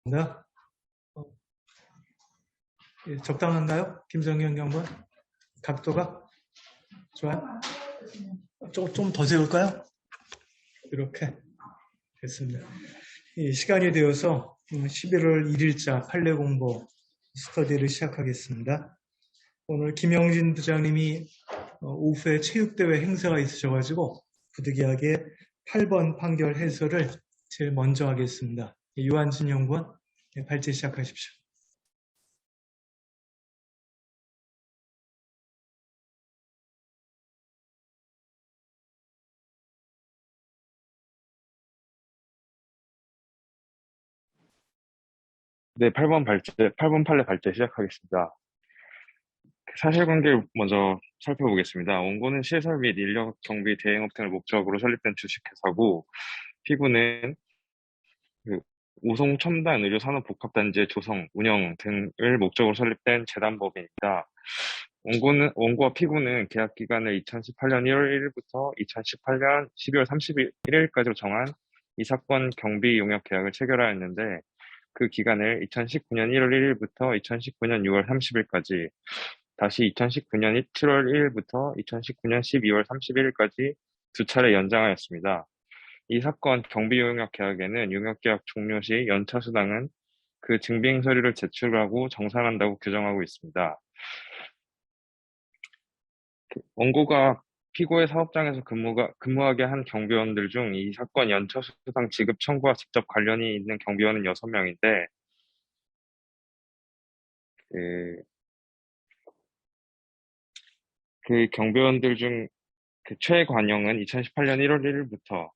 나? 예, 적당한가요? 김성현 경관? 각도가? 좋아요? 좀 더 세울까요? 이렇게 됐습니다. 시간이 되어서 11월 1일자 판례 공보 스터디를 시작하겠습니다. 오늘 김영진 부장님이 오후에 체육대회 행사가 있으셔가지고 부득이하게 8번 판결 해설을 제일 먼저 하겠습니다. 유한진 연구원 발제 시작하십시오. 네, 8번 판례 발제 시작하겠습니다. 사실관계를 먼저 살펴보겠습니다. 원고는 시설 및 인력 경비 대행업 등을 목적으로 설립된 주식회사고, 피고는 우송 첨단 의료 산업 복합단지의 조성, 운영 등을 목적으로 설립된 재단법인입니다. 원고와 피고는 계약 기간을 2018년 1월 1일부터 2018년 12월 31일까지로 정한 이 사건 경비 용역 계약을 체결하였는데, 그 기간을 2019년 1월 1일부터 2019년 6월 30일까지, 다시 2019년 7월 1일부터 2019년 12월 31일까지 두 차례 연장하였습니다. 이 사건 경비용역 계약에는 용역계약 종료 시 연차수당은 그 증빙 서류를 제출하고 정산한다고 규정하고 있습니다. 원고가 피고의 사업장에서 근무하게 한 경비원들 중 이 사건 연차수당 지급 청구와 직접 관련이 있는 경비원은 6명인데, 그 경비원들 중 최관영은 2018년 1월 1일부터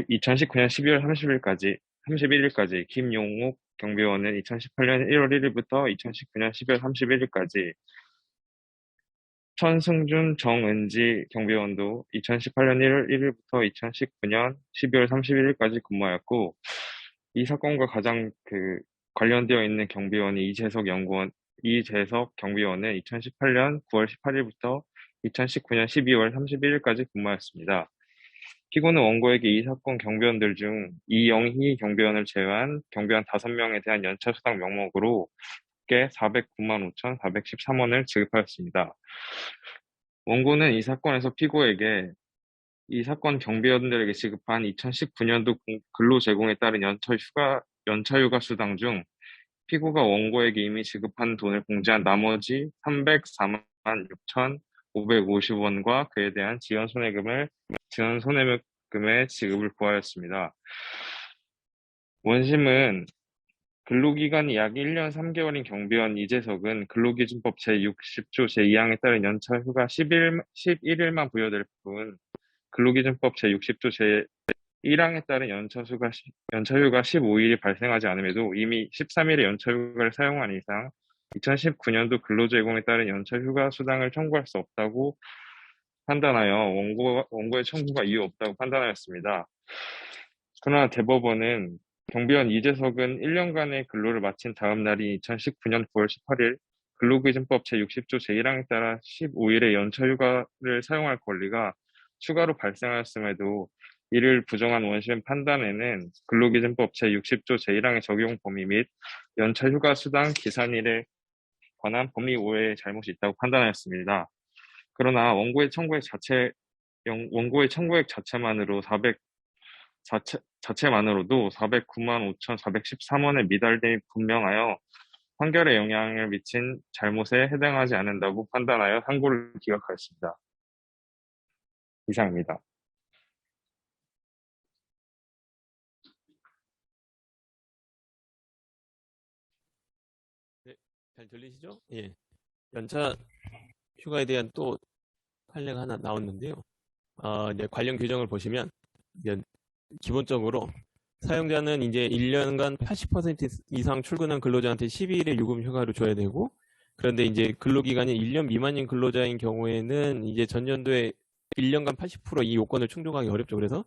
2019년 12월 31일까지, 김용욱 경비원은 2018년 1월 1일부터 2019년 12월 31일까지, 천승준, 정은지 경비원도 2018년 1월 1일부터 2019년 12월 31일까지 근무하였고, 이 사건과 가장 관련되어 있는 경비원이 이재석 경비원은 2018년 9월 18일부터 2019년 12월 31일까지 근무하였습니다. 피고는 원고에게 이 사건 경비원들 중 이영희 경비원을 제외한 경비원 5명에 대한 연차수당 명목으로 합계 409만 5,413원을 지급하였습니다. 원고는 이 사건에서 피고에게 이 사건 경비원들에게 지급한 2019년도 근로 제공에 따른 연차휴가 수당 중 피고가 원고에게 이미 지급한 돈을 공제한 나머지 304만 6,550원과 그에 대한 지연 손해금의 지급을 구하였습니다. 원심은 근로기간이 약 1년 3개월인 경비원 이재석은 근로기준법 제60조 제2항에 따른 연차휴가 11일만 부여될 뿐, 근로기준법 제60조 제1항에 따른 연차휴가 15일이 발생하지 않음에도 이미 13일의 연차휴가를 사용한 이상 2019년도 근로제공에 따른 연차휴가 수당을 청구할 수 없다고 판단하여 원고의 청구가 이유 없다고 판단하였습니다. 그러나 대법원은 경비원 이재석은 1년간의 근로를 마친 다음 날인 2019년 9월 18일 근로기준법 제60조 제1항에 따라 15일의 연차휴가를 사용할 권리가 추가로 발생하였음에도 이를 부정한 원심 판단에는 근로기준법 제60조 제1항의 적용 범위 및 연차휴가 수당 기산일에 관한 법리 오해의 잘못이 있다고 판단하였습니다. 그러나 원고의 청구액 자체만으로도 409만 5,413원의 미달됨이 분명하여 판결에 영향을 미친 잘못에 해당하지 않는다고 판단하여 상고를 기각하였습니다. 이상입니다. 네, 잘 들리시죠? 예. 연차 휴가에 대한 또 판례가 하나 나왔는데요. 이제 관련 규정을 보시면, 이제 기본적으로 사용자는 이제 1년간 80% 이상 출근한 근로자한테 12일의 유급 휴가를 줘야 되고, 그런데 이제 근로기간이 1년 미만인 근로자인 경우에는 이제 전년도에 1년간 80%이 요건을 충족하기 어렵죠. 그래서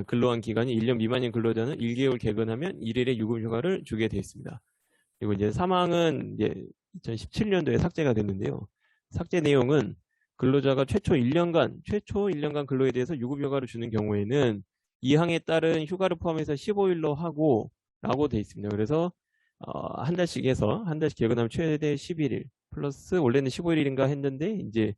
근로한 기간이 1년 미만인 근로자는 1개월 개근하면 1일의 유급 휴가를 주게 되어 있습니다. 그리고 이제 사망은 이제 2017년도에 삭제가 됐는데요. 삭제 내용은 근로자가 최초 1년간 근로에 대해서 유급 휴가를 주는 경우에는 이 항에 따른 휴가를 포함해서 15일로 하고, 라고 돼 있습니다. 그래서 한 달씩 해서 한 달씩 개근하면 최대 11일 플러스 원래는 15일인가 했는데 이제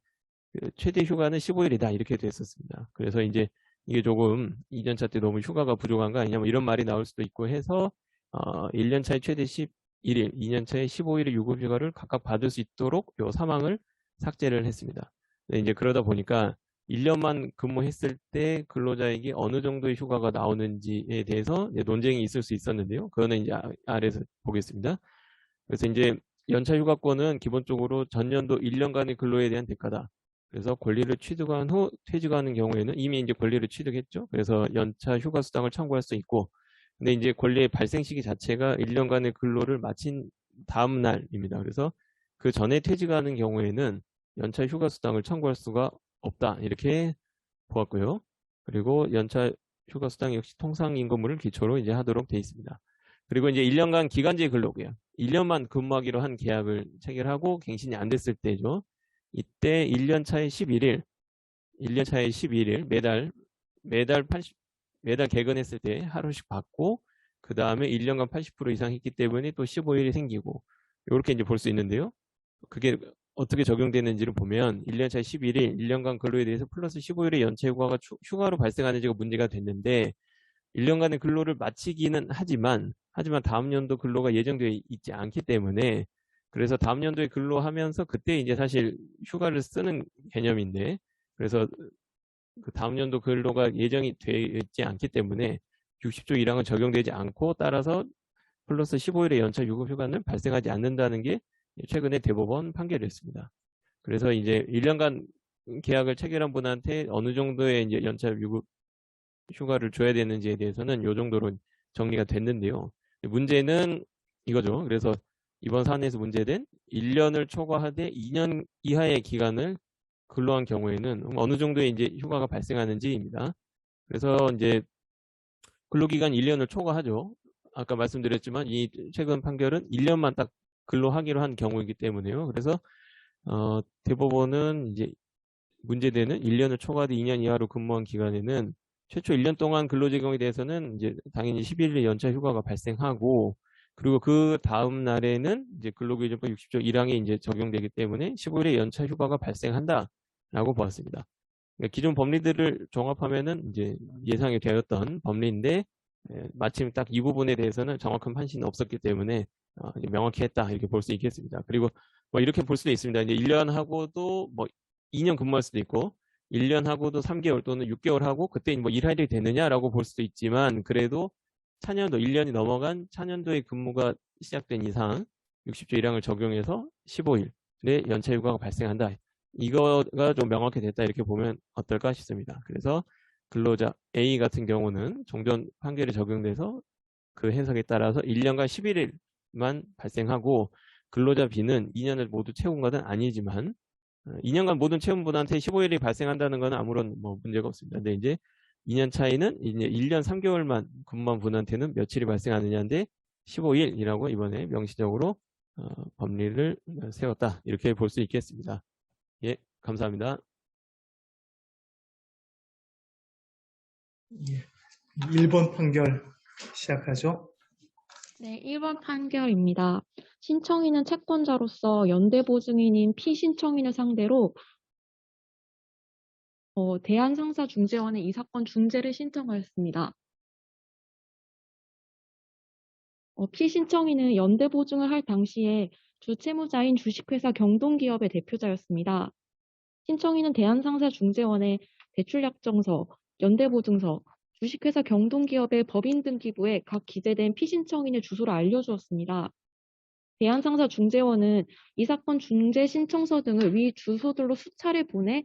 그 최대 휴가는 15일이다 이렇게 됐었습니다. 그래서 이제 이게 조금 2년차 때 너무 휴가가 부족한 거 아니냐 뭐 이런 말이 나올 수도 있고 해서 1년차에 최대 11일, 2년차에 15일의 유급휴가를 각각 받을 수 있도록 요 사망을 삭제를 했습니다. 네, 이제 그러다 보니까 1년만 근무했을 때 근로자에게 어느 정도의 휴가가 나오는지에 대해서 이제 논쟁이 있을 수 있었는데요. 그거는 이제 아래에서 보겠습니다. 그래서 이제 연차 휴가권은 기본적으로 전년도 1년간의 근로에 대한 대가다. 그래서 권리를 취득한 후 퇴직하는 경우에는 이미 이제 권리를 취득했죠. 그래서 연차 휴가 수당을 청구할 수 있고, 근데 이제 권리의 발생 시기 자체가 1년간의 근로를 마친 다음 날입니다. 그래서 그 전에 퇴직하는 경우에는 연차 휴가 수당을 청구할 수가 없다. 이렇게 보았고요. 그리고 연차 휴가 수당 역시 통상임금을 기초로 이제 하도록 되어 있습니다. 그리고 이제 1년간 기간제 근로고요. 1년만 근무하기로 한 계약을 체결하고 갱신이 안 됐을 때죠. 이때 1년 차에 11일, 1년 차에 11일 매달 개근했을 때 하루씩 받고 그 다음에 1년간 80% 이상 했기 때문에 또 15일이 생기고 이렇게 이제 볼 수 있는데요. 그게 어떻게 적용되는지를 보면 1년 차에 11일, 1년간 근로에 대해서 플러스 15일의 연체 휴가가 휴가로 발생하는지가 문제가 됐는데 1년간의 근로를 마치기는 하지만 다음 연도 근로가 예정되어 있지 않기 때문에 그래서 다음 연도에 근로하면서 그때 이제 사실 휴가를 쓰는 개념인데 그래서 그 다음 연도 근로가 예정이 되어 있지 않기 때문에 60조 1항은 적용되지 않고 따라서 플러스 15일의 연차 유급 휴가는 발생하지 않는다는 게 최근에 대법원 판결이었습니다. 그래서 이제 1년간 계약을 체결한 분한테 어느 정도의 이제 연차 유급 휴가를 줘야 되는지에 대해서는 이 정도로 정리가 됐는데요. 문제는 이거죠. 그래서 이번 사안에서 문제된 1년을 초과하되 2년 이하의 기간을 근로한 경우에는 어느 정도의 이제 휴가가 발생하는지입니다. 그래서 이제 근로기간 1년을 초과하죠. 아까 말씀드렸지만 이 최근 판결은 1년만 딱 근로하기로 한 경우이기 때문에요. 그래서 대법원은 이제 문제되는 1년을 초과하되 2년 이하로 근무한 기간에는 최초 1년 동안 근로제경에 대해서는 이제 당연히 11일의 연차 휴가가 발생하고 그리고 그 다음 날에는 이제 근로기준법 60조 1항이 이제 적용되기 때문에 15일의 연차 휴가가 발생한다라고 보았습니다. 그러니까 기존 법리들을 종합하면은 이제 예상이 되었던 법리인데 마침 딱 이 부분에 대해서는 정확한 판시는 없었기 때문에 명확히 했다 이렇게 볼 수 있겠습니다. 그리고 뭐 이렇게 볼 수도 있습니다. 이제 1년 하고도 뭐 2년 근무할 수도 있고 1년 하고도 3개월 또는 6개월 하고 그때 뭐 일할 일이 되느냐라고 볼 수도 있지만 그래도 차년도 1년이 넘어간 차년도의 근무가 시작된 이상 60조 1항을 적용해서 15일의 연차 휴가가 발생한다. 이거가 좀 명확히 됐다 이렇게 보면 어떨까 싶습니다. 그래서 근로자 A 같은 경우는 종전 판결이 적용돼서 그 해석에 따라서 1년간 11일만 발생하고 근로자 B는 2년을 모두 채운 것은 아니지만 2년간 모든 채운 분한테 15일이 발생한다는 것은 아무런 뭐 문제가 없습니다. 근데 이제 2년 차이는 이제 1년 3개월만 근무한 분한테는 며칠이 발생하느냐인데 15일이라고 이번에 명시적으로 법리를 세웠다 이렇게 볼 수 있겠습니다. 예, 감사합니다. 예. 1번 판결 시작하죠. 네, 1번 판결입니다. 신청인은 채권자로서 연대보증인인 피신청인을 상대로 대한상사중재원에 이 사건 중재를 신청하였습니다. 피신청인은 연대보증을 할 당시에 주채무자인 주식회사 경동기업의 대표자였습니다. 신청인은 대한상사중재원에 대출약정서, 연대보증서, 주식회사 경동기업의 법인등기부에 각 기재된 피신청인의 주소를 알려주었습니다. 대한상사중재원은 이 사건 중재 신청서 등을 위 주소들로 수차례 보내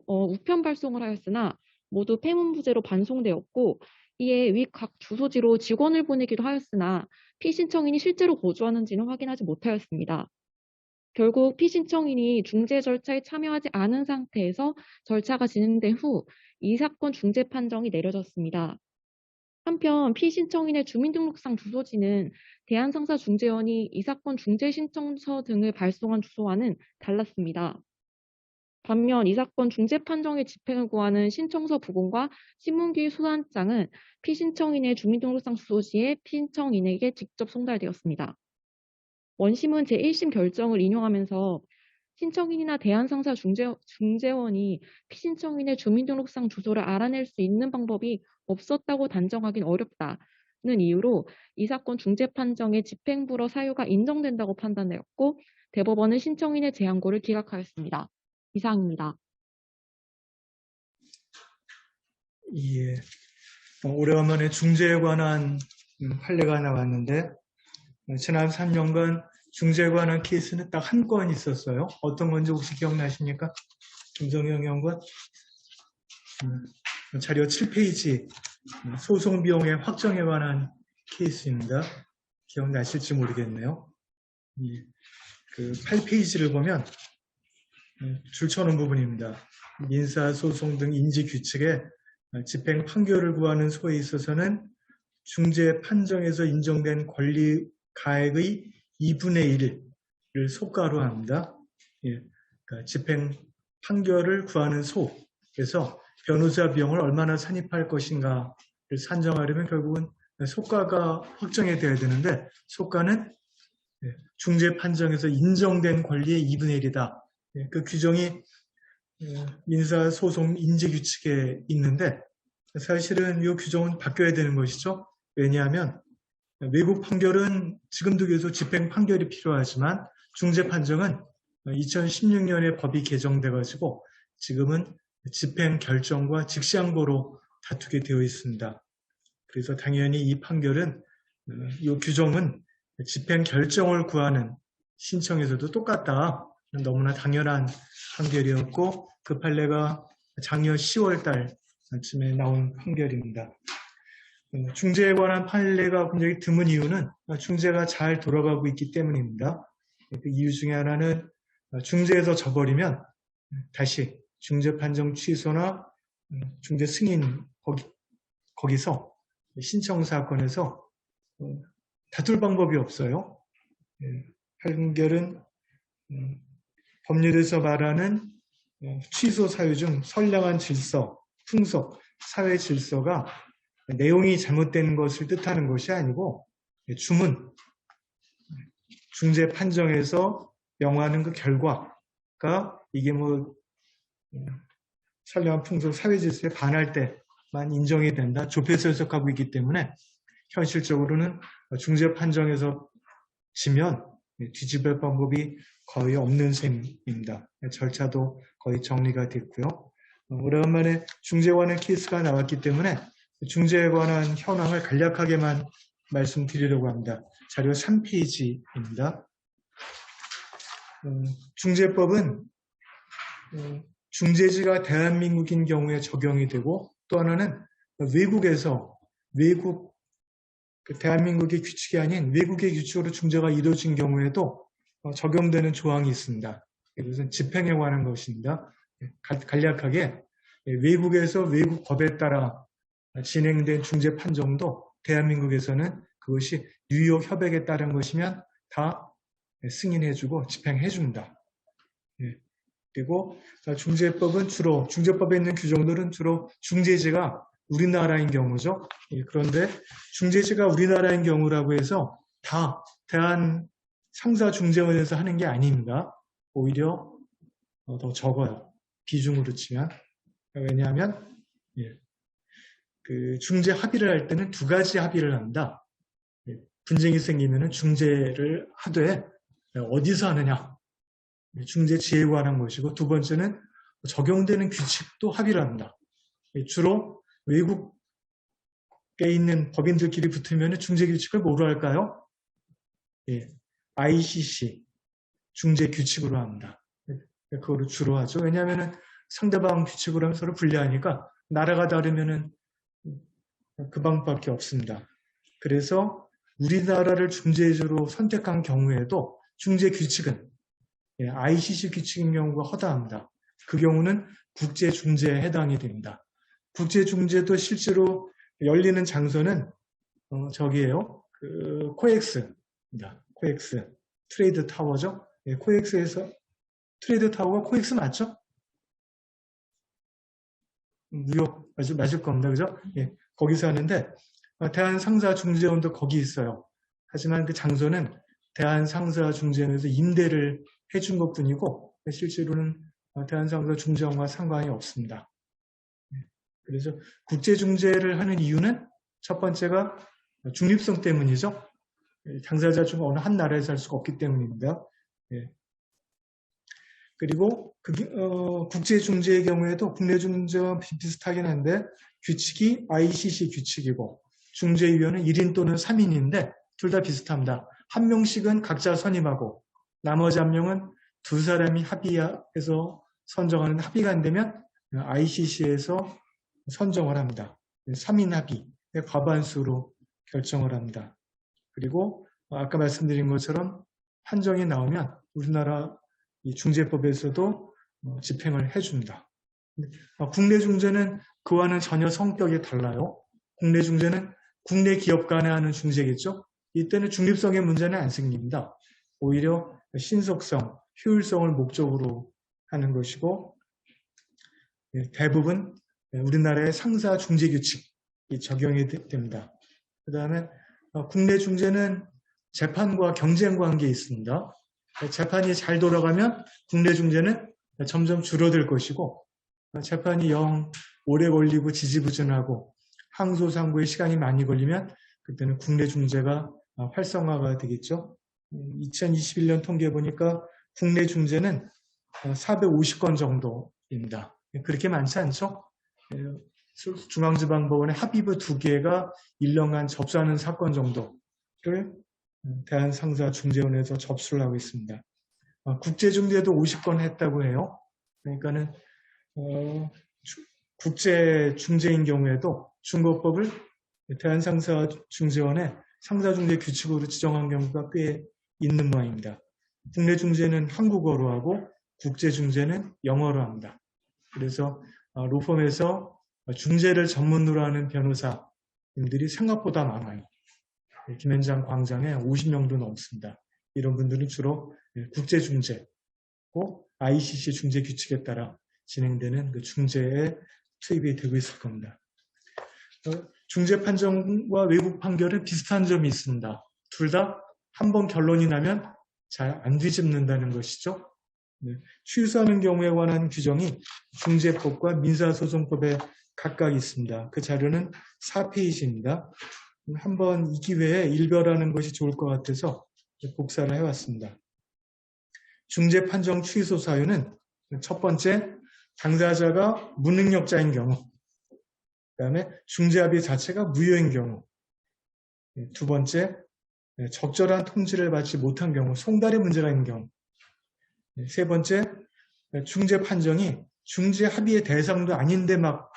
우편 발송을 하였으나 모두 폐문부제로 반송되었고 이에 위 각 주소지로 직원을 보내기도 하였으나 피신청인이 실제로 거주하는지는 확인하지 못하였습니다. 결국 피신청인이 중재 절차에 참여하지 않은 상태에서 절차가 진행된 후 이 사건 중재 판정이 내려졌습니다. 한편 피신청인의 주민등록상 주소지는 대한상사중재원이 이 사건 중재 신청서 등을 발송한 주소와는 달랐습니다. 반면 이 사건 중재 판정의 집행을 구하는 신청서 부본과 신문기 소환장은 피신청인의 주민등록상 주소 시에 피신청인에게 직접 송달되었습니다. 원심은 제1심 결정을 인용하면서 신청인이나 대한상사 중재원이 피신청인의 주민등록상 주소를 알아낼 수 있는 방법이 없었다고 단정하기는 어렵다는 이유로 이 사건 중재 판정의 집행불허 사유가 인정된다고 판단되었고 대법원은 신청인의 재항고를 기각하였습니다. 이상입니다. 예. 오래간만에 중재에 관한 판례가 나왔는데 지난 3년간 중재에 관한 케이스는 딱 한 건 있었어요. 어떤 건지 혹시 기억나십니까? 김성영 연구원. 자료 7페이지 소송 비용의 확정에 관한 케이스입니다. 기억나실지 모르겠네요. 그 8페이지를 보면 줄쳐놓은 부분입니다. 민사소송 등 인지규칙에 집행 판결을 구하는 소에 있어서는 중재 판정에서 인정된 권리 가액의 2분의 1을 소가로 합니다. 그러니까 집행 판결을 구하는 소에서 변호사 비용을 얼마나 산입할 것인가를 산정하려면 결국은 소가가 확정이 돼야 되는데 소가는 중재 판정에서 인정된 권리의 2분의 1이다. 그 규정이 민사소송 인지규칙에 있는데 사실은 이 규정은 바뀌어야 되는 것이죠. 왜냐하면 외국 판결은 지금도 계속 집행 판결이 필요하지만 중재 판정은 2016년에 법이 개정돼가지고 지금은 집행 결정과 직시항고로 다투게 되어 있습니다. 그래서 당연히 이 판결은 이 규정은 집행 결정을 구하는 신청에서도 똑같다. 너무나 당연한 판결이었고 그 판례가 작년 10월 달쯤에 나온 판결입니다. 중재에 관한 판례가 굉장히 드문 이유는 중재가 잘 돌아가고 있기 때문입니다. 그 이유 중에 하나는 중재에서 져버리면 다시 중재 판정 취소나 중재 승인 거기서 신청 사건에서 다툴 방법이 없어요. 판결은 법률에서 말하는 취소 사유 중 선량한 질서, 풍속, 사회 질서가 내용이 잘못된 것을 뜻하는 것이 아니고 주문, 중재 판정에서 명하는 그 결과가 이게 뭐 선량한 풍속, 사회 질서에 반할 때만 인정이 된다. 좁혀서 해석하고 있기 때문에 현실적으로는 중재 판정에서 지면 뒤집을 방법이 거의 없는 셈입니다. 절차도 거의 정리가 됐고요. 오래간만에 중재에 관한 케이스가 나왔기 때문에 중재에 관한 현황을 간략하게만 말씀드리려고 합니다. 자료 3페이지입니다. 중재법은 중재지가 대한민국인 경우에 적용이 되고 또 하나는 외국에서 대한민국의 규칙이 아닌 외국의 규칙으로 중재가 이루어진 경우에도 적용되는 조항이 있습니다. 이것은 집행에 관한 것입니다. 간략하게 외국에서 외국 법에 따라 진행된 중재 판정도 대한민국에서는 그것이 뉴욕 협약에 따른 것이면 다 승인해주고 집행해줍니다. 그리고 중재법은 주로 중재법에 있는 규정들은 주로 중재지가 우리나라인 경우죠. 그런데 중재지가 우리나라인 경우라고 해서 다 대한상사중재원에서 하는 게 아닙니다. 오히려 더 적어요. 비중으로 치면. 왜냐하면 그 중재 합의를 할 때는 두 가지 합의를 한다. 분쟁이 생기면 중재를 하되 어디서 하느냐. 중재 지혜에 관한 것이고 두 번째는 적용되는 규칙도 합의를 합니다. 주로 외국에 있는 법인들끼리 붙으면 중재 규칙을 뭐로 할까요? ICC 중재 규칙으로 합니다. 그거를 주로 하죠. 왜냐하면 상대방 규칙으로 하면 서로 불리하니까 나라가 다르면은 그 방법밖에 없습니다. 그래서 우리나라를 중재지로 선택한 경우에도 중재 규칙은 ICC 규칙인 경우가 허다합니다. 그 경우는 국제중재에 해당이 됩니다. 국제중재도 실제로 열리는 장소는 저기에요. 그 코엑스입니다. 코엑스 트레이드 타워죠. 코엑스에서 트레이드 타워가 코엑스 맞죠? 뉴욕 맞을 겁니다. 그죠? 예, 거기서 하는데 대한상사중재원도 거기 있어요. 하지만 그 장소는 대한상사중재원에서 임대를 해준 것뿐이고 실제로는 대한상사중재원과 상관이 없습니다. 그래서 국제중재를 하는 이유는 첫 번째가 중립성 때문이죠. 당사자 중 어느 한 나라에서 할 수가 없기 때문입니다. 예. 그리고 국제중재의 경우에도 국내중재와 비슷하긴 한데 규칙이 ICC 규칙이고 중재위원은 1인 또는 3인인데 둘 다 비슷합니다. 한 명씩은 각자 선임하고 나머지 한 명은 두 사람이 합의해서 선정하는 합의가 안 되면 ICC에서 선정을 합니다. 3인 합의, 과반수로 결정을 합니다. 그리고 아까 말씀드린 것처럼 판정이 나오면 우리나라 이 중재법에서도 집행을 해줍니다. 국내 중재는 그와는 전혀 성격이 달라요. 국내 중재는 국내 기업 간에 하는 중재겠죠. 이때는 중립성의 문제는 안 생깁니다. 오히려 신속성, 효율성을 목적으로 하는 것이고 대부분 우리나라의 상사 중재 규칙이 적용이 됩니다. 그 다음에 국내 중재는 재판과 경쟁 관계에 있습니다. 재판이 잘 돌아가면 국내 중재는 점점 줄어들 것이고 재판이 영 오래 걸리고 지지부진하고 항소상고에 시간이 많이 걸리면 그때는 국내 중재가 활성화가 되겠죠. 2021년 통계 보니까 국내 중재는 450건 정도입니다. 그렇게 많지 않죠? 중앙지방법원의 합의부 2개가 1년간 접수하는 사건 정도를 대한상사중재원에서 접수를 하고 있습니다. 국제중재도 50건 했다고 해요. 그러니까는 국제중재인 경우에도 중거법을 대한상사중재원의 상사중재 규칙으로 지정한 경우가 꽤 있는 모양입니다. 국내 중재는 한국어로 하고 국제중재는 영어로 합니다. 그래서 로펌에서 중재를 전문으로 하는 변호사님들이 생각보다 많아요. 김현장 광장에 50명도 넘습니다. 이런 분들은 주로 국제중재고 ICC 중재 규칙에 따라 진행되는 그 중재에 투입이 되고 있을 겁니다. 중재 판정과 외국 판결은 비슷한 점이 있습니다. 둘 다 한 번 결론이 나면 잘 안 뒤집는다는 것이죠. 취소하는 경우에 관한 규정이 중재법과 민사소송법에 각각 있습니다. 그 자료는 4페이지입니다. 한번 이 기회에 일별하는 것이 좋을 것 같아서 복사를 해왔습니다. 중재 판정 취소 사유는 첫 번째, 당사자가 무능력자인 경우, 그 다음에 중재합의 자체가 무효인 경우, 두 번째, 적절한 통지를 받지 못한 경우, 송달의 문제가 있는 경우, 세 번째, 중재 판정이 중재 합의의 대상도 아닌데 막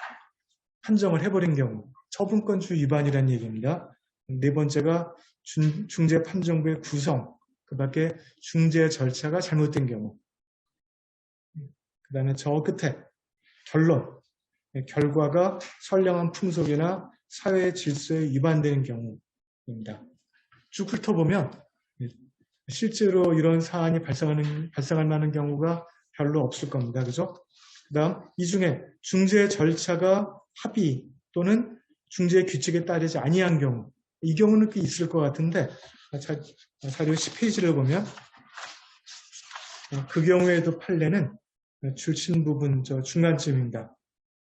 판정을 해버린 경우, 처분권주 위반이라는 얘기입니다. 네 번째가 중재 판정부의 구성, 그 밖에 중재 절차가 잘못된 경우. 그 다음에 저 끝에 결론, 결과가 선량한 풍속이나 사회 질서에 위반되는 경우입니다. 쭉 훑어보면 실제로 이런 사안이 발생할 만한 경우가 별로 없을 겁니다. 그죠? 그 다음, 이 중에 중재 절차가 합의 또는 중재 규칙에 따르지 아니한 경우, 이 경우는 꽤 있을 것 같은데 자료 10페이지를 보면 그 경우에도 판례는 줄친 부분 중간쯤입니다.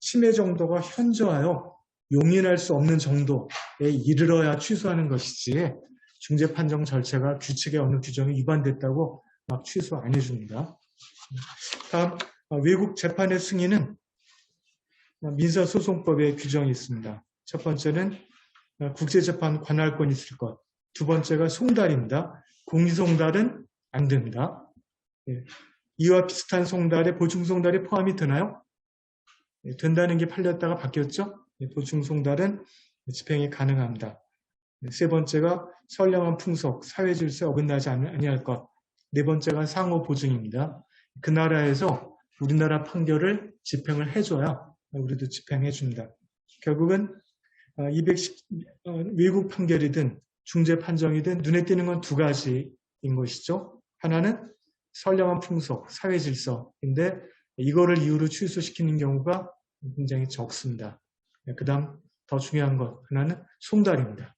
침해 정도가 현저하여 용인할 수 없는 정도에 이르러야 취소하는 것이지 중재 판정 절차가 규칙의 어느 규정이 위반됐다고 막 취소 안 해줍니다. 다음, 외국 재판의 승인은 민사소송법에 규정이 있습니다. 첫 번째는 국제재판 관할권이 있을 것. 두 번째가 송달입니다. 공유송달은 안 됩니다. 이와 비슷한 송달에 보충송달이 포함이 되나요? 된다는 게 팔렸다가 바뀌었죠? 보충송달은 집행이 가능합니다. 세 번째가 선량한 풍속, 사회질서에 어긋나지 아니할 것. 네 번째가 상호 보증입니다. 그 나라에서 우리나라 판결을 집행을 해줘야 우리도 집행해 줍니다. 결국은 외국 판결이든 중재 판정이든 눈에 띄는 건 두 가지인 것이죠. 하나는 선량한 풍속, 사회 질서인데 이거를 이유로 취소시키는 경우가 굉장히 적습니다. 그 다음 더 중요한 것 하나는 송달입니다.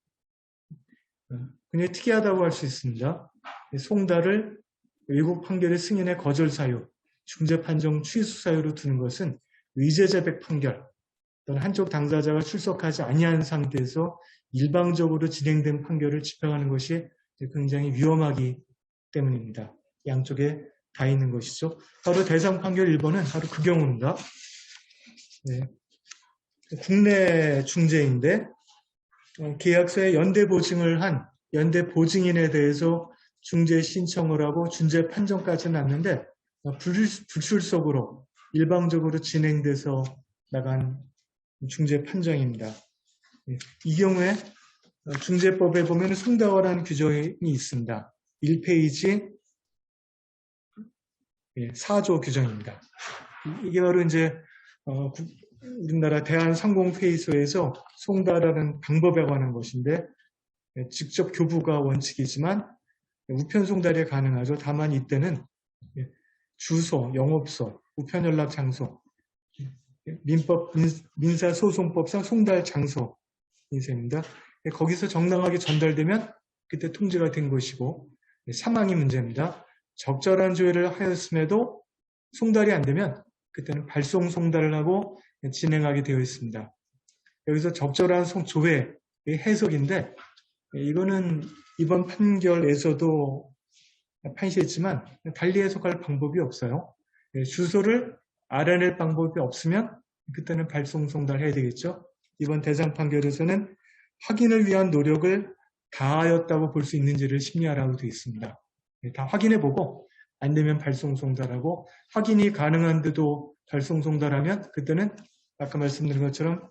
굉장히 특이하다고 할 수 있습니다. 송달을 외국 판결의 승인의 거절 사유, 중재 판정 취소 사유로 두는 것은 의제자백 판결 또는 한쪽 당사자가 출석하지 아니한 상태에서 일방적으로 진행된 판결을 집행하는 것이 굉장히 위험하기 때문입니다. 양쪽에 다 있는 것이죠. 바로 대상 판결 1번은 바로 그 경우입니다. 네. 국내 중재인데 계약서에 연대 보증을 한 연대 보증인에 대해서 중재 신청을 하고 중재 판정까지 났는데 불출석으로 일방적으로 진행돼서 나간 중재 판정입니다. 이 경우에 중재법에 보면 송달이라는 규정이 있습니다. 1페이지 4조 규정입니다. 이게 바로 이제 우리나라 대한상공회의소에서 송달하는 방법에 관한 것인데 직접 교부가 원칙이지만 우편 송달이 가능하죠. 다만 이때는 주소, 영업소, 우편 연락 장소, 민사소송법상 송달 장소 인셈입니다. 거기서 정당하게 전달되면 그때 통지가 된 것이고 사망이 문제입니다. 적절한 조회를 하였음에도 송달이 안 되면 그때는 발송 송달을 하고 진행하게 되어 있습니다. 여기서 적절한 조회의 해석인데 이거는 이번 판결에서도 판시했지만 달리 해석할 방법이 없어요. 주소를 알아낼 방법이 없으면 그때는 발송 송달해야 되겠죠. 이번 대상 판결에서는 확인을 위한 노력을 다하였다고 볼 수 있는지를 심리하라고 되어 있습니다. 다 확인해보고 안 되면 발송 송달하고 확인이 가능한데도 발송 송달하면 그때는 아까 말씀드린 것처럼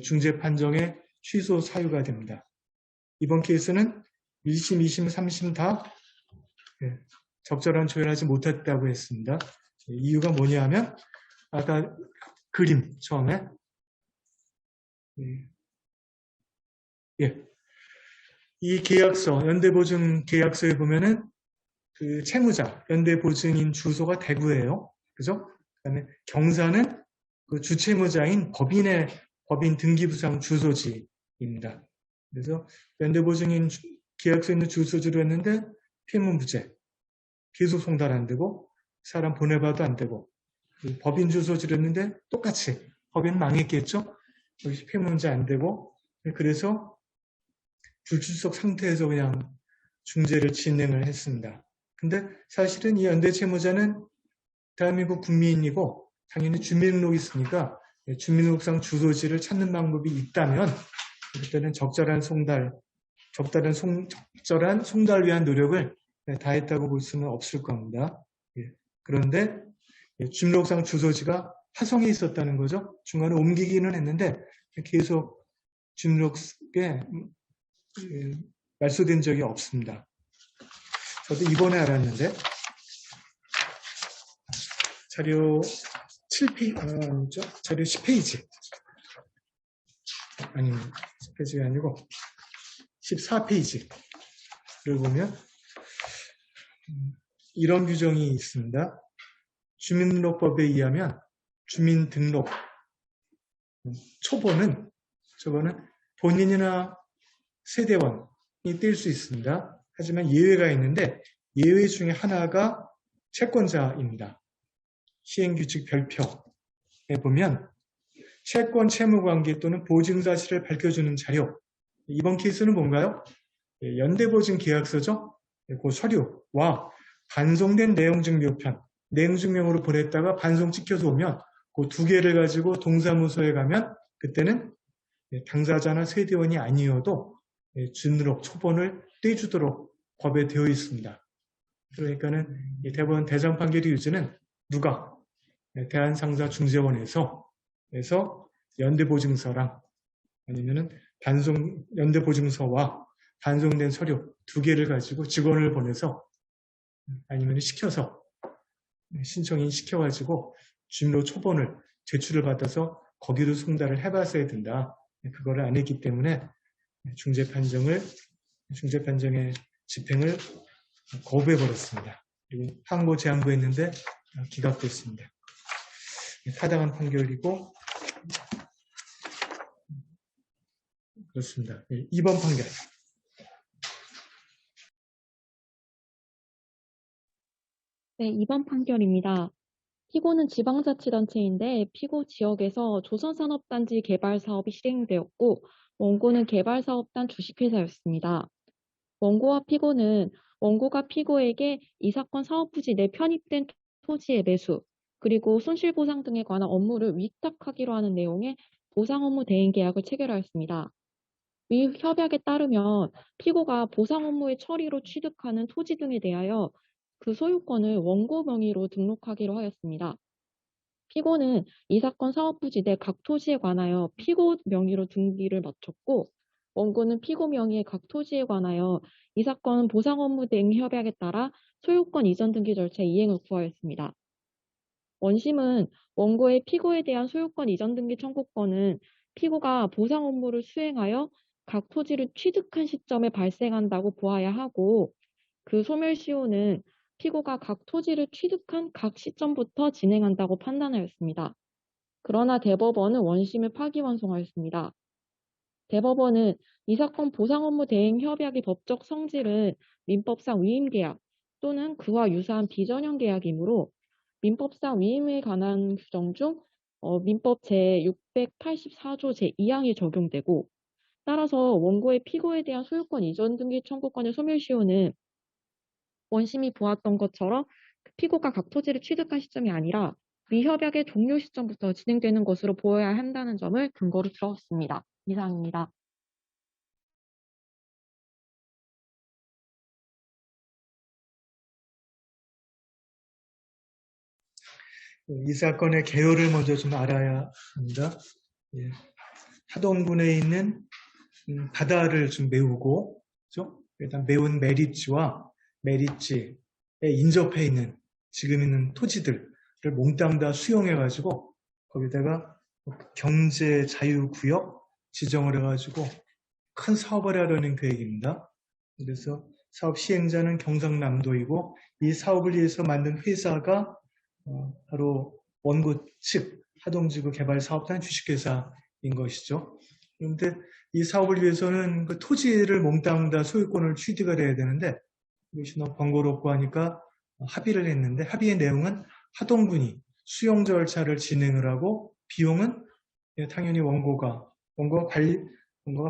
중재 판정의 취소 사유가 됩니다. 이번 케이스는 1심, 2심, 3심 다 적절한 조회를 하지 못했다고 했습니다. 이유가 뭐냐 하면 아까 그림 처음에 이 계약서, 연대보증 계약서에 보면은 그 채무자, 연대보증인 주소가 대구예요. 그죠? 그다음에 경사는 그 주채무자인 법인 등기부상 주소지입니다. 그래서 연대보증인 계약서에 있는 주소지로 했는데 피해문부재, 계속 송달 안 되고 사람 보내봐도 안 되고 법인 주소지로 했는데 똑같이 법인 망했겠죠? 여기서 피해문제 안 되고 그래서 불출석 상태에서 그냥 중재를 진행을 했습니다. 근데 사실은 이 연대채무자는 대한민국 국민이고 당연히 주민등록이 있으니까 주민등록상 주소지를 찾는 방법이 있다면 그때는 적절한 송달을 위한 노력을 다했다고 볼 수는 없을 겁니다. 그런데 주민등록상 주소지가 화성에 있었다는 거죠. 중간에 옮기기는 했는데 계속 주민등록에 말소된 적이 없습니다. 저도 이번에 알았는데 자료 7페이지, 자료 10페이지 아닙니다. 10페이지가 아니고 14페이지를 보면 이런 규정이 있습니다. 주민등록법에 의하면 주민등록 초본은 본인이나 세대원이 뗄 수 있습니다. 하지만 예외가 있는데 예외 중에 하나가 채권자입니다. 시행규칙 별표에 보면 채권 채무관계 또는 보증사실을 밝혀주는 자료, 이번 케이스는 뭔가요? 연대보증 계약서죠. 그 서류와 반송된 내용증명편, 내용증명으로 보냈다가 반송 찍혀서 오면 그 두 개를 가지고 동사무소에 가면 그때는 당사자나 세대원이 아니어도 주민등록 초본을 떼주도록 법에 되어 있습니다. 그러니까는 대법원 대상 판결의 유지는 누가 대한상사중재원에서 연대보증서랑 아니면은 연대보증서와 반송된 서류 두 개를 가지고 직원을 보내서 아니면 시켜서 신청인 시켜가지고 주민등록 초본을 제출을 받아서 거기로 송달을 해봤어야 된다. 그거를 안 했기 때문에 중재판정의 집행을 거부해버렸습니다. 그리고 항고 제한부했는데 기각됐습니다. 타당한 판결이고 그렇습니다. 2번 판결. 네, 2번 판결입니다. 피고는 지방자치단체인데 피고 지역에서 조선산업단지 개발 사업이 실행되었고 원고는 개발사업단 주식회사였습니다. 원고와 피고는 원고가 피고에게 이 사건 사업부지 내 편입된 토지의 매수 그리고 손실보상 등에 관한 업무를 위탁하기로 하는 내용의 보상업무 대행 계약을 체결하였습니다. 위 협약에 따르면 피고가 보상 업무의 처리로 취득하는 토지 등에 대하여 그 소유권을 원고 명의로 등록하기로 하였습니다. 피고는 이 사건 사업부지 내 각 토지에 관하여 피고 명의로 등기를 마쳤고 원고는 피고 명의의 각 토지에 관하여 이 사건 보상 업무 대행 협약에 따라 소유권 이전 등기 절차 이행을 구하였습니다. 원심은 원고의 피고에 대한 소유권 이전 등기 청구권은 피고가 보상 업무를 수행하여 각 토지를 취득한 시점에 발생한다고 보아야 하고 그 소멸시효는 피고가 각 토지를 취득한 각 시점부터 진행한다고 판단하였습니다. 그러나 대법원은 원심을 파기환송하였습니다. 대법원은 이 사건 보상 업무 대행 협약의 법적 성질은 민법상 위임계약 또는 그와 유사한 비전형 계약이므로 민법상 위임에 관한 규정 중 민법 제684조 제2항이 적용되고 따라서 원고의 피고에 대한 소유권 이전 등기 청구권의 소멸시효는 원심이 보았던 것처럼 피고가 각 토지를 취득한 시점이 아니라 위 협약의 종료 시점부터 진행되는 것으로 보여야 한다는 점을 근거로 들었습니다. 이상입니다. 이 사건의 개요를 먼저 좀 알아야 합니다. 하동군에 있는 바다를 좀 메우고, 그렇죠? 일단 메운 메리츠와 메리츠에 인접해 있는 지금 있는 토지들을 몽땅 다 수용해가지고 거기다가 경제 자유구역 지정을 해가지고 큰 사업을 하려는 계획입니다. 그래서 사업 시행자는 경상남도이고 이 사업을 위해서 만든 회사가 바로 원고 측 하동지구 개발사업단 주식회사인 것이죠. 그런데 이 사업을 위해서는 그 토지를 몽땅 다 소유권을 취득을 해야 되는데 이것이 너무 번거롭고 하니까 합의를 했는데 합의의 내용은 하동군이 수용 절차를 진행을 하고 비용은 당연히 원고가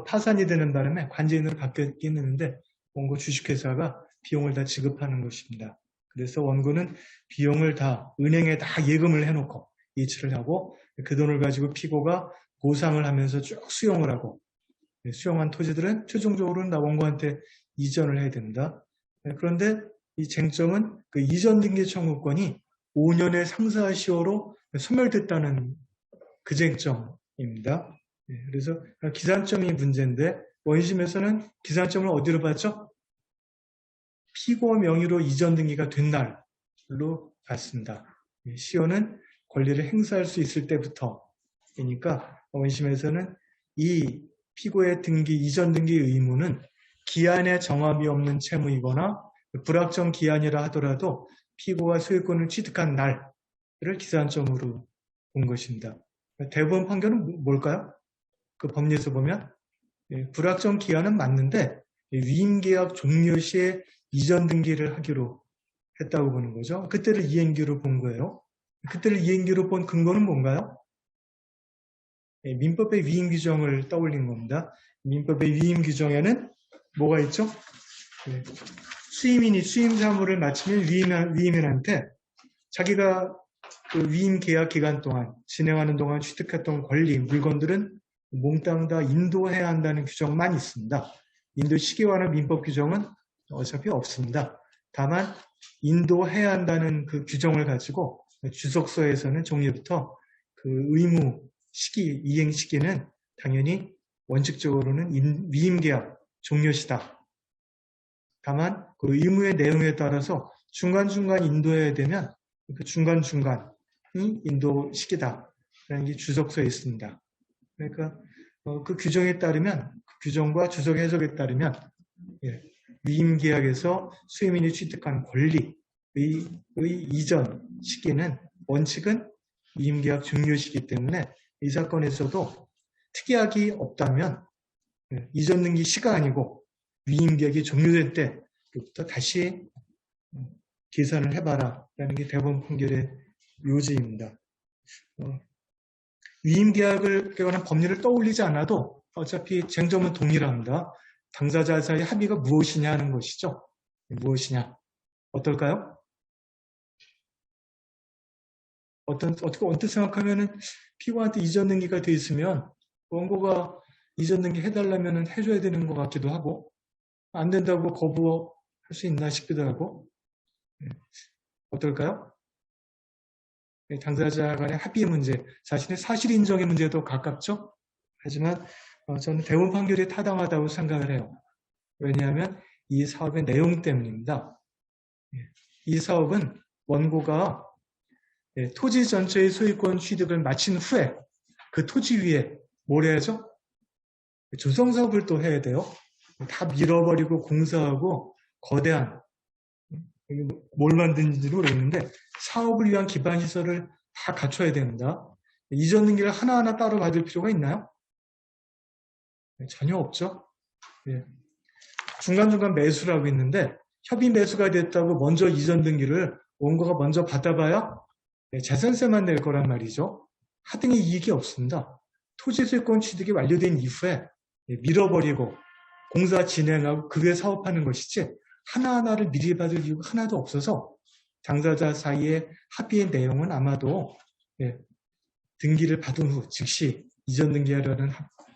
파산이 되는 바람에 관제인으로 바뀌긴 했는데 원고 주식회사가 비용을 다 지급하는 것입니다. 그래서 원고는 비용을 다 은행에 다 예금을 해놓고 이체를 하고 그 돈을 가지고 피고가 보상을 하면서 쭉 수용을 하고 수용한 토지들은 최종적으로는 다 원고한테 이전을 해야 된다. 그런데 이 쟁점은 그 이전 등기 청구권이 5년의 상사시효로 소멸됐다는 그 쟁점입니다. 그래서 기산점이 문제인데 원심에서는 기산점을 어디로 봤죠? 피고 명의로 이전 등기가 된 날로 봤습니다. 시효는 권리를 행사할 수 있을 때부터이니까 원심에서는 이 피고의 등기 이전 등기 의무는 기한의 정함이 없는 채무이거나 불확정 기한이라 하더라도 피고가 소유권을 취득한 날을 기산점으로 본 것입니다. 대법원 판결은 뭘까요? 그 법리에서 보면 불확정 기한은 맞는데 위임계약 종료 시에 이전 등기를 하기로 했다고 보는 거죠. 그때를 이행기로 본 거예요. 그때를 이행기로 본 근거는 뭔가요? 민법의 위임 규정을 떠올린 겁니다. 민법의 위임 규정에는 뭐가 있죠? 수임인이 수임 사무를 마치면 위임인한테 자기가 그 위임 계약 기간 동안 진행하는 동안 취득했던 권리, 물건들은 몽땅 다 인도해야 한다는 규정만 있습니다. 인도 시기와는 민법 규정은 어차피 없습니다. 다만 인도해야 한다는 그 규정을 가지고 주석서에서는 종류부터 그 의무 시기, 이행 시기는 당연히 원칙적으로는 위임계약 종료시다. 다만 그 의무의 내용에 따라서 중간중간 인도해야 되면 그 중간중간이 인도 시기다라는 게 주석서에 있습니다. 그러니까 그 규정에 따르면 그 규정과 주석 해석에 따르면 위임계약에서 수임인이 취득한 권리의 이전 시기는 원칙은 위임계약 종료 시기 때문에 이 사건에서도 특이하기 없다면 이전 등기 시가 아니고 위임계약이 종료될 때부터 다시 계산을 해봐라 라는 게 대법원 판결의 요지입니다. 위임계약을 관한 법리를 떠올리지 않아도 어차피 쟁점은 동일합니다. 당사자 사이 합의가 무엇이냐 하는 것이죠. 무엇이냐. 어떨까요? 어떻게 언뜻 생각하면은 피고한테 이전 등기가 돼 있으면 원고가 이전 등기 해달라면 해줘야 되는 것 같기도 하고, 안 된다고 거부할 수 있나 싶기도 하고, 어떨까요? 당사자 간의 합의의 문제, 자신의 사실 인정의 문제도 가깝죠? 하지만 저는 대법원 판결이 타당하다고 생각을 해요. 왜냐하면 이 사업의 내용 때문입니다. 이 사업은 원고가 토지 전체의 소유권 취득을 마친 후에 그 토지 위에 뭘 해야죠? 조성사업을 또 해야 돼요. 다 밀어버리고 공사하고 거대한 뭘 만든지도 모르겠는데 사업을 위한 기반시설을 다 갖춰야 됩니다. 이전 등기를 하나하나 따로 받을 필요가 있나요? 전혀 없죠. 중간중간 매수를 하고 있는데 협의 매수가 됐다고 먼저 이전 등기를 원고가 먼저 받아봐야 재산세만 낼 거란 말이죠. 하등의 이익이 없습니다. 토지 소유권 취득이 완료된 이후에 밀어버리고 공사 진행하고 그 후에 사업하는 것이지 하나하나를 미리 받을 이유가 하나도 없어서 당사자 사이의 합의의 내용은 아마도 등기를 받은 후 즉시 이전 등기하려는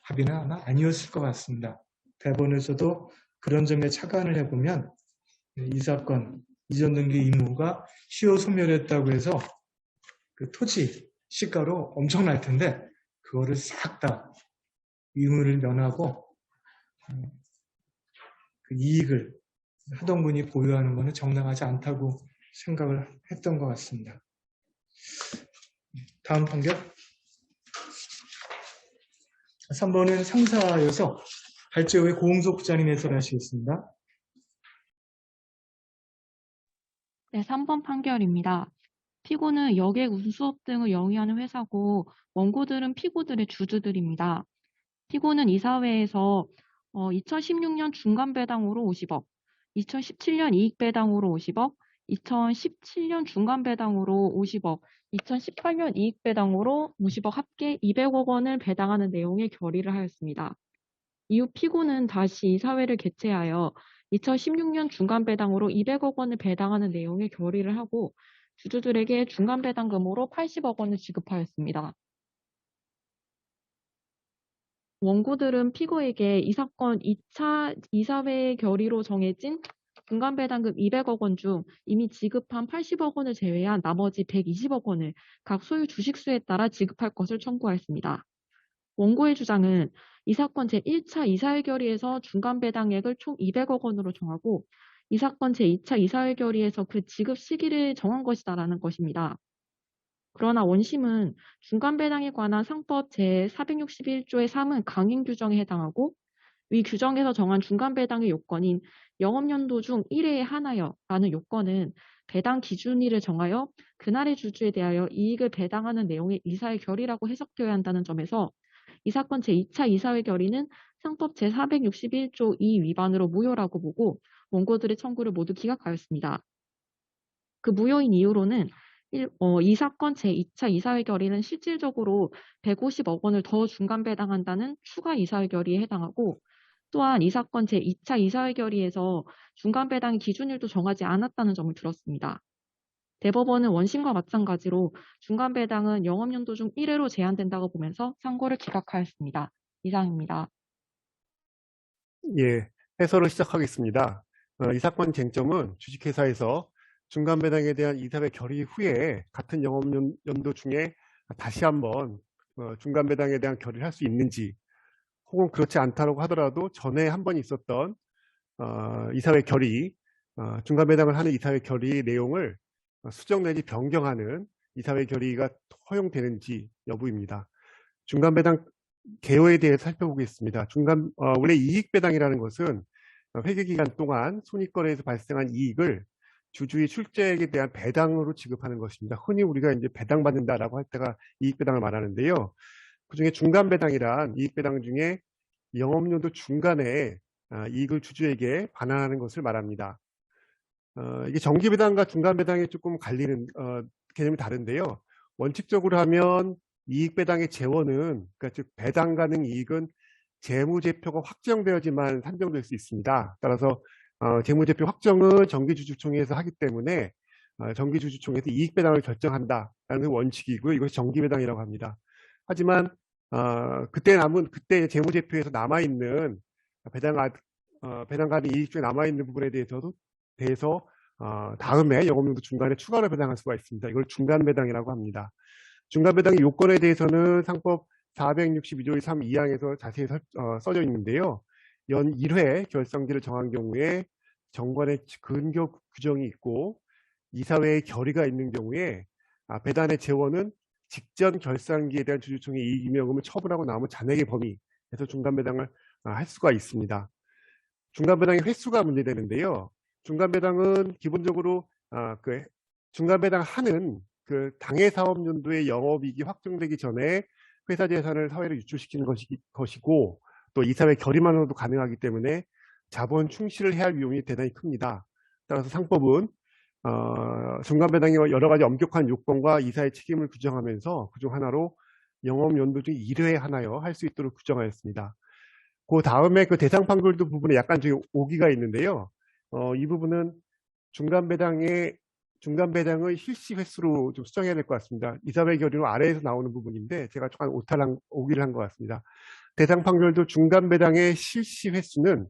합의는 아마 아니었을 것 같습니다. 대법원에서도 그런 점에 착안을 해보면 이 사건 이전 등기 의무가 시효 소멸했다고 해서 그 토지 시가로 엄청날 텐데 그거를 싹 다 의무를 면하고 그 이익을 하던 분이 보유하는 것은 정당하지 않다고 생각을 했던 것 같습니다. 다음 판결. 3번은 상사여서 발제후에 고홍석 부장님 해설하시겠습니다. 네, 3번 판결입니다. 피고는 여객 운수업 등을 영위하는 회사고 원고들은 피고들의 주주들입니다. 피고는 이사회에서 2016년 중간배당으로 50억, 2017년 이익배당으로 50억, 2017년 중간배당으로 50억, 2018년 이익배당으로 50억 합계 200억 원을 배당하는 내용의 결의를 하였습니다. 이후 피고는 다시 이사회를 개최하여 2016년 중간배당으로 200억 원을 배당하는 내용의 결의를 하고 주주들에게 중간배당금으로 80억 원을 지급하였습니다. 원고들은 피고에게 이 사건 2차 이사회 결의로 정해진 중간배당금 200억 원 중 이미 지급한 80억 원을 제외한 나머지 120억 원을 각 소유 주식수에 따라 지급할 것을 청구하였습니다. 원고의 주장은 이 사건 제1차 이사회 결의에서 중간배당액을 총 200억 원으로 정하고 이 사건 제2차 이사회 결의에서 그 지급 시기를 정한 것이다라는 것입니다. 그러나 원심은 중간배당에 관한 상법 제461조의 3은 강행 규정에 해당하고 위 규정에서 정한 중간배당의 요건인 영업연도 중 1회에 하나여라는 요건은 배당 기준일을 정하여 그날의 주주에 대하여 이익을 배당하는 내용의 이사회 결의라고 해석되어야 한다는 점에서 이 사건 제2차 이사회 결의는 상법 제461조 2 위반으로 무효라고 보고 원고들의 청구를 모두 기각하였습니다. 그 무효인 이유로는 이 사건 제2차 이사회 결의는 실질적으로 150억 원을 더 중간배당한다는 추가 이사회 결의에 해당하고 또한 이 사건 제2차 이사회 결의에서 중간배당의 기준일도 정하지 않았다는 점을 들었습니다. 대법원은 원심과 마찬가지로 중간배당은 영업연도 중 1회로 제한된다고 보면서 상고를 기각하였습니다. 이상입니다. 예, 해설을 시작하겠습니다. 이 사건 쟁점은 주식회사에서 중간배당에 대한 이사회 결의 후에 같은 영업연도 중에 다시 한번 중간배당에 대한 결의를 할 수 있는지 혹은 그렇지 않다고 하더라도 전에 한 번 있었던 이사회 결의, 중간배당을 하는 이사회 결의 내용을 수정 내지 변경하는 이사회 결의가 허용되는지 여부입니다. 중간배당 개요에 대해 살펴보겠습니다. 원래 이익배당이라는 것은 회계기간 동안 손익거래에서 발생한 이익을 주주의 출자액에 대한 배당으로 지급하는 것입니다. 흔히 우리가 이제 배당받는다라고 할 때가 이익배당을 말하는데요. 그 중에 중간배당이란 이익배당 중에 영업연도 중간에 이익을 주주에게 반환하는 것을 말합니다. 이게 정기배당과 중간배당이 조금 갈리는 개념이 다른데요. 원칙적으로 하면 이익배당의 재원은, 그러니까 즉 배당 가능 이익은 재무제표가 확정되어야지만 산정될 수 있습니다. 따라서 재무제표 확정은 정기주주총회에서 하기 때문에 정기주주총회에서 이익배당을 결정한다라는 원칙이고요. 이것이 정기배당이라고 합니다. 하지만 그때 재무제표에서 남아있는 배당 가능 이익 중에 남아있는 부분에 대해서 다음에 영업연도 중간에 추가로 배당할 수가 있습니다. 이걸 중간배당이라고 합니다. 중간배당의 요건에 대해서는 상법 462조 3 2항에서 자세히 써져 있는데요. 연 1회 결산기를 정한 경우에 정관의 근거 규정이 있고 이사회의 결의가 있는 경우에 배당의 재원은 직전 결산기에 대한 주주총회 이익임여금을 처분하고 남은 잔액의 범위에서 중간배당을 할 수가 있습니다. 중간배당의 횟수가 문제되는데요. 중간배당은 기본적으로 중간배당 하는 그 당해 사업연도의 영업이익이 확정되기 전에 회사 재산을 사회로 유출시키는 것이고 또 이사회 결의만으로도 가능하기 때문에 자본 충실을 해야 할 위험이 대단히 큽니다. 따라서 상법은 중간배당의 여러 가지 엄격한 요건과 이사의 책임을 규정하면서 그중 하나로 영업연도 중 1회에 하나여 할 수 있도록 규정하였습니다. 그 다음에 그 대상 판결도 부분에 약간 좀 오기가 있는데요. 이 부분은 중간배당의 실시 횟수로 좀 수정해야 될 것 같습니다. 이사회 결의로 아래에서 나오는 부분인데 제가 조금 오기를 한 것 같습니다. 대상 판결도 중간배당의 실시 횟수는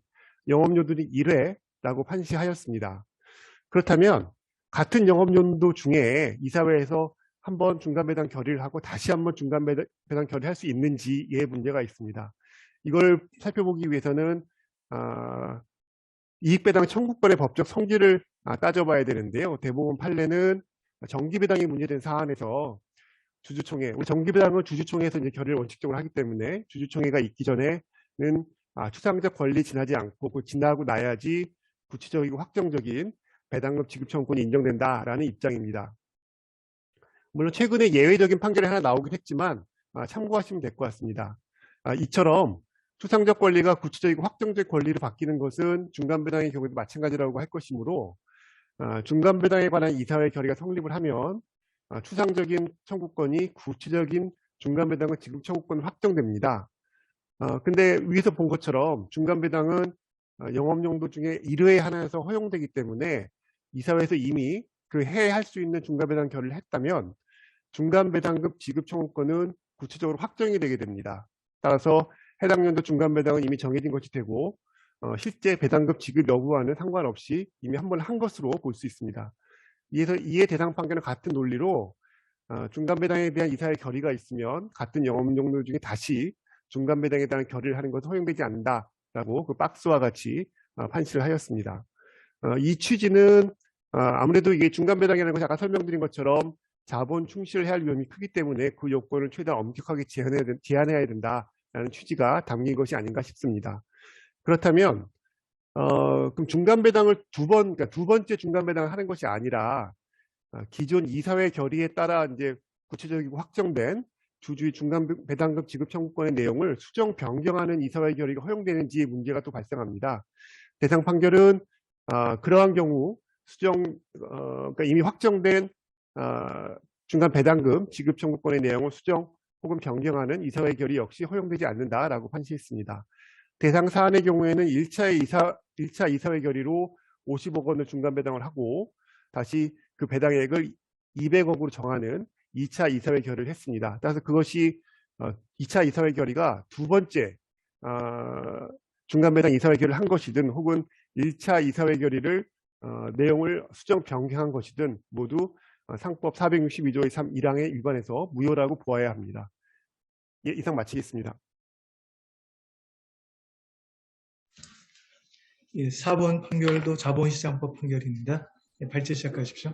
영업연도는 1회라고 판시하였습니다. 그렇다면 같은 영업연도 중에 이사회에서 한번 중간배당 결의를 하고 다시 한번 중간배당 결의를 할 수 있는지에 문제가 있습니다. 이걸 살펴보기 위해서는 이익배당 청구권의 법적 성질을 따져봐야 되는데요. 대법원 판례는 정기배당이 문제된 사안에서 우리 정기배당은 주주총회에서 이제 결의를 원칙적으로 하기 때문에 주주총회가 있기 전에는 추상적 권리 지나지 않고 지나고 나야지 구체적이고 확정적인 배당금 지급 청구권이 인정된다라는 입장입니다. 물론 최근에 예외적인 판결이 하나 나오긴 했지만 참고하시면 될 것 같습니다. 이처럼 추상적 권리가 구체적이고 확정적 권리로 바뀌는 것은 중간배당의 경우에도 마찬가지라고 할 것이므로 중간배당에 관한 이사회 결의가 성립을 하면 추상적인 청구권이 구체적인 중간배당의 지급 청구권으로 확정됩니다. 근데 위에서 본 것처럼 중간배당은 영업용도 중에 1회에 하나여서 허용되기 때문에 이사회에서 이미 그 해에 할 수 있는 중간배당 결의를 했다면 중간배당금 지급 청구권은 구체적으로 확정이 되게 됩니다. 따라서 해당 연도 중간배당은 이미 정해진 것이 되고 실제 배당금 지급 여부와는 상관없이 이미 한 번 한 것으로 볼 수 있습니다. 이에 대상 판결은 같은 논리로 중간배당에 대한 이사회 결의가 있으면 같은 영업용도 중에 다시 중간배당에 대한 결의를 하는 것은 허용되지 않는다라고 그 박스와 같이 판시를 하였습니다. 이 취지는 아무래도 이게 중간배당이라는 것이 아까 설명드린 것처럼 자본 충실을 해야 할 위험이 크기 때문에 그 요건을 최대한 엄격하게 제한해야 된다라는 취지가 담긴 것이 아닌가 싶습니다. 그렇다면 그럼 중간배당을 그러니까 두 번째 중간배당을 하는 것이 아니라 기존 이사회 결의에 따라 이제 구체적이고 확정된 주주의 중간배당금 지급 청구권의 내용을 수정 변경하는 이사회 결의가 허용되는지의 문제가 또 발생합니다. 대상 판결은 그러한 경우 그러니까 이미 확정된 중간배당금 지급 청구권의 내용을 수정 혹은 변경하는 이사회 결의 역시 허용되지 않는다라고 판시했습니다. 대상 사안의 경우에는 1차 이사회 결의로 50억 원을 중간배당을 하고 다시 그 배당액을 200억으로 정하는 2차 이사회 결의를 했습니다. 따라서 그것이 2차 이사회 결의가 두 번째 중간배당 이사회 결의를 한 것이든 혹은 1차 이사회 결의를 내용을 수정 변경한 것이든 모두 상법 462조 3 1항에 위반해서 무효라고 보아야 합니다. 예, 이상 마치겠습니다. 예, 4번 판결도 자본시장법 판결입니다. 예, 발제 시작하십시오.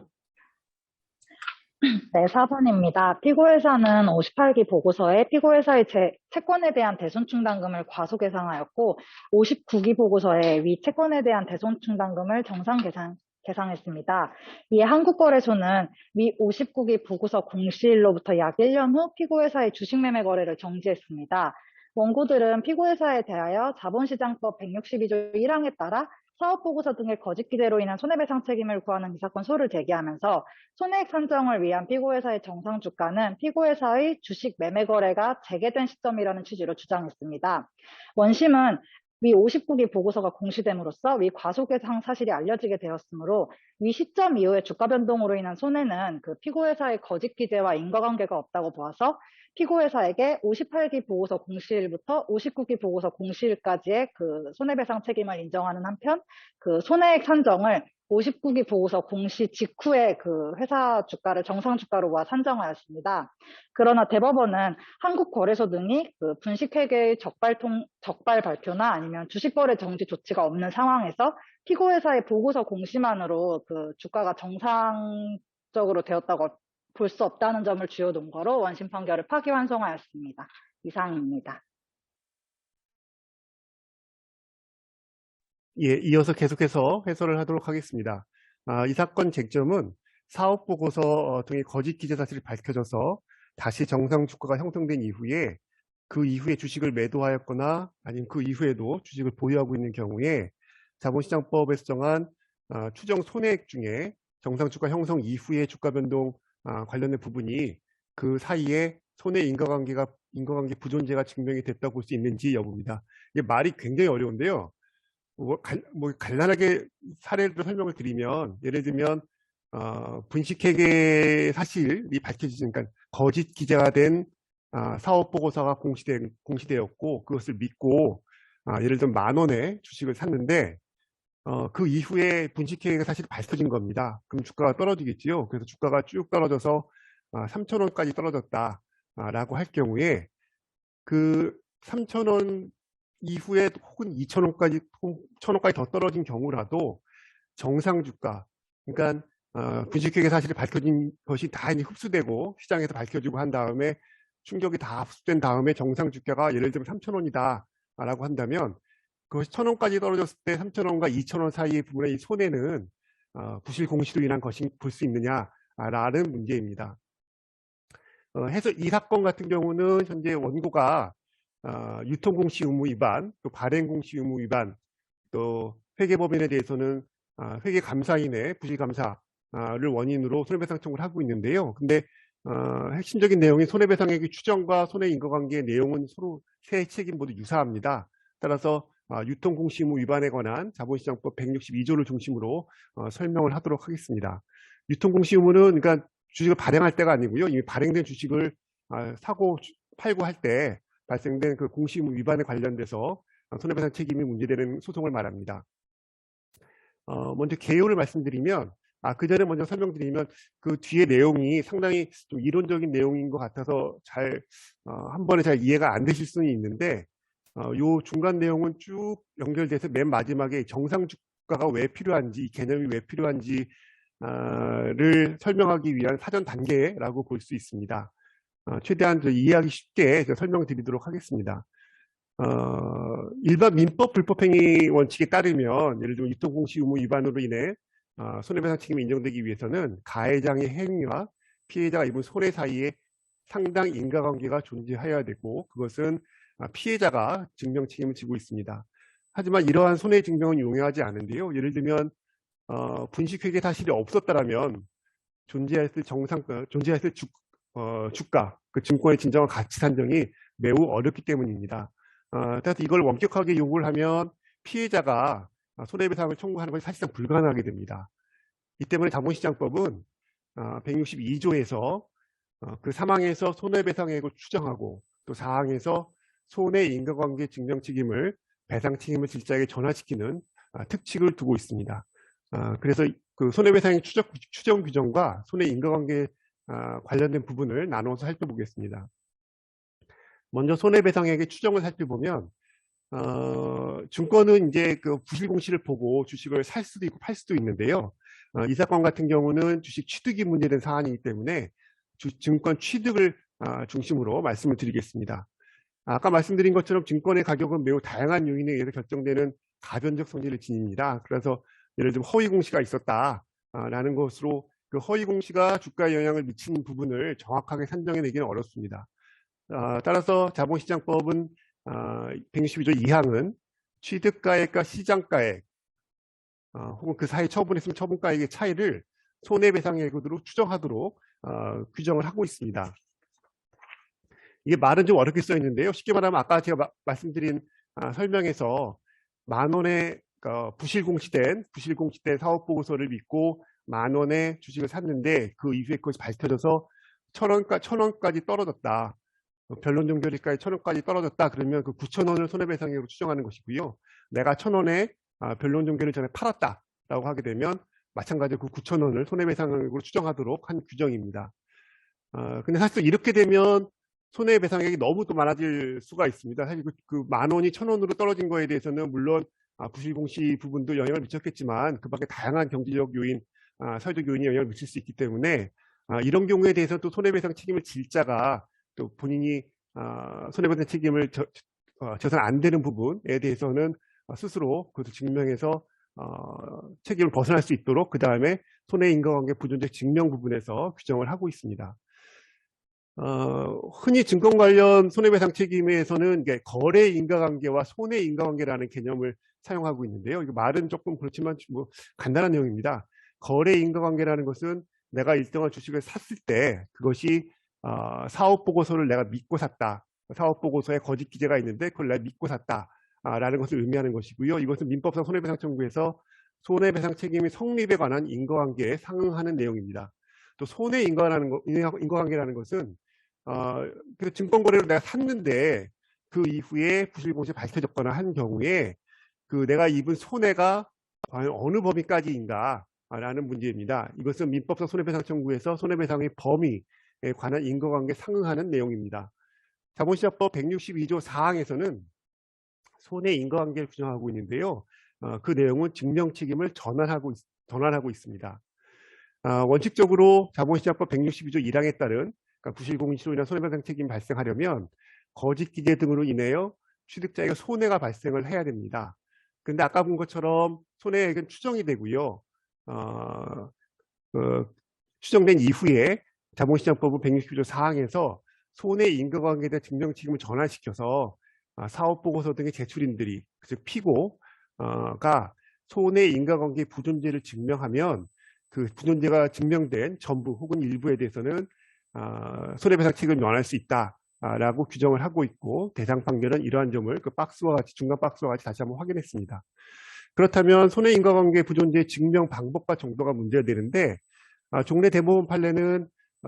네, 4번입니다. 피고회사는 58기 보고서에 피고회사의 채권에 대한 대손충당금을 과소계상하였고 59기 보고서에 위 채권에 대한 대손충당금을 정상계상했습니다. 이에 한국거래소는 위 59기 보고서 공시일로부터 약 1년 후 피고회사의 주식매매 거래를 정지했습니다. 원고들은 피고회사에 대하여 자본시장법 162조 1항에 따라 사업보고서 등의 거짓 기재로 인한 손해배상 책임을 구하는 이 사건 소를 제기하면서 손해액 산정을 위한 피고회사의 정상 주가는 피고회사의 주식 매매 거래가 재개된 시점이라는 취지로 주장했습니다. 원심은 위 59기 보고서가 공시됨으로써 위 과소계상 사실이 알려지게 되었으므로 위 시점 이후의 주가 변동으로 인한 손해는 그 피고회사의 거짓 기재와 인과관계가 없다고 보아서 피고회사에게 58기 보고서 공시일부터 59기 보고서 공시일까지의 그 손해배상 책임을 인정하는 한편 그 손해액 산정을 59기 보고서 공시 직후에 그 회사 주가를 정상 주가로 모아 산정하였습니다. 그러나 대법원은 한국거래소 등이 그 분식회계의 적발 발표나 아니면 주식거래 정지 조치가 없는 상황에서 피고회사의 보고서 공시만으로 그 주가가 정상적으로 되었다고 볼 수 없다는 점을 주요 논거로 원심 판결을 파기환송하였습니다. 이상입니다. 예, 이어서 계속해서 해설을 하도록 하겠습니다. 이 사건 쟁점은 사업보고서 등의 거짓 기재 사실이 밝혀져서 다시 정상 주가가 형성된 이후에 그 이후에 주식을 매도하였거나 아니면 그 이후에도 주식을 보유하고 있는 경우에 자본시장법에서 정한 추정 손해액 중에 정상 주가 형성 이후의 주가 변동 관련된 부분이 그 사이에 손해 인과관계 부존재가 증명이 됐다고 볼 수 있는지 여부입니다. 이게 말이 굉장히 어려운데요. 간단하게 사례로 설명을 드리면, 예를 들면 분식회계 사실이 밝혀지니까 그러니까 거짓 기재가 된 사업보고서가 공시되었고 그것을 믿고 예를 들면 10,000원에 주식을 샀는데 그 이후에 분식회계가 사실 밝혀진 겁니다. 그럼 주가가 떨어지겠지요. 그래서 주가가 쭉 떨어져서 3,000원까지 떨어졌다라고 할 경우에 그 3,000원 이후에 혹은 2,000원까지, 1,000원까지 더 떨어진 경우라도 정상 주가, 그러니까 분식회계 사실이 밝혀진 것이 다 이제 흡수되고 시장에서 밝혀지고 한 다음에 충격이 다 흡수된 다음에 정상 주가가 예를 들면 3,000원이다라고 한다면 그것이 1,000원까지 떨어졌을 때 3,000원과 2,000원 사이의 부분의 이 손해는 부실 공시로 인한 것이 볼 수 있느냐라는 문제입니다. 해서 이 사건 같은 경우는 현재 원고가 유통공시 의무 위반, 또 발행공시 의무 위반, 또 회계법인에 대해서는 회계감사인의 부실감사를 원인으로 손해배상 청구를 하고 있는데요. 근데 핵심적인 내용인 손해배상액의 추정과 손해 인과관계의 내용은 서로 세 책임 모두 유사합니다. 따라서 유통공시 의무 위반에 관한 자본시장법 162조를 중심으로 설명을 하도록 하겠습니다. 유통공시 의무는 그러니까 주식을 발행할 때가 아니고요. 이미 발행된 주식을 사고 팔고 할 때 발생된 그 공시 의무 위반에 관련돼서 손해배상 책임이 문제되는 소송을 말합니다. 먼저 개요를 말씀드리면 그 전에 먼저 설명드리면 그 뒤에 내용이 상당히 좀 이론적인 내용인 것 같아서 한 번에 잘 이해가 안 되실 수는 있는데 요 중간 내용은 쭉 연결돼서 맨 마지막에 정상 주가가 왜 필요한지, 이 개념이 왜 필요한지를 설명하기 위한 사전 단계라고 볼 수 있습니다. 최대한 이해하기 쉽게 설명드리도록 하겠습니다. 일반 민법 불법행위 원칙에 따르면 예를 들면 유통공시 의무 위반으로 인해 손해배상 책임이 인정되기 위해서는 가해자의 행위와 피해자가 입은 손해 사이에 상당 인과관계가 존재해야 되고 그것은 피해자가 증명 책임을 지고 있습니다. 하지만 이러한 손해 증명은 용이하지 않은데요. 예를 들면 분식회계 사실이 없었다라면 존재했을 주가, 그 증권의 진정한 가치 산정이 매우 어렵기 때문입니다. 따라서 이걸 엄격하게 요구를 하면 피해자가 손해배상을 청구하는 것이 사실상 불가능하게 됩니다. 이 때문에 자본시장법은 162조에서 그 사망에서 손해배상액을 추정하고 또 사항에서 손해 인과관계 증명 책임을 배상 책임을 질자에게 전환시키는 특칙을 두고 있습니다. 그래서 그 손해배상의 추정 규정과 손해 인과관계 관련된 부분을 나눠서 살펴보겠습니다. 먼저 손해배상액의 추정을 살펴보면 증권은 이제 그 부실공시를 보고 주식을 살 수도 있고 팔 수도 있는데요. 이 사건 같은 경우는 주식 취득이 문제된 사안이기 때문에 증권 취득을 중심으로 말씀을 드리겠습니다. 아까 말씀드린 것처럼 증권의 가격은 매우 다양한 요인에 의해서 결정되는 가변적 성질을 지닙니다. 그래서 예를 들면 허위공시가 있었다라는 것으로 그 허위공시가 주가에 영향을 미치는 부분을 정확하게 산정해내기는 어렵습니다. 따라서 자본시장법은 162조 2항은 취득가액과 시장가액 혹은 그 사이 처분했으면 처분가액의 차이를 손해배상액으로 추정하도록 규정을 하고 있습니다. 이게 말은 좀 어렵게 써 있는데요. 쉽게 말하면 아까 제가 말씀드린 설명에서 10,000원의 부실공시된 사업보고서를 믿고 10,000원의 주식을 샀는데 그 이후에 그것이 밝혀져서 1,000원까지 떨어졌다. 변론 종결일까지 1,000원까지 떨어졌다. 그러면 그 9,000원을 손해배상액으로 추정하는 것이고요. 내가 1,000원에 변론 종결일 전에 팔았다라고 하게 되면 마찬가지로 그 9,000원을 손해배상액으로 추정하도록 한 규정입니다. 근데 사실 이렇게 되면 손해배상액이 너무 또 많아질 수가 있습니다. 사실 그 10,000원이 1,000원으로 떨어진 거에 대해서는 물론 부실공시 부분도 영향을 미쳤겠지만 그 밖에 다양한 경제적 요인, 사회적 요인이 영향을 미칠 수 있기 때문에 이런 경우에 대해서 또 손해배상 책임을 질 자가 또 본인이 손해배상 책임을 져서는 안 되는 부분에 대해서는 스스로 그것을 증명해서 책임을 벗어날 수 있도록 그 다음에 손해인과관계 부존재 증명 부분에서 규정을 하고 있습니다. 흔히 증권 관련 손해배상 책임에서는 이게 거래 인과관계와 손해 인과관계라는 개념을 사용하고 있는데요. 이거 말은 조금 그렇지만 뭐 간단한 내용입니다. 거래 인과관계라는 것은 내가 일정한 주식을 샀을 때 그것이 사업보고서를 내가 믿고 샀다. 사업보고서에 거짓 기재가 있는데 그걸 내가 믿고 샀다. 라는 것을 의미하는 것이고요. 이것은 민법상 손해배상 청구에서 손해배상 책임의 성립에 관한 인과관계에 상응하는 내용입니다. 또 손해 인과관계라는 것은 그 증권거래를 내가 샀는데 그 이후에 부실공시 밝혀졌거나 한 경우에 그 내가 입은 손해가 과연 어느 범위까지인가 라는 문제입니다. 이것은 민법상 손해배상 청구에서 손해배상의 범위에 관한 인과관계에 상응하는 내용입니다. 자본시장법 162조 4항에서는 손해 인과관계를 규정하고 있는데요. 그 내용은 증명 책임을 전환하고 있습니다. 원칙적으로 자본시장법 162조 1항에 따른 부실공시로 인한 손해배상 책임이 발생하려면 거짓 기재 등으로 인하여 취득자에게 손해가 발생을 해야 됩니다. 근데 아까 본 것처럼 손해액은 추정이 되고요. 추정된 이후에 자본시장법 162조 4항에서 손해 인과관계에 대한 증명 책임을 전환시켜서 사업보고서 등의 제출인들이 즉 피고가 손해 인과관계 부존재를 증명하면 그 부존재가 증명된 전부 혹은 일부에 대해서는 손해배상 책임을 면할 수 있다라고 규정을 하고 있고 대상 판결은 이러한 점을 그 박스와 같이 중간 박스와 같이 다시 한번 확인했습니다. 그렇다면 손해 인과관계 부존재의 증명 방법과 정도가 문제가 되는데 종래 대법원 판례는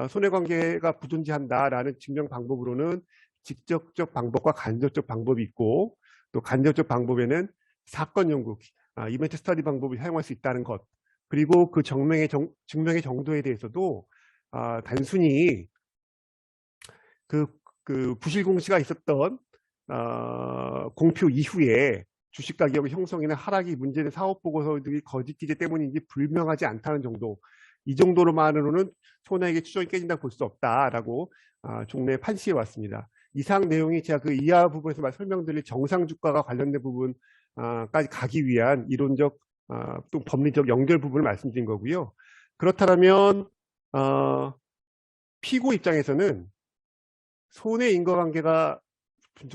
손해관계가 부존재한다라는 증명 방법으로는 직접적 방법과 간접적 방법이 있고 또 간접적 방법에는 사건 연구, 이벤트 스터디 방법을 사용할 수 있다는 것 그리고 그 증명의 정도에 대해서도 단순히 그 부실공시가 있었던 공표 이후에 주식 가격의 형성이나 하락이 문제된 사업보고서들이 거짓 기재 때문인지 불명하지 않다는 정도 이 정도로만으로는 손해액의 추정이 깨진다고 볼 수 없다라고 종래 판시해 왔습니다. 이상 내용이 제가 그 이하 부분에서 설명드릴 정상주가가 관련된 부분까지 가기 위한 이론적 또 법리적 연결 부분을 말씀드린 거고요. 그렇다면 피고 입장에서는 손해 인과관계가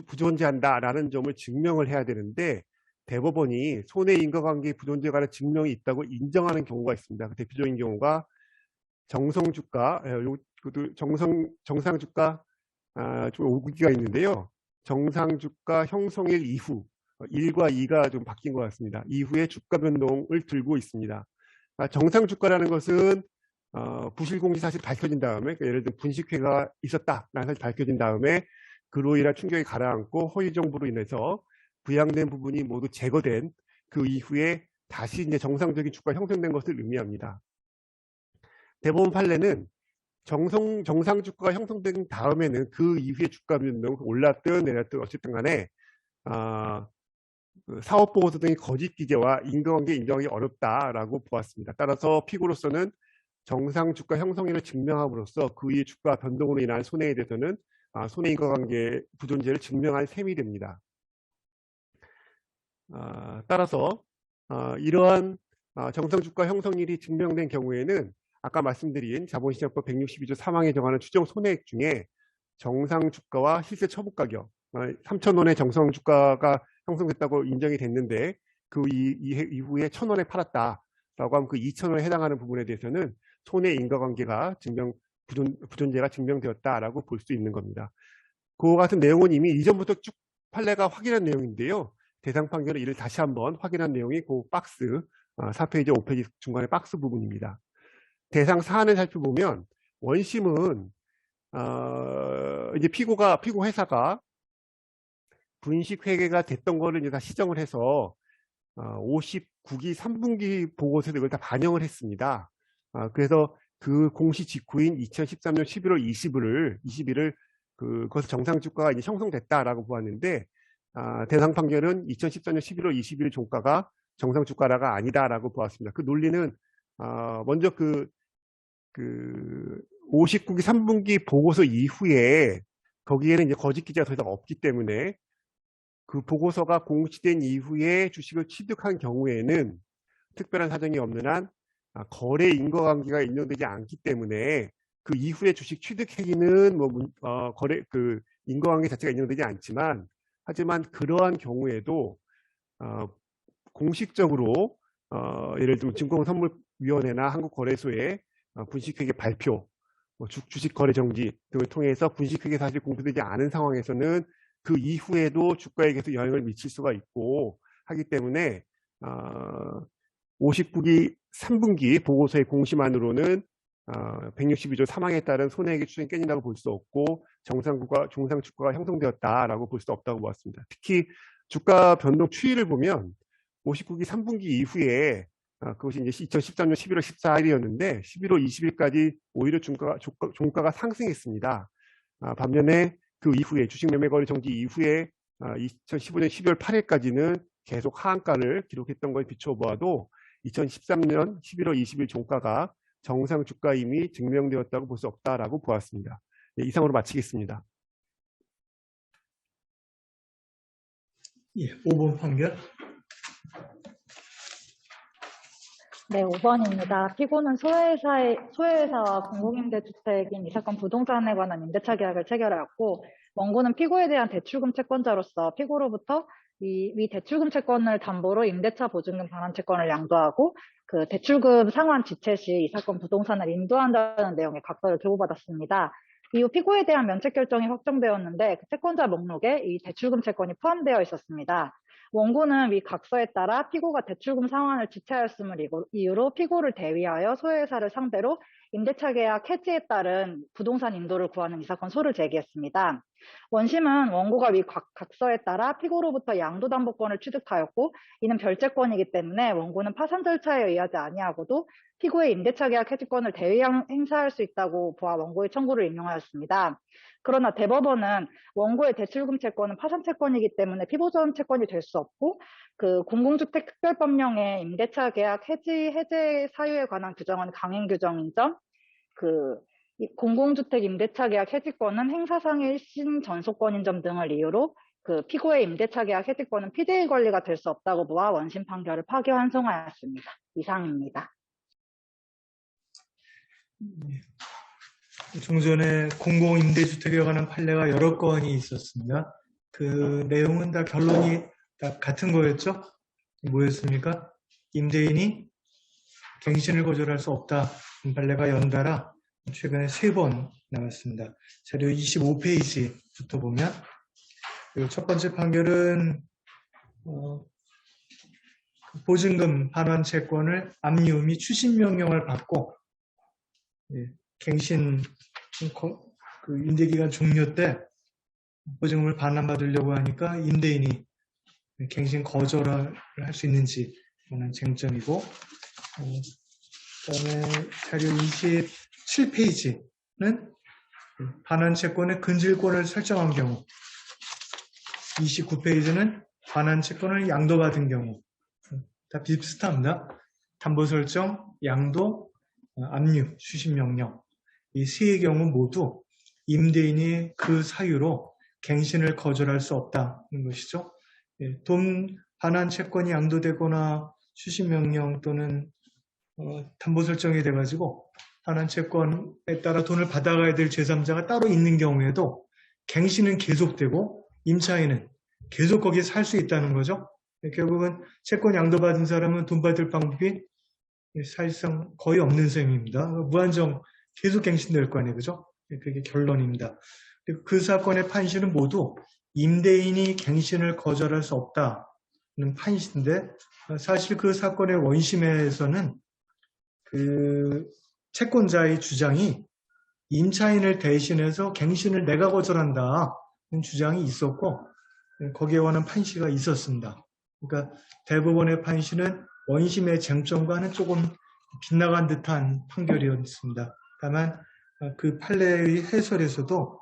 부존재한다라는 점을 증명을 해야 되는데 대법원이 손해 인과관계 부존재에 관한 증명이 있다고 인정하는 경우가 있습니다. 그 대표적인 경우가 정성주가, 정상주가 좀 오기가 있는데요. 정상주가 형성일 이후 1과 2가 좀 바뀐 것 같습니다. 이후에 주가 변동을 들고 있습니다. 정상주가라는 것은 부실공시 사실이 밝혀진 다음에 예를 들어 분식회가 있었다라는 사실이 밝혀진 다음에 그로 인한 충격이 가라앉고 허위 정보로 인해서 부양된 부분이 모두 제거된 그 이후에 다시 이제 정상적인 주가가 형성된 것을 의미합니다. 대법원 판례는 정상주가가 형성된 다음에는 그 이후에 주가 변동 올랐든 내렸든 어쨌든 간에 사업보고서 등의 거짓 기재와 인과관계 인정하기 어렵다라고 보았습니다. 따라서 피고로서는 정상주가 형성일을 증명함으로써 그 이후 주가 변동으로 인한 손해에 대해서는 손해인과관계 부존재를 증명할 셈이 됩니다. 따라서 이러한 정상주가 형성일이 증명된 경우에는 아까 말씀드린 자본시장법 162조 3항에 정하는 추정 손해액 중에 정상주가와 실제 처분가격 3,000원의 정상 주가가 형성됐다고 인정이 됐는데 그 이후에 1,000원에 팔았다라고 하면 그 2,000원에 해당하는 부분에 대해서는 손해 인과관계가 부존재가 증명되었다라고 볼 수 있는 겁니다. 그 같은 내용은 이미 이전부터 쭉 판례가 확인한 내용인데요. 대상 판결은 이를 다시 한번 확인한 내용이 그 박스 4페이지, 5페이지 중간에 박스 부분입니다. 대상 사안을 살펴보면 원심은 이제 피고 회사가 분식 회계가 됐던 거를 이제 다 시정을 해서 59기 3분기 보고서에 이걸 다 반영을 했습니다. 그래서 그 공시 직후인 2013년 11월 20일을 그것을 정상주가가 이제 형성됐다라고 보았는데 대상 판결은 2014년 11월 20일 종가가 정상주가가 아니다라고 보았습니다. 그 논리는 먼저 그 59기 3분기 보고서 이후에 거기에는 이제 거짓 기재가 더 이상 없기 때문에 그 보고서가 공시된 이후에 주식을 취득한 경우에는 특별한 사정이 없는 한 거래 인과관계가 인정되지 않기 때문에 그 이후에 주식 취득 행위는 거래 인과관계 자체가 인정되지 않지만 하지만 그러한 경우에도 공식적으로 예를 들면 증권선물위원회나 한국거래소의 분식회계 발표, 주식거래 정지 등을 통해서 분식회계 사실이 공표되지 않은 상황에서는 그 이후에도 주가에 계속 영향을 미칠 수가 있고 하기 때문에 59기 3분기 보고서의 공시만으로는 162조 사망에 따른 손해액의 추정이 깨진다고 볼 수 없고 정상 주가가 형성되었다라고 볼 수 없다고 보았습니다. 특히 주가 변동 추이를 보면 59기 3분기 이후에 그것이 이제 2013년 11월 14일이었는데 11월 20일까지 오히려 종가가 상승했습니다. 반면에 그 이후에 주식 매매 거래 정지 이후에 2015년 12월 8일까지는 계속 하한가를 기록했던 것에 비추어 보아도 2013년 11월 20일 종가가 정상 주가임이 증명되었다고 볼 수 없다라고 보았습니다. 네, 이상으로 마치겠습니다. 예, 5번 판결. 네, 5번입니다. 피고는 소외회사와 공공임대주택인 이 사건 부동산에 관한 임대차 계약을 체결하였고, 원고는 피고에 대한 대출금 채권자로서 피고로부터 위 대출금 채권을 담보로 임대차 보증금 반환 채권을 양도하고 그 대출금 상환 지체 시 이 사건 부동산을 인도한다는 내용의 각서를 교부받았습니다. 이후 피고에 대한 면책 결정이 확정되었는데 그 채권자 목록에 이 대출금 채권이 포함되어 있었습니다. 원고는 위 각서에 따라 피고가 대출금 상환을 지체하였음을 이유로 피고를 대위하여 소외회사를 상대로 임대차 계약 해지에 따른 부동산 인도를 구하는 이 사건 소를 제기했습니다. 원심은 원고가 위 각서에 따라 피고로부터 양도담보권을 취득하였고 이는 별채권이기 때문에 원고는 파산 절차에 의하지 아니하고도 피고의 임대차 계약 해지권을 대위 행사할 수 있다고 보아 원고의 청구를 인용하였습니다. 그러나 대법원은 원고의 대출금 채권은 파산 채권이기 때문에 피보전 채권이 될 수 없고 그 공공주택 특별법령의 임대차 계약 해제 사유에 관한 규정은 강행 규정인 점, 이 공공주택 임대차 계약 해지권은 행사상의 일심 전속권인 점 등을 이유로 그 피고의 임대차 계약 해지권은 피대의 권리가 될 수 없다고 보아 원심 판결을 파기 환송하였습니다. 이상입니다. 좀 전에 공공임대주택에 관한 판례가 여러 건이 있었습니다. 그 내용은 다 결론이 다 같은 거였죠? 뭐였습니까? 임대인이 갱신을 거절할 수 없다. 판례가 연달아 최근에 3번 나왔습니다. 자료 25페이지부터 보면 첫 번째 판결은 보증금 반환 채권을 압류 및 추심 명령을 받고 갱신 그 임대기간 종료 때 보증금을 반환받으려고 하니까 임대인이 갱신 거절을 할 수 있는지 하는 쟁점이고, 그다음에 자료 27페이지는 반환 채권의 근질권을 설정한 경우, 29페이지는 반환 채권을 양도받은 경우, 다 비슷합니다. 담보 설정, 양도, 압류, 추심 명령. 이 세 경우 모두 임대인이 그 사유로 갱신을 거절할 수 없다는 것이죠. 돈 반환 채권이 양도되거나 추심 명령 또는 담보 설정이 돼가지고 반환 채권에 따라 돈을 받아가야 될 제3자가 따로 있는 경우에도 갱신은 계속되고 임차인은 계속 거기에 살 수 있다는 거죠. 결국은 채권 양도받은 사람은 돈 받을 방법이 사실상 거의 없는 셈입니다. 무한정 계속 갱신될 거 아니에요. 그죠? 그게 결론입니다. 그 사건의 판시는 모두 임대인이 갱신을 거절할 수 없다는 판시인데, 사실 그 사건의 원심에서는 그 채권자의 주장이 임차인을 대신해서 갱신을 내가 거절한다는 주장이 있었고, 거기에 관한 판시가 있었습니다. 그러니까 대법원의 판시는 원심의 쟁점과는 조금 빗나간 듯한 판결이었습니다. 다만 그 판례의 해설에서도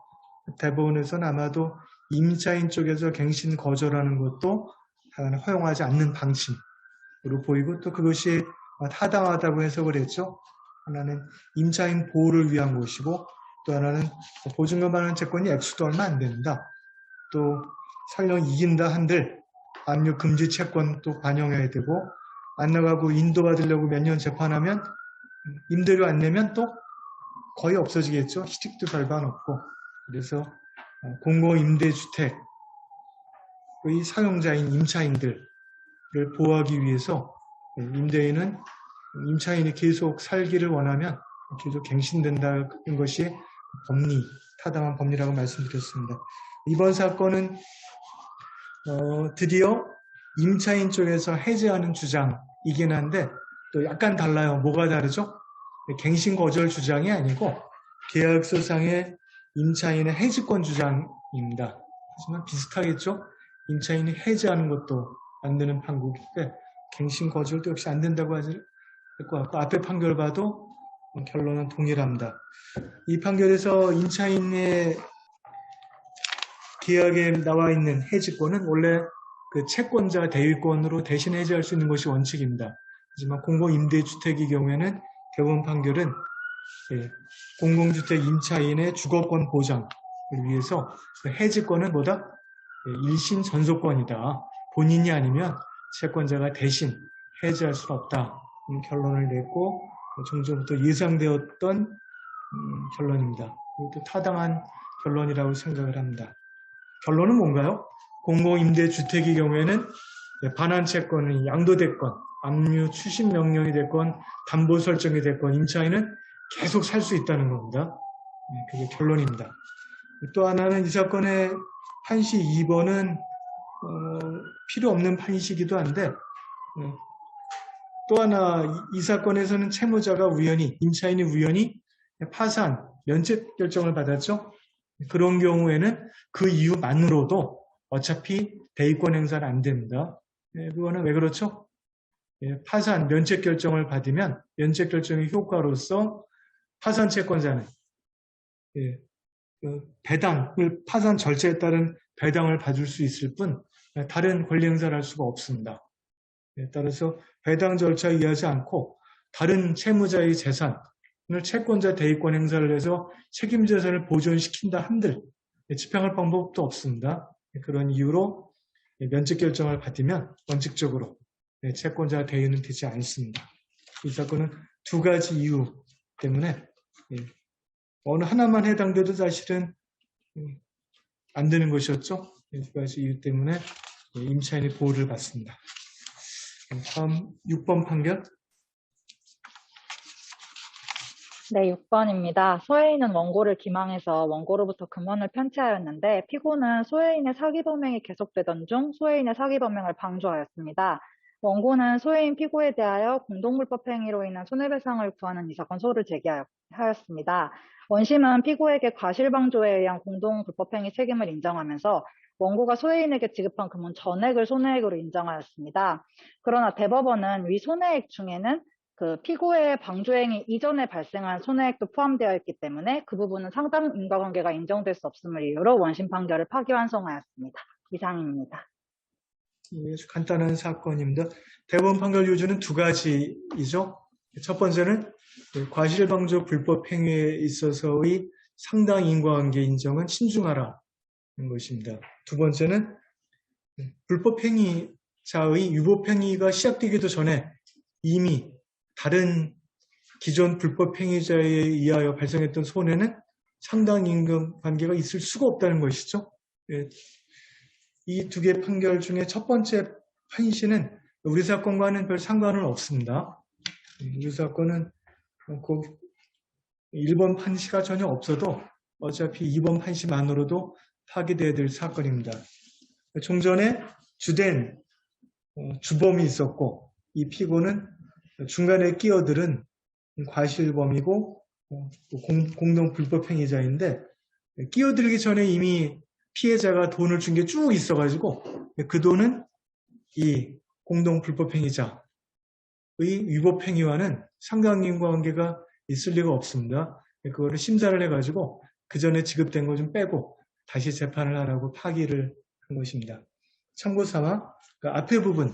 대법원에서는 아마도 임차인 쪽에서 갱신 거절하는 것도 허용하지 않는 방침으로 보이고, 또 그것이 타당하다고 해석을 했죠. 하나는 임차인 보호를 위한 것이고, 또 하나는 보증금 받는 채권이 액수도 얼마 안 된다. 또 설령 이긴다 한들 압류 금지 채권도 반영해야 되고, 안 나가고 인도받으려고 몇 년 재판하면 임대료 안 내면 또 거의 없어지겠죠. 시식도 별반 없고. 그래서 공공임대주택의 사용자인 임차인들을 보호하기 위해서 임대인은 임차인이 계속 살기를 원하면 계속 갱신된다는 것이 법리, 타당한 법리라고 말씀드렸습니다. 이번 사건은 드디어 임차인 쪽에서 해제하는 주장이긴 한데 또 약간 달라요. 뭐가 다르죠? 갱신 거절 주장이 아니고 계약서상의 임차인의 해지권 주장입니다. 하지만 비슷하겠죠? 임차인이 해제하는 것도 안 되는 판국인데 갱신 거절도 역시 안 된다고 하지 것 같고, 앞에 판결 봐도 결론은 동일합니다. 이 판결에서 임차인의 계약에 나와 있는 해지권은 원래 그 채권자 대위권으로 대신 해지할 수 있는 것이 원칙입니다. 하지만 공공임대주택의 경우에는 대법원 판결은 공공주택 임차인의 주거권 보장을 위해서 해지권은 뭐다? 일심 전속권이다. 본인이 아니면 채권자가 대신 해지할 수는 없다. 결론을 냈고, 종전부터 예상되었던 결론입니다. 이것도 타당한 결론이라고 생각을 합니다. 결론은 뭔가요? 공공임대주택의 경우에는 반환 채권이 양도됐건 압류 추심 명령이 됐건 담보 설정이 됐건 임차인은 계속 살 수 있다는 겁니다. 그게 결론입니다. 또 하나는 이 사건의 판시 2번은 필요 없는 판시이기도 한데, 또 하나 이 사건에서는 채무자가 우연히, 임차인이 우연히 파산, 면책 결정을 받았죠. 그런 경우에는 그 이유만으로도 어차피 대위권 행사는 안 됩니다. 그거는 왜 그렇죠? 파산, 면책 결정을 받으면 면책 결정의 효과로서 파산 채권자는 배당을, 파산 절차에 따른 배당을 받을 수 있을 뿐 다른 권리 행사를 할 수가 없습니다. 따라서 배당 절차에 의하지 않고 다른 채무자의 재산을 채권자 대위권 행사를 해서 책임재산을 보존시킨다 한들 집행할 방법도 없습니다. 그런 이유로 면책 결정을 받으면 원칙적으로 채권자 대위는 되지 않습니다. 이 사건은 두 가지 이유 때문에 어느 하나만 해당돼도 사실은 안 되는 것이었죠. 두 가지 이유 때문에 임차인의 보호를 받습니다. 다음 6번 판결. 네, 6번입니다. 소해인은 원고를 기망해서 원고로부터 금원을 편취하였는데 피고는 소해인의 사기 범행이 계속되던 중 소해인의 사기 범행을 방조하였습니다. 원고는 소해인 피고에 대하여 공동불법 행위로 인한 손해배상을 구하는 이 사건 소를 제기하였습니다. 원심은 피고에게 과실방조에 의한 공동불법 행위 책임을 인정하면서 원고가 소해인에게 지급한 금은 전액을 손해액으로 인정하였습니다. 그러나 대법원은 위 손해액 중에는 그 피고의 방조행위 이전에 발생한 손해액도 포함되어 있기 때문에 그 부분은 상당 인과관계가 인정될 수 없음을 이유로 원심 판결을 파기환송하였습니다. 이상입니다. 아주 간단한 사건입니다. 대법원 판결 요지는 두 가지이죠. 첫 번째는 과실방조 불법 행위에 있어서의 상당 인과관계 인정은 신중하라는 것입니다. 두 번째는 불법 행위자의 유법 행위가 시작되기도 전에 이미 다른 기존 불법 행위자에 의하여 발생했던 손해는 상당 인과관계가 있을 수가 없다는 것이죠. 이 두 개 판결 중에 첫 번째 판시는 우리 사건과는 별 상관은 없습니다. 우리 사건은 그 1번 판시가 전혀 없어도 어차피 2번 판시만으로도 파기돼야 될 사건입니다. 종전에 주된 주범이 있었고 이 피고는 중간에 끼어들은 과실범이고 공동 불법행위자인데 끼어들기 전에 이미 피해자가 돈을 준 게 쭉 있어가지고 그 돈은 이 공동 불법행위자의 위법행위와는 상관관계가 있을 리가 없습니다. 그거를 심사를 해가지고 그 전에 지급된 거 좀 빼고 다시 재판을 하라고 파기를 한 것입니다. 참고삼아 그 앞에 부분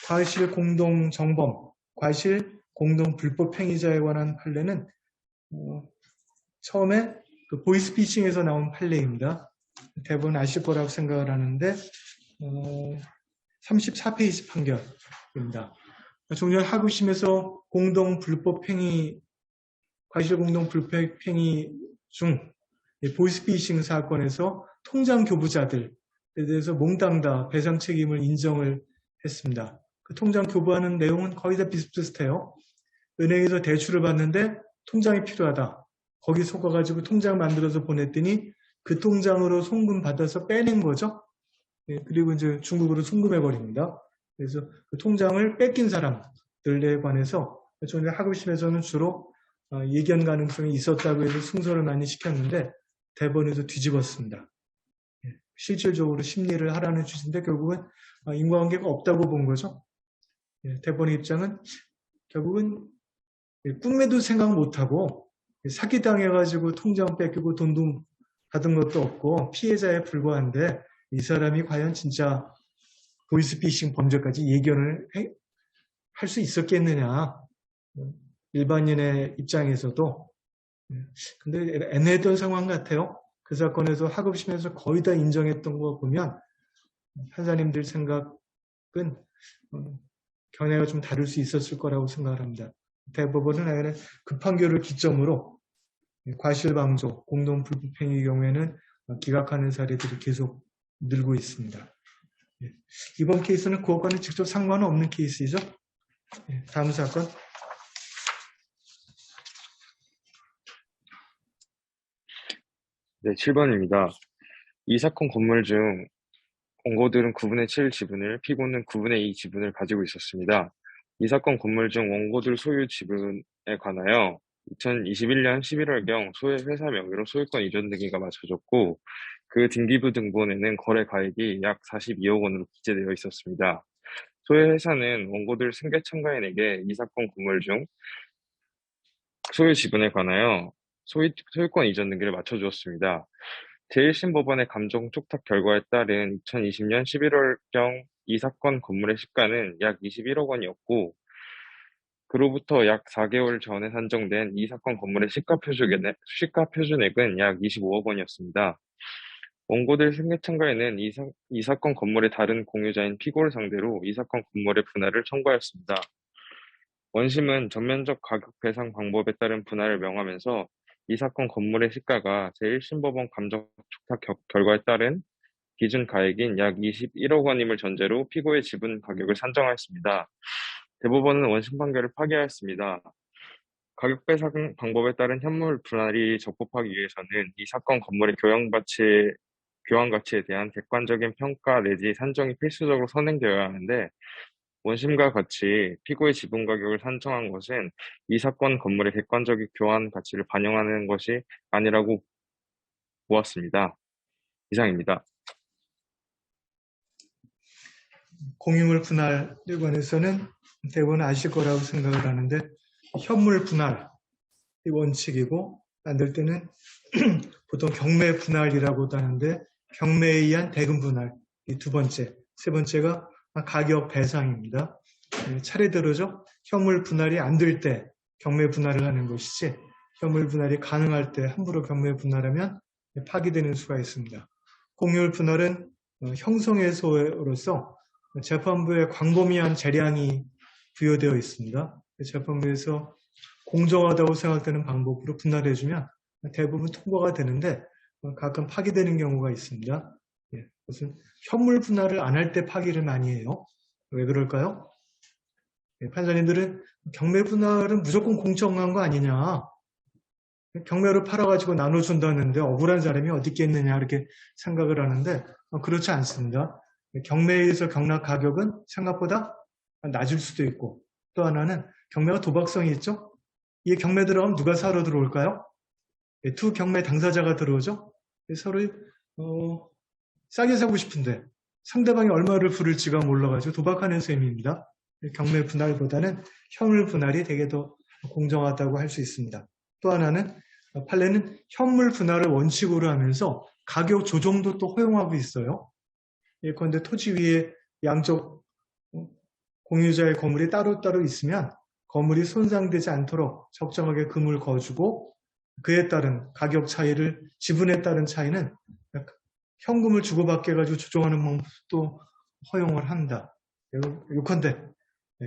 과실 공동 정범, 과실 공동 불법행위자에 관한 판례는 처음에 그 보이스피싱에서 나온 판례입니다. 대부분 아실 거라고 생각을 하는데 34페이지 판결입니다. 종전 하급심에서 공동 불법행위, 과실 공동 불법행위 중 보이스피싱 사건에서 통장 교부자들에 대해서 몽땅 다 배상 책임을 인정을 했습니다. 그 통장 교부하는 내용은 거의 다 비슷비슷해요. 은행에서 대출을 받는데 통장이 필요하다. 거기 속아가지고 통장 만들어서 보냈더니 그 통장으로 송금 받아서 빼낸 거죠. 그리고 이제 중국으로 송금해버립니다. 그래서 그 통장을 뺏긴 사람들에 관해서 하급심에서는 주로 예견 가능성이 있었다고 해서 승소를 많이 시켰는데 대법원에서 뒤집었습니다. 실질적으로 심리를 하라는 취지인데 결국은 인과관계가 없다고 본 거죠. 대법원의 입장은 결국은 꿈에도 생각 못하고 사기당해가지고 통장 뺏기고 돈도 받은 것도 없고 피해자에 불과한데 이 사람이 과연 진짜 보이스피싱 범죄까지 예견을 할 수 있었겠느냐. 일반인의 입장에서도. 근데 애매했던 상황 같아요. 그 사건에서 하급심에서 거의 다 인정했던 거 보면 판사님들 생각은 견해가 좀 다를 수 있었을 거라고 생각을 합니다. 대법원은 아예 그 판결을 기점으로 과실방조, 공동불법행위의 경우에는 기각하는 사례들이 계속 늘고 있습니다. 이번 케이스는 그것과는 직접 상관은 없는 케이스이죠. 다음 사건. 네, 7번입니다. 이 사건 건물 중 원고들은 9분의 7 지분을, 피고는 9분의 2 지분을 가지고 있었습니다. 이 사건 건물 중 원고들 소유 지분에 관하여 2021년 11월경 소의 회사 명의로 소유권 이전 등기가 마쳐졌고 그 등기부 등본에는 거래 가액이 약 42억 원으로 기재되어 있었습니다. 소의 회사는 원고들 승계 참가인에게 이 사건 건물 중 소유 지분에 관하여 소유권 이전 등기를 마쳐주었습니다. 제1심법원의 감정 촉탁 결과에 따른 2020년 11월경 이 사건 건물의 시가는 약 21억 원이었고 그로부터 약 4개월 전에 산정된 이 사건 건물의 시가 표준액은 약 25억 원이었습니다. 원고들 승계 참가인은 이 사건 건물의 다른 공유자인 피고를 상대로 이 사건 건물의 분할을 청구하였습니다. 원심은 전면적 가격 배상 방법에 따른 분할을 명하면서 이 사건 건물의 시가가 제1심법원 감정 촉탁 결과에 따른 기준 가액인 약 21억 원임을 전제로 피고의 지분 가격을 산정하였습니다. 대법원은 원심 판결을 파기하였습니다. 가격 배상 방법에 따른 현물 분할이 적법하기 위해서는 이 사건 건물의 교환 가치에 대한 객관적인 평가 내지 산정이 필수적으로 선행되어야 하는데 원심과 같이 피고의 지분 가격을 산정한 것은 이 사건 건물의 객관적인 교환 가치를 반영하는 것이 아니라고 보았습니다. 이상입니다. 공유물 분할에 관해서는 대부분 아실 거라고 생각을 하는데 현물 분할이 원칙이고 안 될 때는 보통 경매 분할이라고도 하는데 경매에 의한 대금 분할 이 두 번째, 세 번째가 가격 배상입니다. 차례대로죠. 현물 분할이 안 될 때 경매 분할을 하는 것이지 현물 분할이 가능할 때 함부로 경매 분할하면 파기되는 수가 있습니다. 공유물 분할은 형성해소로서 재판부에 광범위한 재량이 부여되어 있습니다. 재판부에서 공정하다고 생각되는 방법으로 분할해주면 대부분 통과가 되는데 가끔 파기되는 경우가 있습니다. 무슨 현물 분할을 안 할 때 파기를 많이 해요. 왜 그럴까요? 판사님들은 경매 분할은 무조건 공정한 거 아니냐. 경매로 팔아가지고 나눠준다는데 억울한 사람이 어디 있겠느냐 이렇게 생각을 하는데 그렇지 않습니다. 경매에서 경락 가격은 생각보다 낮을 수도 있고 또 하나는 경매가 도박성이 있죠. 이 경매 들어가면 누가 사러 들어올까요? 두 경매 당사자가 들어오죠. 서로 싸게 사고 싶은데 상대방이 얼마를 부를지가 몰라가지고 도박하는 셈입니다. 경매 분할보다는 현물 분할이 되게 더 공정하다고 할 수 있습니다. 또 하나는 판례는 현물 분할을 원칙으로 하면서 가격 조정도 또 허용하고 있어요. 예컨대 토지 위에 양쪽 공유자의 건물이 따로따로 있으면 건물이 손상되지 않도록 적정하게 금을 거주고 그에 따른 가격 차이를 지분에 따른 차이는 현금을 주고받게 해가지고 조정하는 방법도 허용을 한다. 요컨대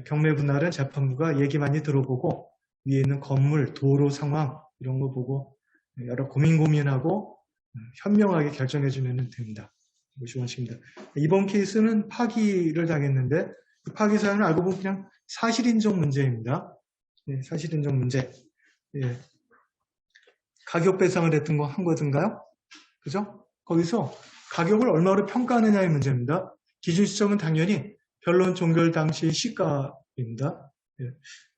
경매 분할은 재판부가 얘기 많이 들어보고 위에 있는 건물, 도로 상황 이런 거 보고 여러 고민하고 현명하게 결정해 주면 됩니다. 이것이 원칙입니다. 이번 케이스는 파기를 당했는데 그 파기 사연을 알고 보면 그냥 사실인정 문제입니다. 사실인정 문제. 가격 배상을 했던 거 한 거든가요? 그죠? 거기서 가격을 얼마로 평가하느냐의 문제입니다. 기준 시점은 당연히 변론 종결 당시의 시가입니다.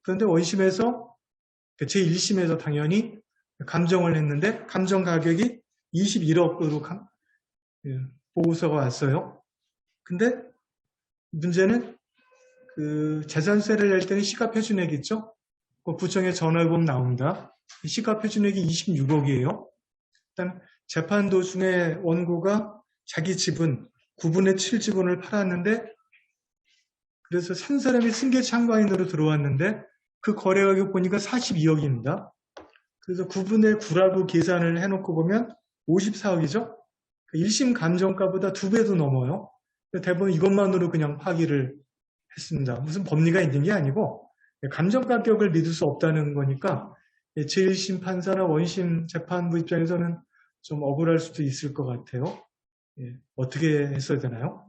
그런데 원심에서 제1심에서 당연히 감정을 했는데 감정 가격이 21억으로 보고서가 왔어요. 근데 문제는 그 재산세를 낼 때는 시가 표준액 있죠? 그 구청에 전화해 보면 나옵니다. 시가 표준액이 26억이에요. 그다음 재판 도중에 원고가 자기 지분 9분의 7 지분을 팔았는데 그래서 산 사람이 승계 참가인으로 들어왔는데 그 거래 가격 보니까 42억입니다. 그래서 9분의 9라고 계산을 해놓고 보면 54억이죠. 1심 감정가보다 2배도 넘어요. 대부분 이것만으로 그냥 파기를 했습니다. 무슨 법리가 있는 게 아니고 감정 가격을 믿을 수 없다는 거니까 제1심 판사나 원심 재판부 입장에서는 좀 억울할 수도 있을 것 같아요. 어떻게 했어야 되나요?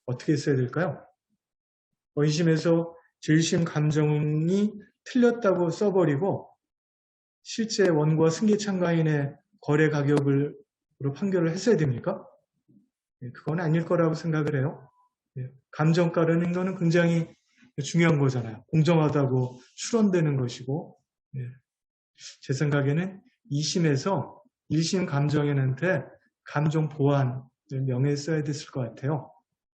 어떻게 했어야 될까요? 원심에서 제1심 감정이 틀렸다고 써버리고 실제 원고와 승계 참가인의 거래 가격으로 판결을 했어야 됩니까? 그건 아닐 거라고 생각을 해요. 감정가라는 거는 굉장히 중요한 거잖아요. 공정하다고 추론되는 것이고 제 생각에는 2심에서 1심 감정인한테 감정 보완을 명했어야 됐을 것 같아요.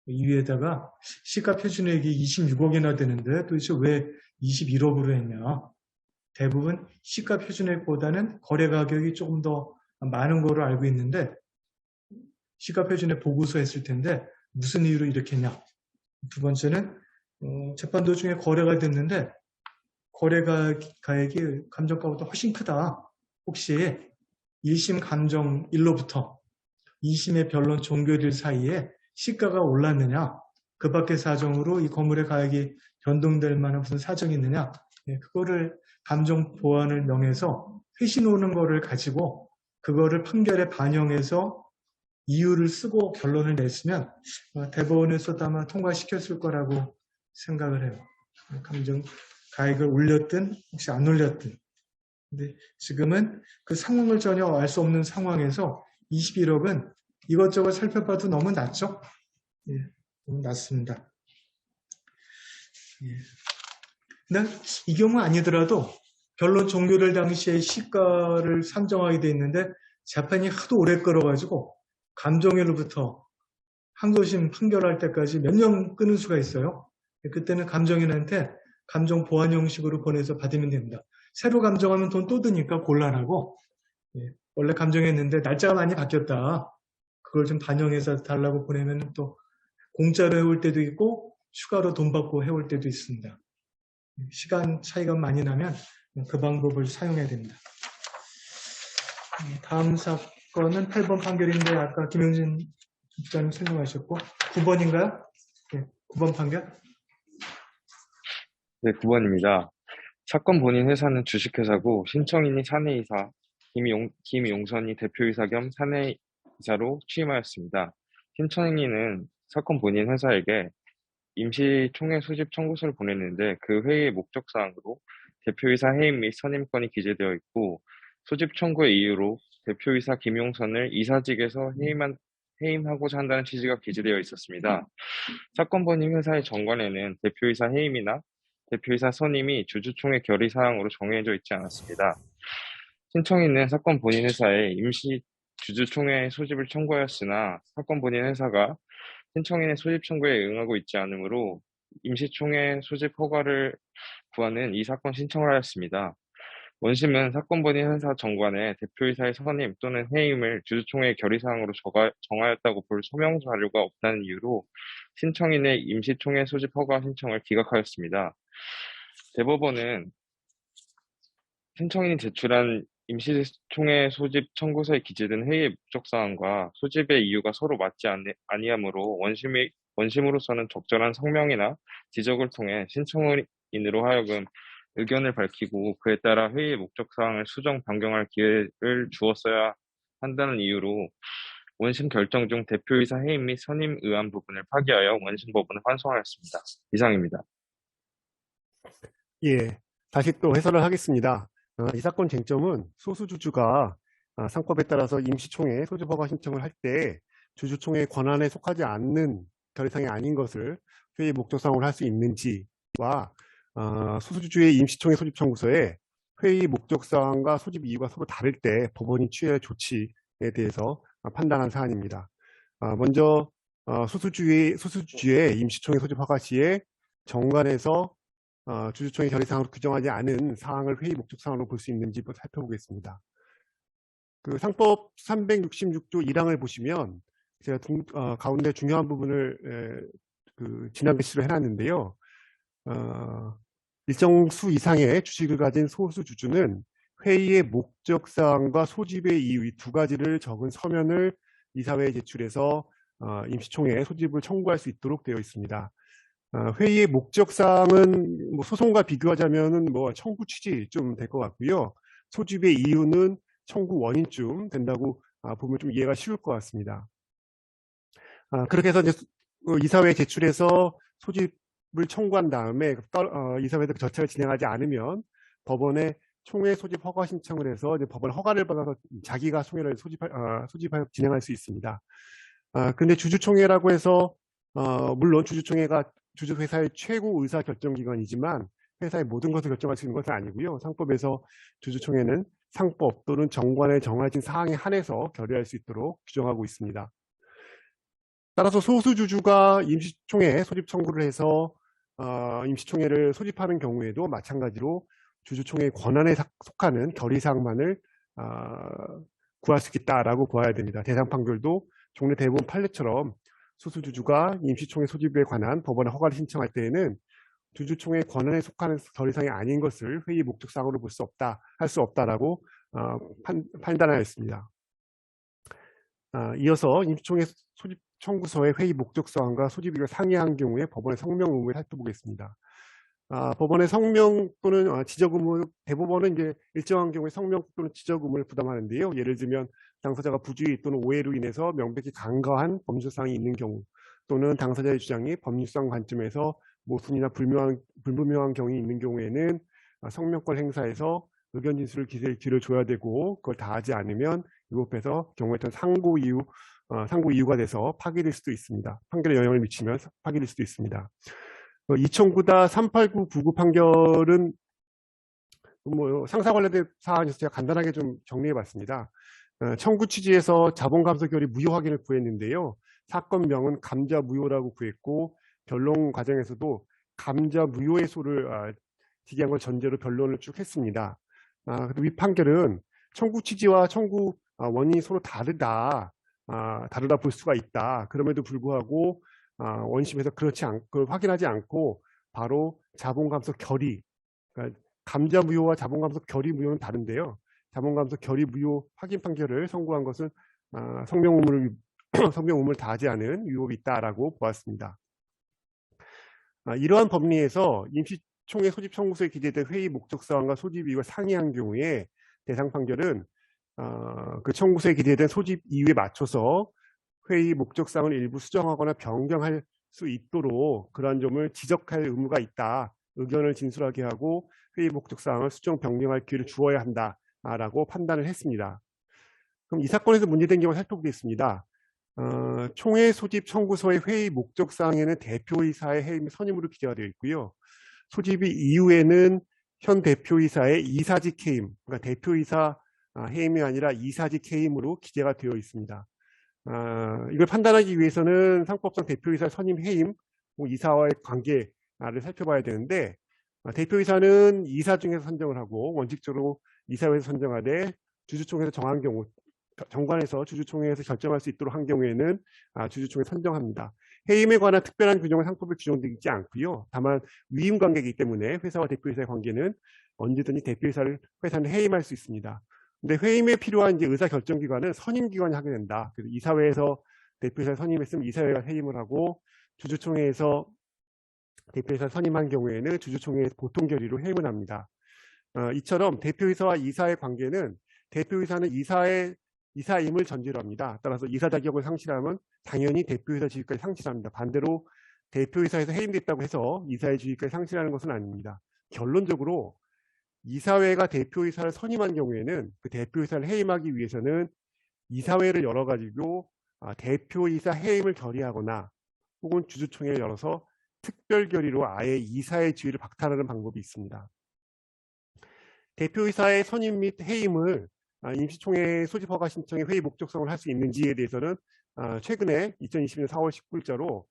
이 위에다가 시가 표준액이 26억이나 되는데 도대체 왜 21억으로 했냐. 대부분 시가 표준액보다는 거래 가격이 조금 더 많은 거로 알고 있는데 시가 표준액 보고서 했을 텐데 무슨 이유로 이렇게 했냐. 두 번째는 재판 도중에 거래가 됐는데 거래 가액이 감정가보다 훨씬 크다. 혹시 1심 감정일로부터 2심의 변론 종결일 사이에 시가가 올랐느냐, 그 밖의 사정으로 이 건물의 가액이 변동될 만한 무슨 사정이 있느냐, 그거를 감정 보완을 명해서 회신 오는 거를 가지고 그거를 판결에 반영해서 이유를 쓰고 결론을 냈으면 대법원에서도 아마 통과시켰을 거라고 생각을 해요. 감정 가액을 올렸든 혹시 안 올렸든. 근데 지금은 그 상황을 전혀 알 수 없는 상황에서 21억은 이것저것 살펴봐도 너무 낮죠? 너무 낮습니다. 근데 이 경우 아니더라도 변론 종결일 당시에 시가를 산정하게 돼 있는데 재판이 하도 오래 끌어가지고 감정인으로부터 항소심 판결할 때까지 몇 년 끄는 수가 있어요. 그때는 감정인한테 감정 보완 형식으로 보내서 받으면 됩니다. 새로 감정하면 돈 또 드니까 곤란하고 원래 감정했는데 날짜가 많이 바뀌었다. 그걸 좀 반영해서 달라고 보내면 또 공짜로 해올 때도 있고 추가로 돈 받고 해올 때도 있습니다. 시간 차이가 많이 나면 그 방법을 사용해야 됩니다. 다음 사건은 8번 판결인데 아까 김영진 집사님 설명하셨고 9번인가요? 9번 판결? 네, 9번입니다. 사건 본인 회사는 주식회사고 신청인이 사내이사, 김용선이 대표이사 겸 이사로 취임하였습니다. 신청인은 사건 본인 회사에게 임시총회 소집 청구서를 보냈는데 그 회의의 목적사항으로 대표이사 해임 및 선임권이 기재되어 있고 소집 청구의 이유로 대표이사 김용선을 이사직에서 해임하고자 한다는 취지가 기재되어 있었습니다. 사건 본인 회사의 정관에는 대표이사 해임이나 대표이사 선임이 주주총회 결의 사항으로 정해져 있지 않았습니다. 신청인은 사건 본인 회사에 임시 주주총회 소집을 청구하였으나 사건 본인 회사가 신청인의 소집 청구에 응하고 있지 않으므로 임시총회 소집 허가를 구하는 이 사건 신청을 하였습니다. 원심은 사건 본인 회사 정관에 대표이사의 선임 또는 해임을 주주총회 결의사항으로 정하였다고 볼 소명 자료가 없다는 이유로 신청인의 임시총회 소집 허가 신청을 기각하였습니다. 대법원은 신청인이 제출한 임시총회 소집 청구서에 기재된 회의의 목적사항과 소집의 이유가 서로 맞지 아니하므로 원심으로서는 적절한 성명이나 지적을 통해 신청인으로 하여금 의견을 밝히고 그에 따라 회의의 목적사항을 수정 변경할 기회를 주었어야 한다는 이유로 원심 결정 중 대표이사 해임 및 선임 의안 부분을 파기하여 원심법원을 환송하였습니다. 이상입니다. 예, 다시 또 해설을 하겠습니다. 이 사건 쟁점은 소수주주가 상법에 따라서 임시총회 소집허가 신청을 할 때 주주총회 권한에 속하지 않는 결의사항이 아닌 것을 회의 목적사항으로 할 수 있는지와 소수주주의 임시총회 소집 청구서에 회의 목적사항과 소집 이유가 서로 다를 때 법원이 취할 조치에 대해서 판단한 사안입니다. 먼저 소수주주의 임시총회 소집 허가 시에 정관에서 주주총회 결의사항으로 규정하지 않은 사항을 회의 목적사항으로 볼 수 있는지 살펴보겠습니다. 그 상법 366조 1항을 보시면 제가 가운데 중요한 부분을 진화 글씨로 해놨는데요. 일정 수 이상의 주식을 가진 소수주주는 회의의 목적사항과 소집의 이유 이 두 가지를 적은 서면을 이사회에 제출해서 임시총회에 소집을 청구할 수 있도록 되어 있습니다. 회의의 목적사항은 소송과 비교하자면은 청구 취지쯤 될 것 같고요. 소집의 이유는 청구 원인쯤 된다고 보면 좀 이해가 쉬울 것 같습니다. 그렇게 해서 이제 이사회에 제출해서 소집을 청구한 다음에 이사회에서 절차를 진행하지 않으면 법원에 총회 소집 허가 신청을 해서 이제 법원 허가를 받아서 자기가 총회를 소집하여 진행할 수 있습니다. 근데 주주총회라고 해서 물론 주주총회가 주주회사의 최고 의사결정기관이지만 회사의 모든 것을 결정할 수 있는 것은 아니고요. 상법에서 주주총회는 상법 또는 정관에 정해진 사항에 한해서 결의할 수 있도록 규정하고 있습니다. 따라서 소수주주가 임시총회 소집 청구를 해서 임시총회를 소집하는 경우에도 마찬가지로 주주총회 권한에 속하는 결의사항만을 구할 수 있다라고 보아야 됩니다. 대상 판결도 종래 대부분 판례처럼 소수주주가 임시총회 소집에 관한 법원의 허가를 신청할 때에는 주주총회 권한에 속하는 결의사항이 아닌 것을 회의 목적사항으로 볼 수 없다, 할 수 없다라고 판단하였습니다. 이어서 임시총회 소집 청구서의 회의 목적사항과 소집 이유가 상이한 경우에 법원의 성명 의무를 살펴보겠습니다. 법원의 성명 또는 지적 의무, 대법원은 이제 일정한 경우에 성명 또는 지적 의무를 부담하는데요. 예를 들면 당사자가 부주의 또는 오해로 인해서 명백히 간과한 법률사항이 있는 경우 또는 당사자의 주장이 법률상 관점에서 모순이나 불분명한 경우가 있는 경우에는 성명권 행사에서 의견 진술을 기회를 줘야 되고 그걸 다 하지 않으면 위법해서 경우에 따른 상고 이유가 돼서 파기될 수도 있습니다. 판결에 영향을 미치면 파기될 수도 있습니다. 2009다 38999 판결은 상사 관련된 사안에서 제가 간단하게 좀 정리해 봤습니다. 청구 취지에서 자본감소 결의 무효 확인을 구했는데요. 사건명은 감자 무효라고 구했고 변론 과정에서도 감자 무효의 소를 제기한 걸 전제로 변론을 쭉 했습니다. 그리고 이 판결은 청구 취지와 청구 원인이 서로 다르다 볼 수가 있다. 그럼에도 불구하고 원심에서 확인하지 않고 바로 자본감소 결의, 그러니까 감자 무효와 자본감소 결의 무효는 다른데요. 자본감소 결의 무효 확인 판결을 선고한 것은 성명 의무를 다하지 않은 위법이 있다라고 보았습니다. 이러한 법리에서 임시총회 소집 청구서에 기재된 회의 목적사항과 소집 이유가 상이한 경우에 대상 판결은 그 청구서에 기재된 소집 이유에 맞춰서 회의 목적사항을 일부 수정하거나 변경할 수 있도록 그러한 점을 지적할 의무가 있다. 의견을 진술하게 하고 회의 목적사항을 수정 변경할 기회를 주어야 한다라고 판단을 했습니다. 그럼 이 사건에서 문제된 경우 살펴보겠습니다. 총회 소집 청구서의 회의 목적사항에는 대표이사의 해임 및 선임으로 기재가 되어 있고요. 소집이 이후에는 현 대표이사의 이사직 해임, 그러니까 대표이사 해임이 아니라 이사직 해임으로 기재가 되어 있습니다. 이걸 판단하기 위해서는 상법상 대표이사 선임 해임, 이사와의 관계를 살펴봐야 되는데 대표이사는 이사 중에서 선정을 하고 원칙적으로 이사회에서 선정하되 주주총회에서 정한 경우 정관에서 주주총회에서 결정할 수 있도록 한 경우에는 주주총회 선정합니다. 해임에 관한 특별한 규정은 상법에 규정되어 있지 않고요. 다만 위임 관계이기 때문에 회사와 대표이사의 관계는 언제든지 대표이사를 회사는 해임할 수 있습니다. 근데 해임에 필요한 이제 의사 결정 기관은 선임 기관이 하게 된다. 그래서 이사회에서 대표이사를 선임했으면 이사회가 해임을 하고 주주총회에서 대표이사 선임한 경우에는 주주총회에서 보통 결의로 해임을 합니다. 이처럼 대표이사와 이사의 관계는 대표이사는 이사임을 전제로 합니다. 따라서 이사 자격을 상실하면 당연히 대표이사 지위까지 상실합니다. 반대로 대표이사에서 해임됐다고 해서 이사의 지위까지 상실하는 것은 아닙니다. 결론적으로 이사회가 대표이사를 선임한 경우에는 그 대표이사를 해임하기 위해서는 이사회를 열어가지고 대표이사 해임을 결의하거나 혹은 주주총회를 열어서 특별 결의로 아예 이사의 지위를 박탈하는 방법이 있습니다. 대표이사의 선임 및 해임을 임시총회 소집허가 신청의 회의 목적성을 할 수 있는지에 대해서는 최근에 2020년 4월 19일자로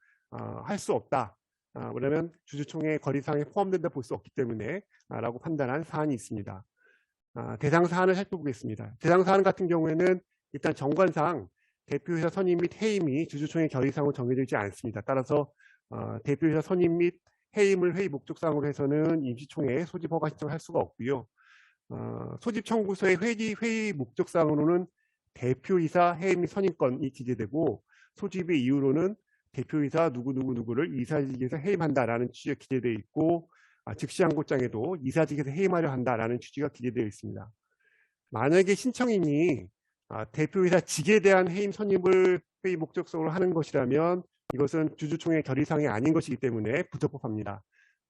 할 수 없다. 왜냐하면 주주총회 거리사항에 포함된다 볼 수 없기 때문에 라고 판단한 사안이 있습니다. 대상 사안을 살펴보겠습니다. 대상 사안 같은 경우에는 일단 정관상 대표이사 선임 및 해임이 주주총회 결의사항으로 정해져 있지 않습니다. 따라서 대표이사 선임 및 해임을 회의 목적사항으로 해서는 임시총회에 소집허가 신청을 할 수가 없고요. 소집 청구서의 회의 목적사항으로는 대표이사 해임 및 선임권이 기재되고 소집의 이유로는 대표이사 누구누구를 이사직에서 해임한다라는 취지가 기재되어 있고 즉시항고장에도 이사직에서 해임하려 한다라는 취지가 기재되어 있습니다. 만약에 신청인이 대표이사 직에 대한 해임 선임을 회의 목적성으로 하는 것이라면 이것은 주주총회 결의사항이 아닌 것이기 때문에 부적법합니다.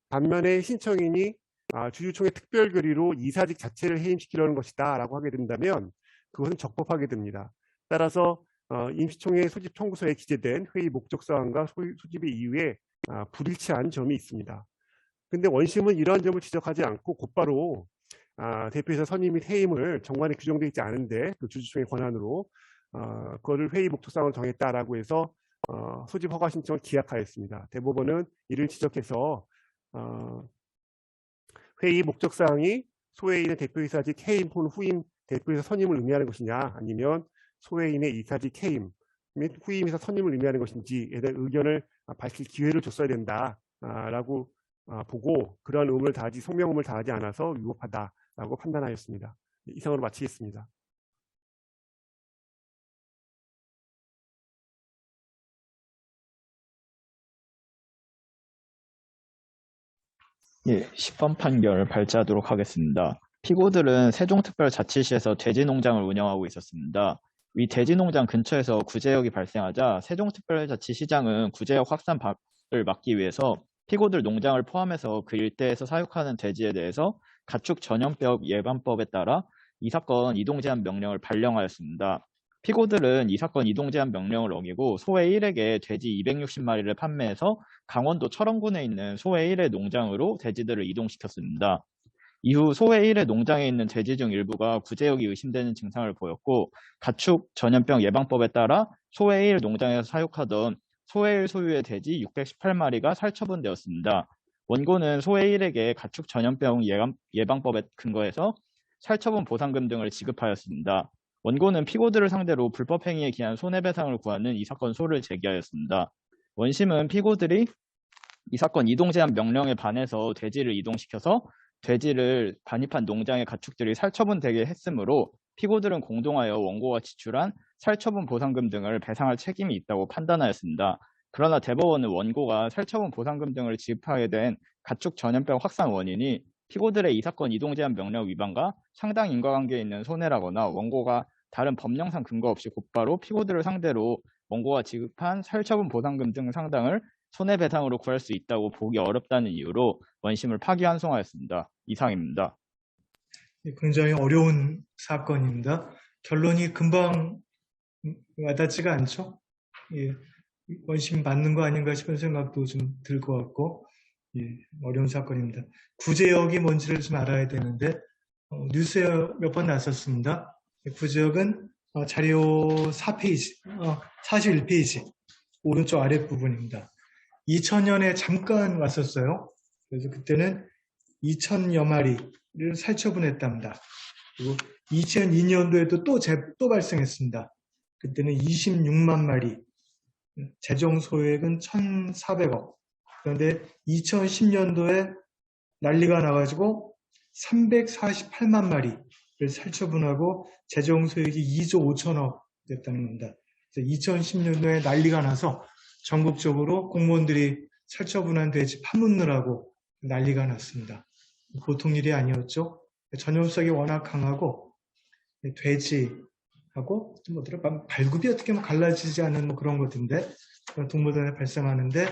반면에 신청인이 주주총회 특별 결의로 이사직 자체를 해임시키려는 것이다 라고 하게 된다면 그것은 적법하게 됩니다. 따라서 임시총회 소집 청구서에 기재된 회의 목적사항과 소집의 이유에 불일치한 점이 있습니다. 근데 원심은 이러한 점을 지적하지 않고 곧바로 대표이사 선임 및 해임을 정관에 규정되어 있지 않은데 그 주주총회 권한으로 그거를 회의 목적사항으로 정했다라고 해서 소집 허가 신청을 기각하였습니다. 대법원은 이를 지적해서 회의 목적사항이 소외인의 대표이사직 해임 혹은 후임 대표이사 선임을 의미하는 것이냐 아니면 소외인의 이사직 해임 및 후임이사 선임을 의미하는 것인지에 대한 의견을 밝힐 기회를 줬어야 된다라고 보고 그러한 의무를 다하지 성명 의무를 다하지 않아서 위법하다라고 판단하였습니다. 이상으로 마치겠습니다. 예, 10번 판결 발제하도록 하겠습니다. 피고들은 세종특별자치시에서 돼지농장을 운영하고 있었습니다. 위 돼지농장 근처에서 구제역이 발생하자 세종특별자치시장은 구제역 확산을 막기 위해서 피고들 농장을 포함해서 그 일대에서 사육하는 돼지에 대해서 가축 전염병 예방법에 따라 이 사건 이동제한 명령을 발령하였습니다. 피고들은 이 사건 이동제한 명령을 어기고 소해 1에게 돼지 260마리를 판매해서 강원도 철원군에 있는 소해 1의 농장으로 돼지들을 이동시켰습니다. 이후 소해 1의 농장에 있는 돼지 중 일부가 구제역이 의심되는 증상을 보였고 가축 전염병 예방법에 따라 소해 1 농장에서 사육하던 소해 1 소유의 돼지 618마리가 살처분되었습니다. 원고는 소해 1에게 가축 전염병 예방법에 근거해서 살처분 보상금 등을 지급하였습니다. 원고는 피고들을 상대로 불법 행위에 기한 손해배상을 구하는 이 사건 소를 제기하였습니다. 원심은 피고들이 이 사건 이동제한 명령에 반해서 돼지를 이동시켜서 돼지를 반입한 농장의 가축들이 살처분되게 했으므로 피고들은 공동하여 원고가 지출한 살처분 보상금 등을 배상할 책임이 있다고 판단하였습니다. 그러나 대법원은 원고가 살처분 보상금 등을 지급하게 된 가축 전염병 확산 원인이 피고들의 이 사건 이동제한 명령 위반과 상당 인과관계에 있는 손해라거나 원고가 다른 법령상 근거 없이 곧바로 피고들을 상대로 원고가 지급한 살처분 보상금 등 상당을 손해배상으로 구할 수 있다고 보기 어렵다는 이유로 원심을 파기환송하였습니다. 이상입니다. 굉장히 어려운 사건입니다. 결론이 금방 와닿지가 않죠. 예, 원심 맞는 거 아닌가 싶은 생각도 좀 들 것 같고, 예, 어려운 사건입니다. 구제역이 뭔지를 좀 알아야 되는데, 뉴스에 몇 번 났었습니다. 구제역은 자료 4페이지, 41페이지, 오른쪽 아랫부분입니다. 2000년에 잠깐 왔었어요. 그래서 그때는 2000여 마리를 살처분했답니다. 그리고 2002년도에도 또 발생했습니다. 그때는 26만 마리, 재정 소액은 1,400억. 그런데 2010년도에 난리가 나가지고 348만 마리를 살처분하고 재정 소액이 2조 5천억 됐다는 겁니다. 그래서 2010년도에 난리가 나서 전국적으로 공무원들이 살처분한 돼지 파묻느라고 난리가 났습니다. 보통 일이 아니었죠. 전염성이 워낙 강하고 돼지하고 발굽이 어떻게 갈라지지 않은 그런 것인데 동물원에 발생하는데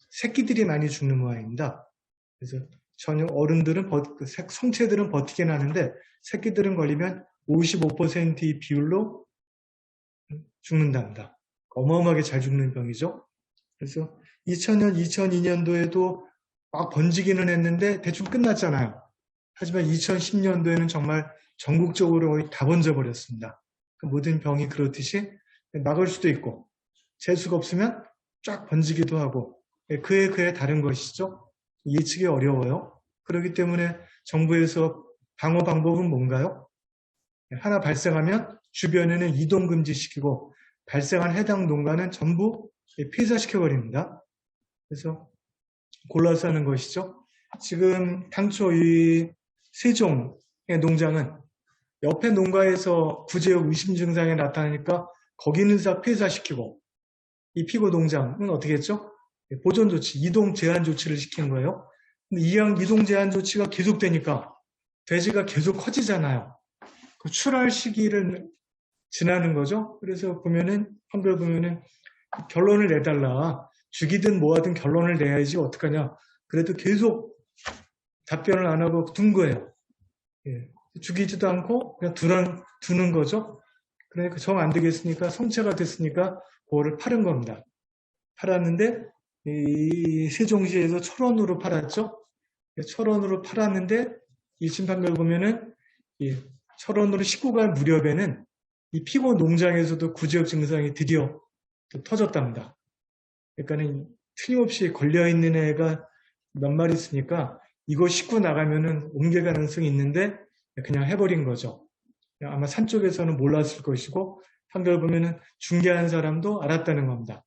새끼들이 많이 죽는 모양입니다. 그래서 전혀 어른들은 성체들은 버티긴 하는데 새끼들은 걸리면 55%의 비율로 죽는답니다. 어마어마하게 잘 죽는 병이죠. 그래서 2000년, 2002년도에도 막 번지기는 했는데 대충 끝났잖아요. 하지만 2010년도에는 정말 전국적으로 거의 다 번져버렸습니다. 모든 병이 그렇듯이 막을 수도 있고 재수가 없으면 쫙 번지기도 하고 그에 다른 것이죠. 예측이 어려워요. 그렇기 때문에 정부에서 방어 방법은 뭔가요? 하나 발생하면 주변에는 이동 금지시키고 발생한 해당 농가는 전부 폐사시켜버립니다. 그래서 골라서 하는 것이죠. 지금 당초 이 세종의 농장은 옆에 농가에서 구제역 의심 증상이 나타나니까 거기는 다 폐사시키고 이 피고 농장은 어떻게 했죠? 보존 조치, 이동 제한 조치를 시킨 거예요. 근데 이동 제한 조치가 계속되니까 돼지가 계속 커지잖아요. 그 출할 시기를 지나는 거죠. 그래서 한글 보면은 결론을 내달라. 죽이든 뭐하든 결론을 내야지 어떡하냐. 그래도 계속 답변을 안 하고 둔 거예요. 예. 죽이지도 않고 그냥 두는 거죠. 그러니까 정 안 되겠으니까 성체가 됐으니까 그거를 팔은 겁니다. 팔았는데 이 세종시에서 1,000원으로 팔았죠. 1,000원으로 팔았는데 이 심판결 보면은 1,000원으로 싣고 갈 무렵에는 이 피고 농장에서도 구제역 증상이 드디어 터졌답니다. 그러니까는 틀림없이 걸려있는 애가 몇 마리 있으니까 이거 싣고 나가면은 옮길 가능성이 있는데 그냥 해버린 거죠. 아마 산 쪽에서는 몰랐을 것이고 판결 보면은 중개한 사람도 알았다는 겁니다.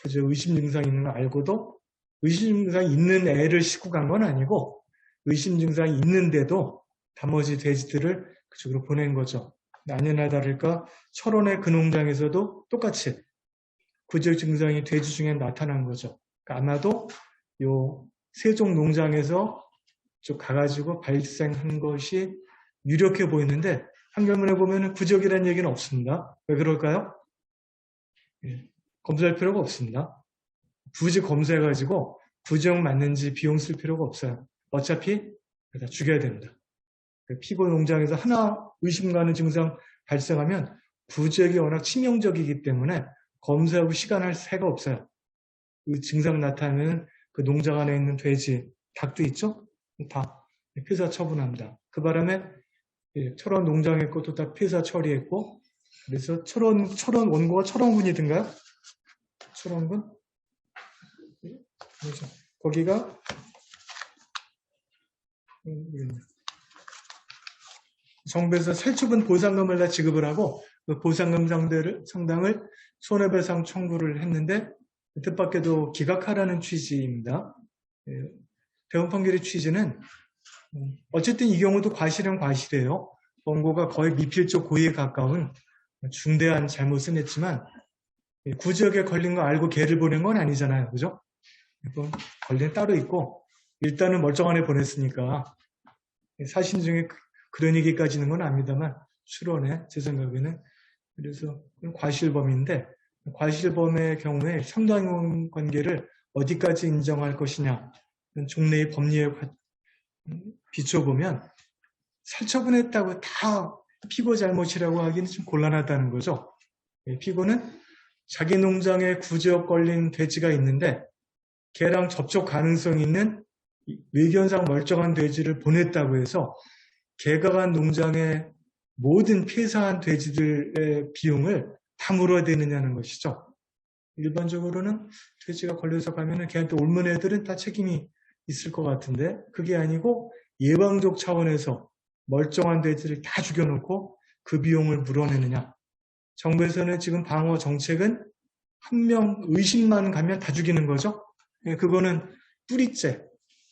그저 의심 증상이 있는 거 알고도 의심 증상이 있는 애를 싣고 간 건 아니고 의심 증상이 있는데도 나머지 돼지들을 그쪽으로 보낸 거죠. 아니나 다를까 1,000원의 그 농장에서도 똑같이 구제역 증상이 돼지 중에 나타난 거죠. 그러니까 아마도 요 세종 농장에서 쭉 가가지고 발생한 것이 유력해 보이는데 판결문에 보면은 구제역이라는 얘기는 없습니다. 왜 그럴까요? 검사할 필요가 없습니다. 굳이 검사해가지고 구제역 맞는지 비용 쓸 필요가 없어요. 어차피 다 죽여야 됩니다. 피고 농장에서 하나 의심 가는 증상 발생하면 구제역이 워낙 치명적이기 때문에 검사하고 시간 할 새가 없어요. 그 증상 나타나면 그 농장 안에 있는 돼지, 닭도 있죠? 다 폐사 처분합니다. 그 바람에 1,000원 농장의 것도 다 폐사 처리했고 그래서 1,000원 원고가 1,000원군이든가요? 1,000원군? 거기가 정부에서 살처분 보상금을 다 지급을 하고 그 보상금 상당을 손해배상 청구를 했는데 뜻밖에도 기각하라는 취지입니다. 대법원 판결의 취지는 어쨌든 이 경우도 과실은 과실이에요. 원고가 거의 미필적 고의에 가까운 중대한 잘못은 했지만 구제역에 걸린 거 알고 개를 보낸 건 아니잖아요. 그죠? 걸린 따로 있고 일단은 멀쩡한 애 보냈으니까 사신 중에 그런 얘기까지는 건 압니다만 추론에 제 생각에는 그래서 과실범인데 과실범의 경우에 상당관계를 어디까지 인정할 것이냐 종래의 법리에 비춰보면 살처분했다고 다 피고 잘못이라고 하기는 좀 곤란하다는 거죠. 피고는 자기 농장에 구제역 걸린 돼지가 있는데 걔랑 접촉 가능성이 있는 외견상 멀쩡한 돼지를 보냈다고 해서 걔가 간 농장의 모든 폐사한 돼지들의 비용을 다 물어야 되느냐는 것이죠. 일반적으로는 돼지가 걸려서 가면은 걔한테 옮은 애들은 다 책임이 있을 것 같은데 그게 아니고 예방적 차원에서 멀쩡한 돼지를 다 죽여놓고 그 비용을 물어내느냐. 정부에서는 지금 방어 정책은 한 명 의심만 가면 다 죽이는 거죠. 그거는 뿌리째,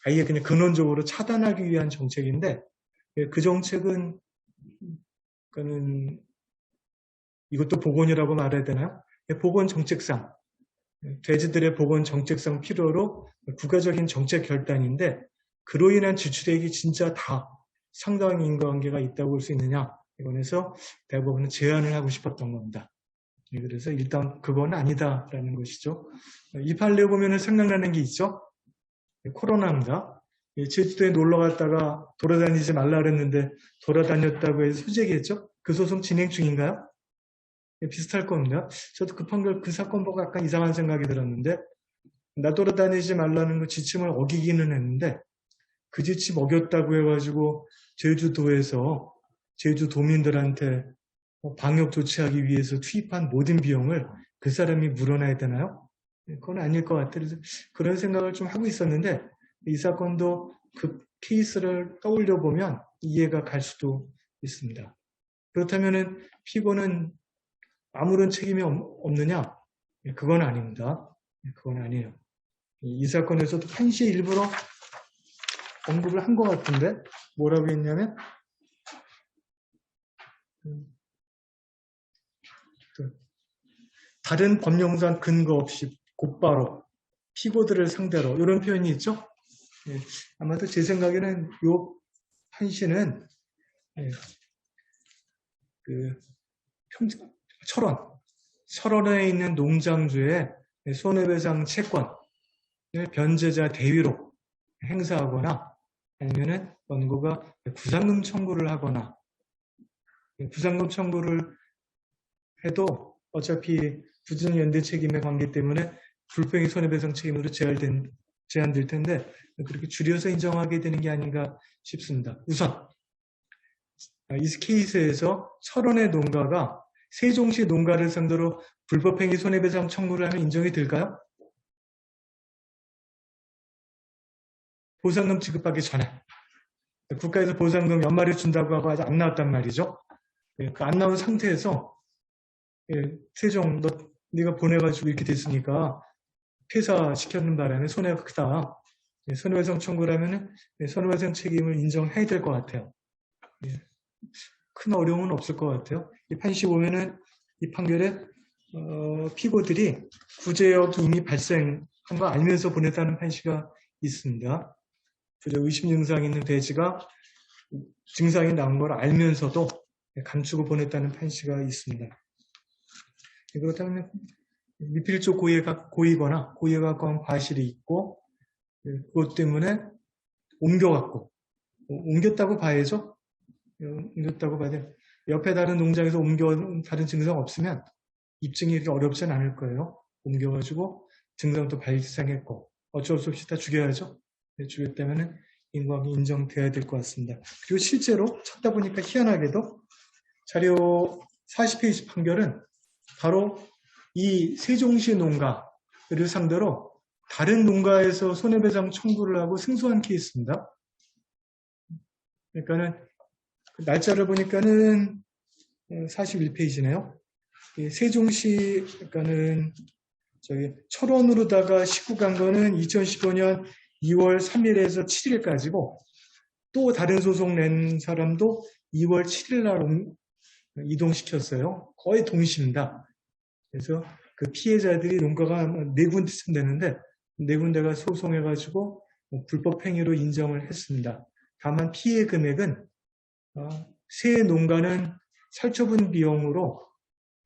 아예 그냥 근원적으로 차단하기 위한 정책인데 그 정책은 이것도 보건이라고 말해야 되나요? 보건 정책상, 돼지들의 보건 정책상 필요로 국가적인 정책 결단인데 그로 인한 지출액이 진짜 다 상당한 인과관계가 있다고 볼 수 있느냐. 이번에서 대법원은 제안을 하고 싶었던 겁니다. 그래서 일단 그건 아니다라는 것이죠. 이 판례 보면 생각나는 게 있죠. 코로나입니다. 제주도에 놀러 갔다가 돌아다니지 말라 그랬는데 돌아다녔다고 해서 수재겠죠? 그 소송 진행 중인가요? 비슷할 겁니다. 저도 그 판결, 그 사건 보고 약간 이상한 생각이 들었는데 나 돌아다니지 말라는 그 지침을 어기기는 했는데 그 지침 어겼다고 해가지고 제주도에서 제주도민들한테 방역 조치하기 위해서 투입한 모든 비용을 그 사람이 물어내야 되나요? 그건 아닐 것 같아요. 그래서 그런 생각을 좀 하고 있었는데 이 사건도 그 케이스를 떠올려 보면 이해가 갈 수도 있습니다. 그렇다면은 피고는 아무런 책임이 없느냐? 그건 아닙니다. 그건 아니에요. 이 사건에서도 한시에 일부러 언급을 한 것 같은데 뭐라고 했냐면 다른 법령상 근거 없이 곧바로 피고들을 상대로 이런 표현이 있죠. 아마도 제 생각에는 요 한시는 철원에 있는 농장주의 손해배상 채권을 변제자 대위로 행사하거나 아니면은 원고가 구상금 청구를 하거나 구상금 청구를 해도 어차피 부정 연대 책임의 관계 때문에 불평의 손해배상 책임으로 제한될 텐데 그렇게 줄여서 인정하게 되는 게 아닌가 싶습니다. 우선 이 케이스에서 철원의 농가가 세종시 농가를 상대로 불법행위 손해배상 청구를 하면 인정이 될까요? 보상금 지급하기 전에 국가에서 보상금 몇 마리 준다고 하고 아직 안 나왔단 말이죠. 그 안 나온 상태에서 세종 네가 보내가지고 이렇게 됐으니까 폐사시켰는 바람에 손해가 크다. 손해배상 청구를 하면 손해배상 책임을 인정해야 될 것 같아요. 큰 어려움은 없을 것 같아요. 이 판시 보면은 이 판결에 피고들이 구제역이 이미 발생한 거 알면서 보냈다는 판시가 있습니다. 구제 의심 증상이 있는 돼지가 증상이 나온 걸 알면서도 감추고 보냈다는 판시가 있습니다. 그렇다면 미필적 고의거나 고의에 가까운 과실이 있고 그것 때문에 옮겼다고 봐야죠. 옮겼다고 봐야 돼요. 옆에 다른 농장에서 옮겨온 다른 증상 없으면 입증이 이렇게 어렵진 않을 거예요. 옮겨가지고 증상도 발생했고 어쩔 수 없이 다 죽여야죠. 죽였다면 인과관계 인정돼야 될 것 같습니다. 그리고 실제로 찾다 보니까 희한하게도 자료 40페이지 판결은 바로 이 세종시 농가를 상대로 다른 농가에서 손해배상 청구를 하고 승소한 케이스입니다. 그러니까는 날짜를 보니까는 41페이지네요. 세종시, 그러니까는 철원으로다가 식구 간 거는 2015년 2월 3일에서 7일까지고 또 다른 소송 낸 사람도 2월 7일 날 이동시켰어요. 거의 동시입니다. 그래서 그 피해자들이 농가가 4군데쯤 되는데 4군데가 소송해가지고 불법 행위로 인정을 했습니다. 다만 피해 금액은 세 농가는 살처분 비용으로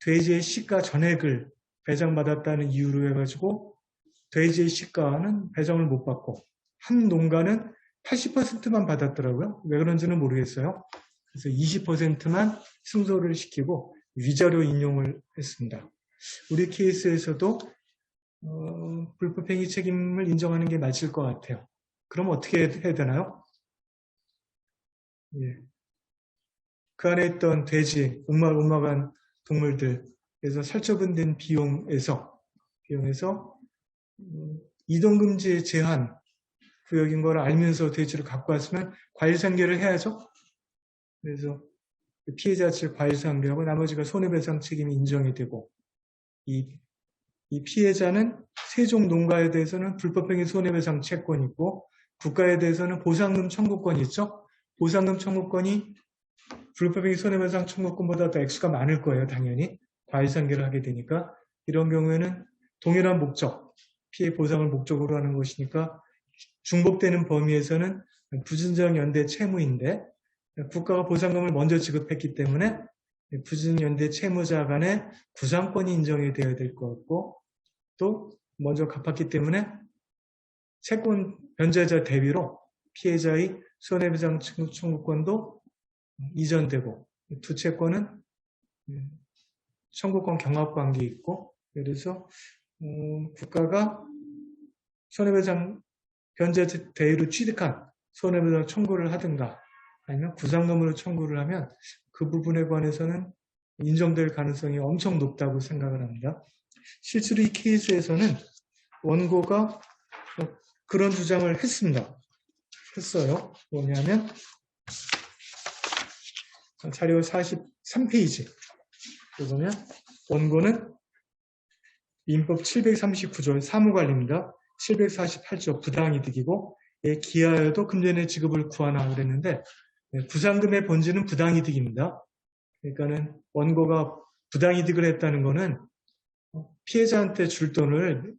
돼지의 시가 전액을 배상받았다는 이유로 해가지고 돼지의 시가는 배상을 못 받고 한 농가는 80%만 받았더라고요. 왜 그런지는 모르겠어요. 그래서 20%만 승소를 시키고 위자료 인용을 했습니다. 우리 케이스에서도 불법행위 책임을 인정하는 게 맞을 것 같아요. 그럼 어떻게 해야 되나요? 예. 그 안에 있던 돼지, 음악한 동물들에서 살처분된 비용에서 이동금지 제한 구역인 걸 알면서 돼지를 갖고 왔으면 과일상계를 해야죠. 그래서 피해자 측 과일상계하고 나머지가 손해배상 책임이 인정이 되고 이 피해자는 세종 농가에 대해서는 불법행위 손해배상 채권이 있고 국가에 대해서는 보상금 청구권이 있죠. 보상금 청구권이 불법행위 손해배상 청구권보다 더 액수가 많을 거예요. 당연히 과일상계를 하게 되니까 이런 경우에는 동일한 목적, 피해 보상을 목적으로 하는 것이니까 중복되는 범위에서는 부진정 연대 채무인데 국가가 보상금을 먼저 지급했기 때문에 부진 연대 채무자 간의 구상권이 인정이 되어야 될 것 같고 또 먼저 갚았기 때문에 채권 변제자 대비로 피해자의 손해배상 청구권도 이전되고 두 채권은 청구권 경합관계 있고 그래서 국가가 손해배상 변제자 대위로 취득한 손해배상 청구를 하든가 아니면 구상금으로 청구를 하면 그 부분에 관해서는 인정될 가능성이 엄청 높다고 생각을 합니다. 실제로 이 케이스에서는 원고가 그런 주장을 했어요. 뭐냐면 자료 43페이지 보면 원고는 민법 739조 사무관리입니다. 748조 부당이득이고 기하여도 금전의 지급을 구하나 그랬는데 구상금의 본질은 부당이득입니다. 그러니까는 원고가 부당이득을 했다는 것은 피해자한테 줄 돈을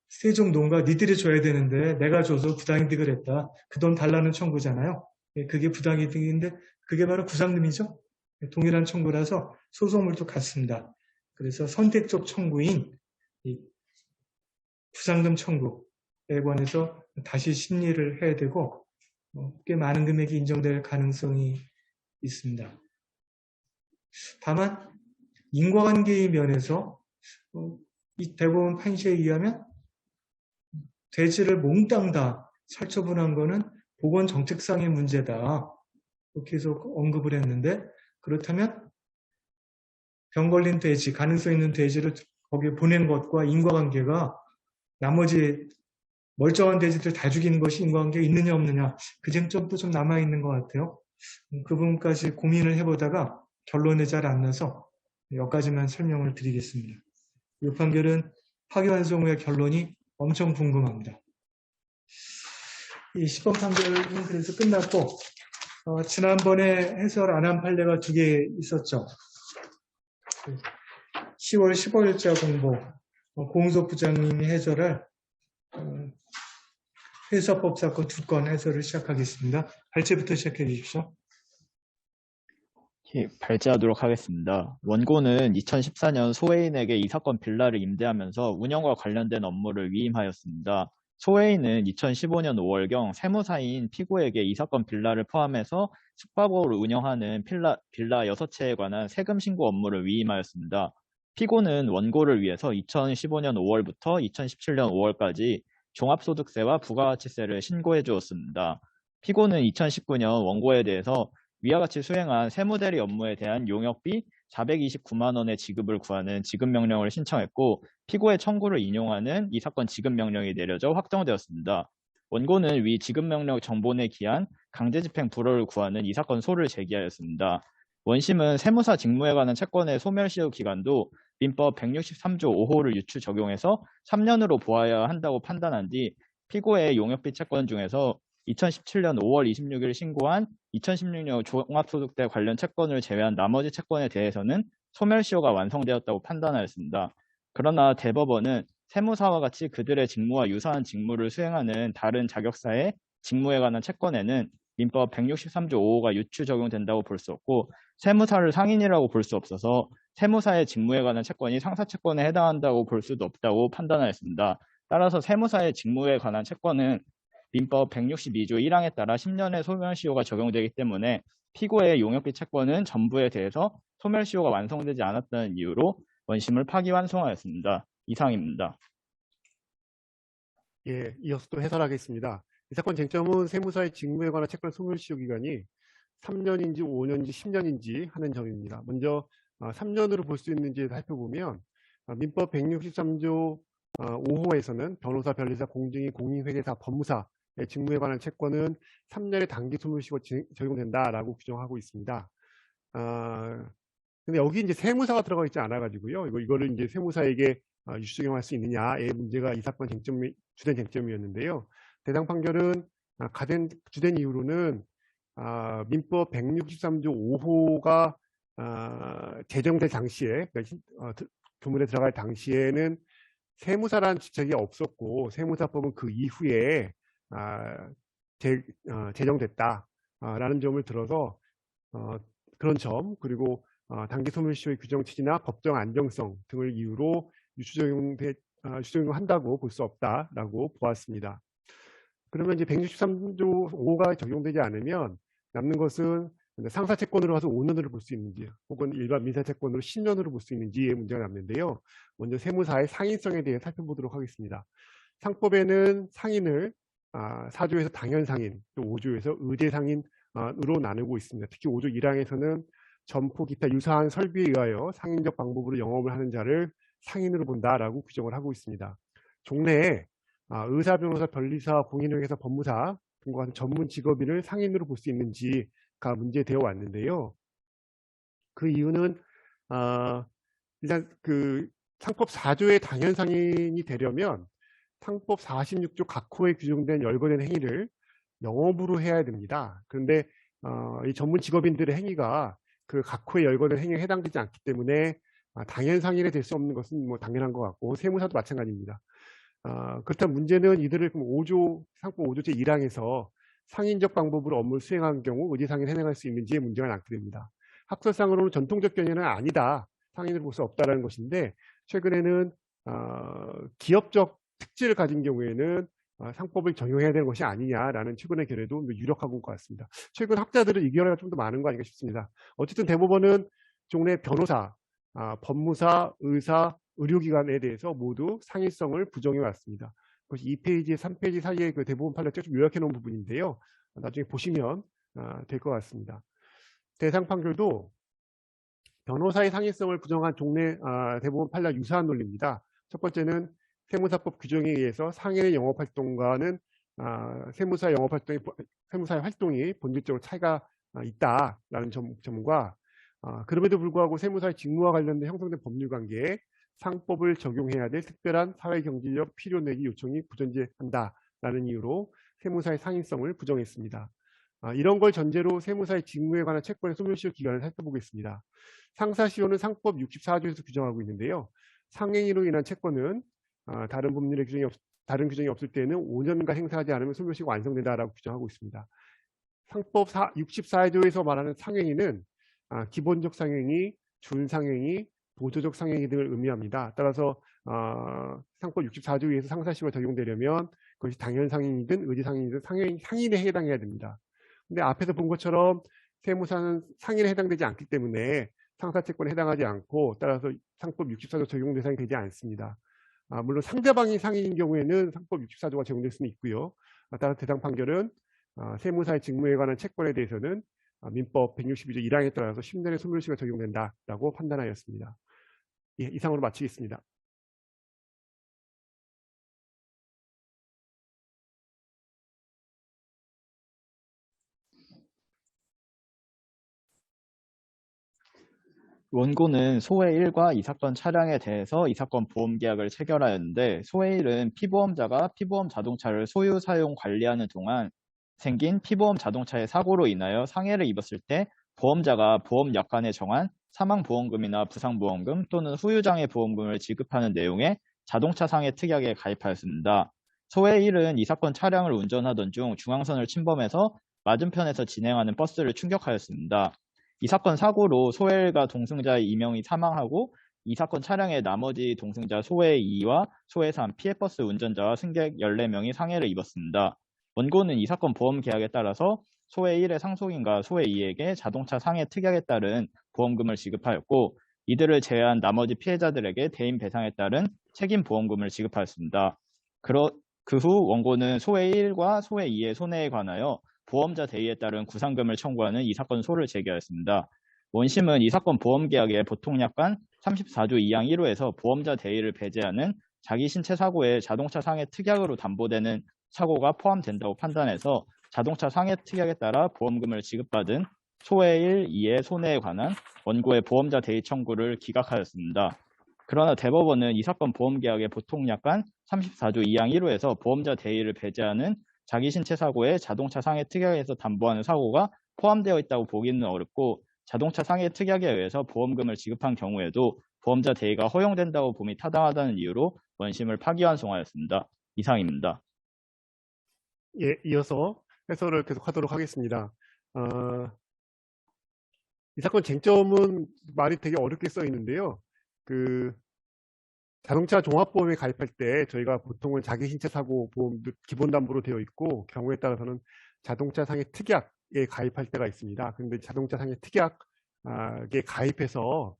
세종 농가 니들이 줘야 되는데 내가 줘서 부당이득을 했다. 그 돈 달라는 청구잖아요. 그게 부당이득인데 그게 바로 구상금이죠. 동일한 청구라서 소송물도 같습니다. 그래서 선택적 청구인 이 구상금 청구에 관해서 다시 심리를 해야 되고 꽤 많은 금액이 인정될 가능성이 있습니다. 다만 인과관계의 면에서 이 대법원 판시에 의하면 돼지를 몽땅 다 살처분한 거는 보건정책상의 문제다. 이렇게 해서 언급을 했는데 그렇다면 병 걸린 돼지, 가능성 있는 돼지를 거기에 보낸 것과 인과관계가 나머지 멀쩡한 돼지들 다 죽이는 것이 인과관계가 있느냐 없느냐 그 쟁점도 좀 남아있는 것 같아요. 그 부분까지 고민을 해보다가 결론이 잘 안 나서 몇 가지만 설명을 드리겠습니다. 이 판결은 파기환송 후의 결론이 엄청 궁금합니다. 이 시범 판결은 그래서 끝났고 지난번에 해설 안 한 판례가 2개 있었죠. 10월 15일자 공보 공소 부장님이 해설할 회사법 사건 2건 해설을 시작하겠습니다. 발제부터 시작해 주십시오. 예, 발제하도록 하겠습니다. 원고는 2014년 소혜인에게 이 사건 빌라를 임대하면서 운영과 관련된 업무를 위임하였습니다. 소혜인은 2015년 5월경 세무사인 피고에게 이 사건 빌라를 포함해서 숙박업을 운영하는 빌라 6채에 관한 세금 신고 업무를 위임하였습니다. 피고는 원고를 위해서 2015년 5월부터 2017년 5월까지 종합소득세와 부가가치세를 신고해 주었습니다. 피고는 2019년 원고에 대해서 위와 같이 수행한 세무대리 업무에 대한 용역비 429만 원의 지급을 구하는 지급명령을 신청했고 피고의 청구를 인용하는 이 사건 지급명령이 내려져 확정되었습니다. 원고는 위 지급명령 정본에 기한 강제집행 불허를 구하는 이 사건 소를 제기하였습니다. 원심은 세무사 직무에 관한 채권의 소멸시효 기간도 민법 163조 5호를 유추 적용해서 3년으로 보아야 한다고 판단한 뒤 피고의 용역비 채권 중에서 2017년 5월 26일 신고한 2016년 종합소득세 관련 채권을 제외한 나머지 채권에 대해서는 소멸시효가 완성되었다고 판단하였습니다. 그러나 대법원은 세무사와 같이 그들의 직무와 유사한 직무를 수행하는 다른 자격사의 직무에 관한 채권에는 민법 163조 5호가 유추 적용된다고 볼 수 없고 세무사를 상인이라고 볼 수 없어서 세무사의 직무에 관한 채권이 상사채권에 해당한다고 볼 수도 없다고 판단하였습니다. 따라서 세무사의 직무에 관한 채권은 민법 162조 1항에 따라 10년의 소멸시효가 적용되기 때문에 피고의 용역비 채권은 전부에 대해서 소멸시효가 완성되지 않았다는 이유로 원심을 파기환송하였습니다. 이상입니다. 예, 이어서 또 해설하겠습니다. 이 사건 쟁점은 세무사의 직무에 관한 채권 소멸시효 기간이 3년인지 5년인지 10년인지 하는 점입니다. 먼저 3년으로 볼 수 있는지 살펴보면 민법 163조 5호에서는 변호사, 변리사, 공증인, 공인회계사, 법무사의 직무에 관한 채권은 3년의 단기 소멸시효가 적용된다라고 규정하고 있습니다. 근데 여기 이제 세무사가 들어가 있지 않아가지고요. 이거를 이제 세무사에게 유추 적용할 수 있느냐의 문제가 이 사건 주된 쟁점이었는데요. 대상 판결은 주된 이유로는 민법 163조 5호가 제정될 당시에, 그러니까 교문에 들어갈 당시에는 세무사라는 지책이 없었고 세무사법은 그 이후에 제정됐다라는 점을 들어서 그런 점, 그리고 단기 소멸시효의 규정 취지나 법정 안정성 등을 이유로 유추 적용을 한다고 볼 수 없다라고 보았습니다. 그러면 이제 163조 5호가 적용되지 않으면 남는 것은 상사채권으로 가서 5년으로 볼 수 있는지 혹은 일반 민사채권으로 10년으로 볼 수 있는지의 문제가 남는데요. 먼저 세무사의 상인성에 대해 살펴보도록 하겠습니다. 상법에는 상인을 4조에서 당연상인, 또 5조에서 의제상인으로 나누고 있습니다. 특히 5조 1항에서는 점포 기타 유사한 설비에 의하여 상인적 방법으로 영업을 하는 자를 상인으로 본다라고 규정을 하고 있습니다. 종래에 의사, 변호사, 변리사, 공인회계사, 법무사 등과 같은 전문 직업인을 상인으로 볼 수 있는지가 문제되어 왔는데요. 그 이유는 일단 그 상법 4조의 당연상인이 되려면 상법 46조 각호에 규정된 열거된 행위를 영업으로 해야 됩니다. 그런데 이 전문 직업인들의 행위가 그 각호에 열거된 행위에 해당되지 않기 때문에 당연상인이 될 수 없는 것은 뭐 당연한 것 같고 세무사도 마찬가지입니다. 그렇다면 문제는 이들을 그럼 상법 5조 제1항에서 상인적 방법으로 업무를 수행한 경우 의제상인을 해당할 수 있는지의 문제가 낳게 됩니다. 학설상으로는 전통적 견해는 아니다, 상인으로 볼 수 없다라는 것인데 최근에는 기업적 특질을 가진 경우에는 상법을 적용해야 되는 것이 아니냐라는 최근의 결례도 유력하고 온 것 같습니다. 최근 학자들은 이 결례가 좀 더 많은 거 아닌가 싶습니다. 어쨌든 대법원은 종래 변호사, 법무사, 의사, 의료기관에 대해서 모두 상인성을 부정해 왔습니다. 그것이 2페이지, 3페이지 사이에 그 대법원 판례를 좀 요약해 놓은 부분인데요. 나중에 보시면 될 것 같습니다. 대상 판결도 변호사의 상인성을 부정한 종래 대법원 판례와 유사한 논리입니다. 첫 번째는 세무사법 규정에 의해서 상인의 영업활동과는 세무사의 활동이 본질적으로 차이가 있다라는 점과 그럼에도 불구하고 세무사의 직무와 관련된 형성된 법률관계에 상법을 적용해야 될 특별한 사회경제적 필요 내지 요청이 부존재한다라는 이유로 세무사의 상인성을 부정했습니다. 이런 걸 전제로 세무사의 직무에 관한 채권의 소멸시효 기간을 살펴보겠습니다. 상사시효는 상법 64조에서 규정하고 있는데요. 상행위로 인한 채권은 다른 법률의 규정이 없을 때는 5년간 행사하지 않으면 소멸시효가 완성된다라고 규정하고 있습니다. 상법 64조에서 말하는 상행위는 기본적 상행위, 준상행위, 보조적 상행위 등을 의미합니다. 따라서 상법 64조에 의해서 상사시효가 적용되려면 그것이 당연상행이든 의제상행이든 상인에 해당해야 됩니다. 근데 앞에서 본 것처럼 세무사는 상인에 해당되지 않기 때문에 상사채권에 해당하지 않고 따라서 상법 64조 적용 대상이 되지 않습니다. 물론 상대방이 상인인 경우에는 상법 64조가 적용될 수는 있고요. 따라서 대상 판결은 세무사의 직무에 관한 채권에 대해서는 민법 162조 1항에 따라서 10년의 소멸시효가 적용된다라고 판단하였습니다. 예, 이상으로 마치겠습니다. 원고는 소회 1과 이 사건 차량에 대해서 이 사건 보험계약을 체결하였는데 소회 1은 피보험자가 피보험 자동차를 소유, 사용, 관리하는 동안 생긴 피보험 자동차의 사고로 인하여 상해를 입었을 때 보험자가 보험약관에 정한 사망보험금이나 부상보험금 또는 후유장애 보험금을 지급하는 내용의 자동차 상해 특약에 가입하였습니다. 소해 1은 이 사건 차량을 운전하던 중 중앙선을 침범해서 맞은편에서 진행하는 버스를 충격하였습니다. 이 사건 사고로 소해 1과 동승자 2명이 사망하고 이 사건 차량의 나머지 동승자 소해 2와 소해 3 피해버스 운전자와 승객 14명이 상해를 입었습니다. 원고는 이 사건 보험 계약에 따라서 소해 1의 상속인과 소해 2에게 자동차 상해 특약에 따른 보험금을 지급하였고 이들을 제외한 나머지 피해자들에게 대인 배상에 따른 책임 보험금을 지급하였습니다. 그 후 원고는 소해 1과 소해 2의 손해에 관하여 보험자 대의에 따른 구상금을 청구하는 이 사건 소를 제기하였습니다. 원심은 이 사건 보험계약의 보통약관 34조 2항 1호에서 보험자 대의를 배제하는 자기 신체 사고에 자동차 상해 특약으로 담보되는 사고가 포함된다고 판단해서 자동차 상해 특약에 따라 보험금을 지급받은 소해 1, 2의 손해에 관한 원고의 보험자 대의 청구를 기각하였습니다. 그러나 대법원은 이 사건 보험계약의 보통약관 34조 2항 1호에서 보험자 대의를 배제하는 자기 신체 사고에 자동차 상해 특약에서 담보하는 사고가 포함되어 있다고 보기는 어렵고 자동차 상해 특약에 의해서 보험금을 지급한 경우에도 보험자 대의가 허용된다고 봄이 타당하다는 이유로 원심을 파기환송하였습니다. 이상입니다. 예, 이어서 해설을 계속하도록 하겠습니다. 이 사건 쟁점은 말이 되게 어렵게 써 있는데요. 자동차 종합보험에 가입할 때 저희가 보통은 자기 신체 사고 보험도 기본 담보로 되어 있고 경우에 따라서는 자동차 상해 특약에 가입할 때가 있습니다. 그런데 자동차 상해 특약에 가입해서